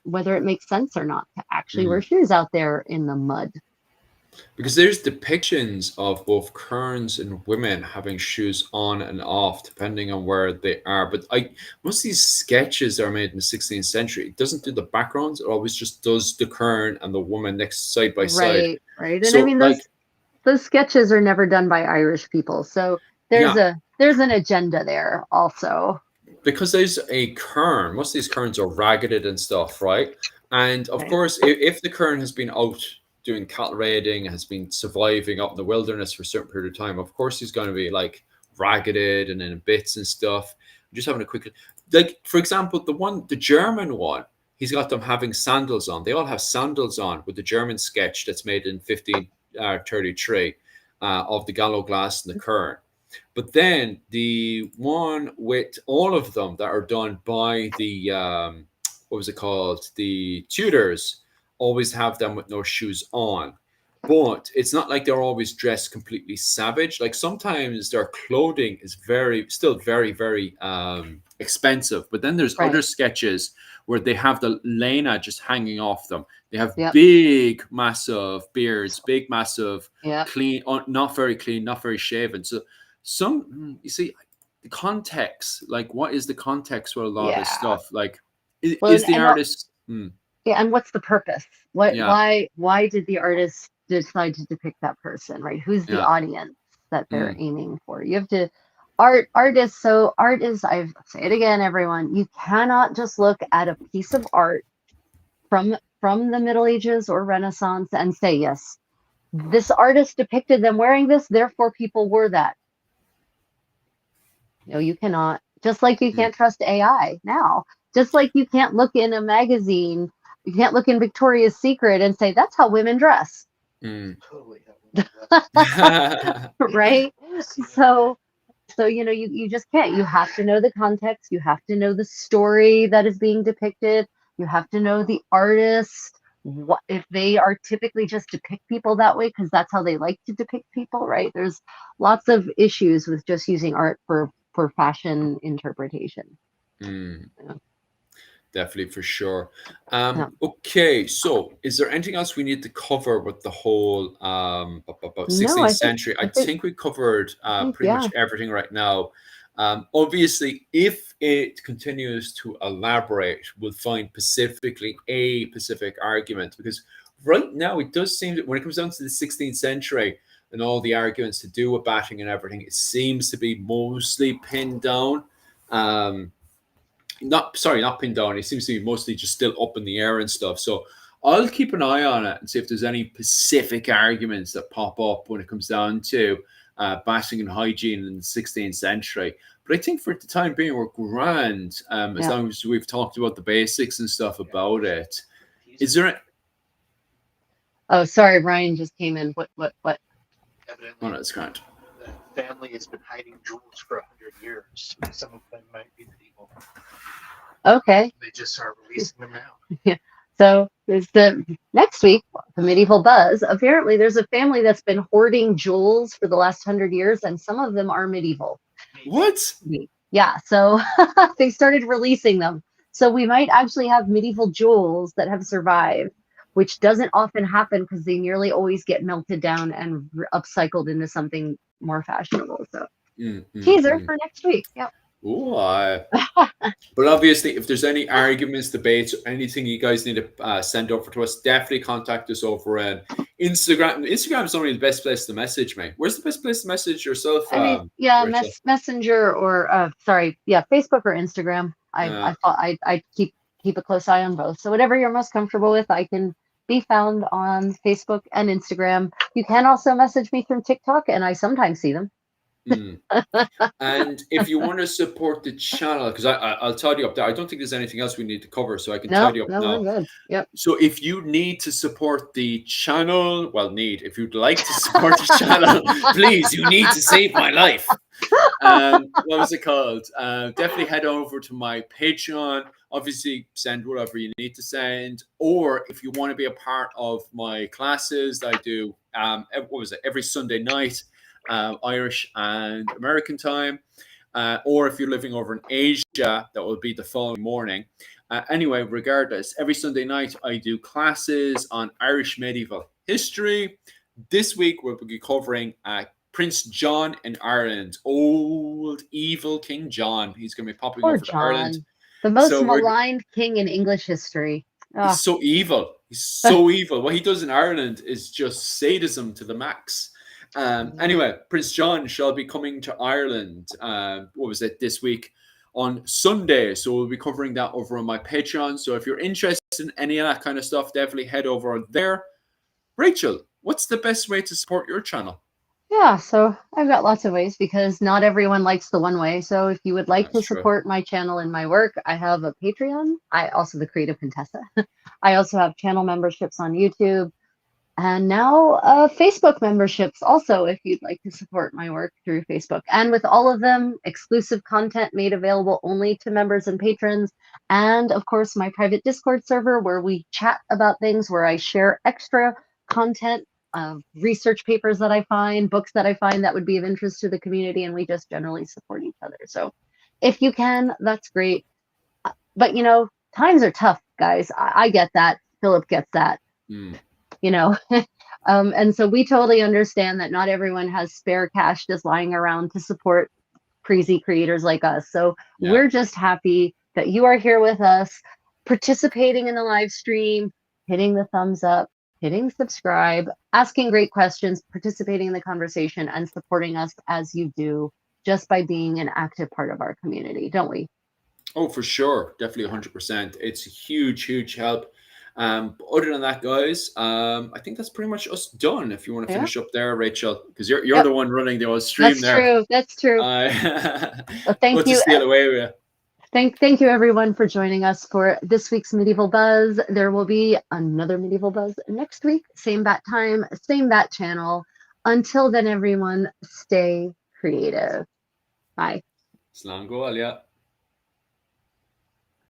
Whether it makes sense or not to actually wear shoes out there in the mud. Because there's depictions of both kerns and women having shoes on and off, depending on where they are. But most of these sketches are made in the 16th century. It doesn't do the backgrounds. It always just does the kern and the woman next side by side. Right. And so, I mean, those sketches are never done by Irish people. So there's an agenda there also. Because there's a kern. Most of these kerns are ragged and stuff, right? And of course, if the kern has been out doing cattle raiding, has been surviving up in the wilderness for a certain period of time, of course he's going to be like ragged and in bits and stuff. I'm just having a quick, like for example, the German one, he's got them having sandals on. They all have sandals on with the German sketch that's made in 1533 of the Gallo glass and the Kern. But then the one with all of them that are done by the what was it called? The Tudors always have them with no shoes on. But it's not like they're always dressed completely savage. Like sometimes their clothing is still very, very expensive. But then there's other sketches where they have the lena just hanging off them. They have big, massive beards, big, massive, clean, not very clean, not very shaven. So you see, the context, like what is the context with a lot of this stuff? Like, is the artist? Yeah, and what's the purpose? Why did the artist decide to depict that person, right? Who's the audience that they're aiming for? You have to art is, I say it again, everyone, you cannot just look at a piece of art from the Middle Ages or Renaissance and say, yes, this artist depicted them wearing this, therefore people wore that. No, you cannot. Just like you can't trust AI now. Just like you can't look in a magazine, you can't look in Victoria's Secret and say, that's how women dress. Totally. Right? So you just can't. You have to know the context. You have to know the story that is being depicted. You have to know the artist. What if they are typically just depict people that way because that's how they like to depict people, right? There's lots of issues with just using art for fashion interpretation. Definitely, for sure. Okay, so is there anything else we need to cover with the whole 16th century? I think we covered pretty much everything right now. Obviously, if it continues to elaborate, we'll find specifically a specific argument, because right now it does seem that when it comes down to the 16th century and all the arguments to do with batting and everything, it seems to be mostly pinned down. Not pinned down. It seems to be mostly just still up in the air and stuff. So I'll keep an eye on it and see if there's any specific arguments that pop up when it comes down to batting and hygiene in the 16th century. But I think for the time being, we're grand as long as we've talked about the basics and stuff about it. Is there? Oh, sorry, Ryan just came in. What? Evidently, Oh, that's grand. The family has been hiding jewels for 100 years. Some of them might be medieval. Okay. They just are releasing them now. Yeah. So there's the next week, the Medieval Buzz. Apparently, there's a family that's been hoarding jewels for the last 100 years, and some of them are medieval. What? Yeah. So they started releasing them. So we might actually have medieval jewels that have survived, which doesn't often happen because they nearly always get melted down and upcycled into something more fashionable. So teaser for next week. Yep. Ooh, but obviously, if there's any arguments, debates, anything you guys need to send over to us, definitely contact us over on Instagram. Instagram is only the best place to message me. Where's the best place to message yourself? Messenger or Facebook or Instagram. I keep a close eye on both. So whatever you're most comfortable with, I can be found on Facebook and Instagram. You can also message me through TikTok, and I sometimes see them. And if you want to support the channel, because I'll tidy up there. I don't think there's anything else we need to cover, so I can tidy up now. We're good. Yep. So if you need to support the channel, if you'd like to support the channel, please, you need to save my life. What was it called? Definitely head over to my Patreon. Obviously, send whatever you need to send. Or if you want to be a part of my classes, I do, every Sunday night, Irish and American time. Or if you're living over in Asia, that will be the following morning. Anyway, regardless, every Sunday night, I do classes on Irish medieval history. This week, we'll be covering Prince John in Ireland. Old, evil King John. He's going to be popping over to Ireland. The most maligned king in English history. He's so evil. He's so evil. What he does in Ireland is just sadism to the max. Anyway, Prince John shall be coming to Ireland. This week on Sunday? So we'll be covering that over on my Patreon. So if you're interested in any of that kind of stuff, definitely head over there. Rachel, what's the best way to support your channel? Yeah, so I've got lots of ways because not everyone likes the one way. So if you would like That's to true. support my channel and my work, I have a Patreon. I also the Creative Contessa. I also have channel memberships on YouTube and now Facebook memberships also if you'd like to support my work through Facebook. And with all of them, exclusive content made available only to members and patrons. And of course, my private Discord server where we chat about things, where I share extra content, research papers that I find, books that I find that would be of interest to the community, and we just generally support each other. So if you can, that's great. But you know, times are tough, guys. I get that. Philip gets that. You know, and so we totally understand that not everyone has spare cash just lying around to support crazy creators like us. So we're just happy that you are here with us, participating in the live stream, hitting the thumbs up, hitting subscribe, asking great questions, participating in the conversation, and supporting us as you do just by being an active part of our community, don't we? Oh, for sure. Definitely 100%. It's a huge, huge help. But other than that, guys, I think that's pretty much us done. If you want to finish up there, Rachel, because you're the one running the old stream there. That's true. Well, thank good you. To steal away with you. Thank you everyone for joining us for this week's Medieval Buzz. There will be another Medieval Buzz next week, same bat time, same bat channel. Until then, everyone, stay creative. Bye. Slán go, yeah.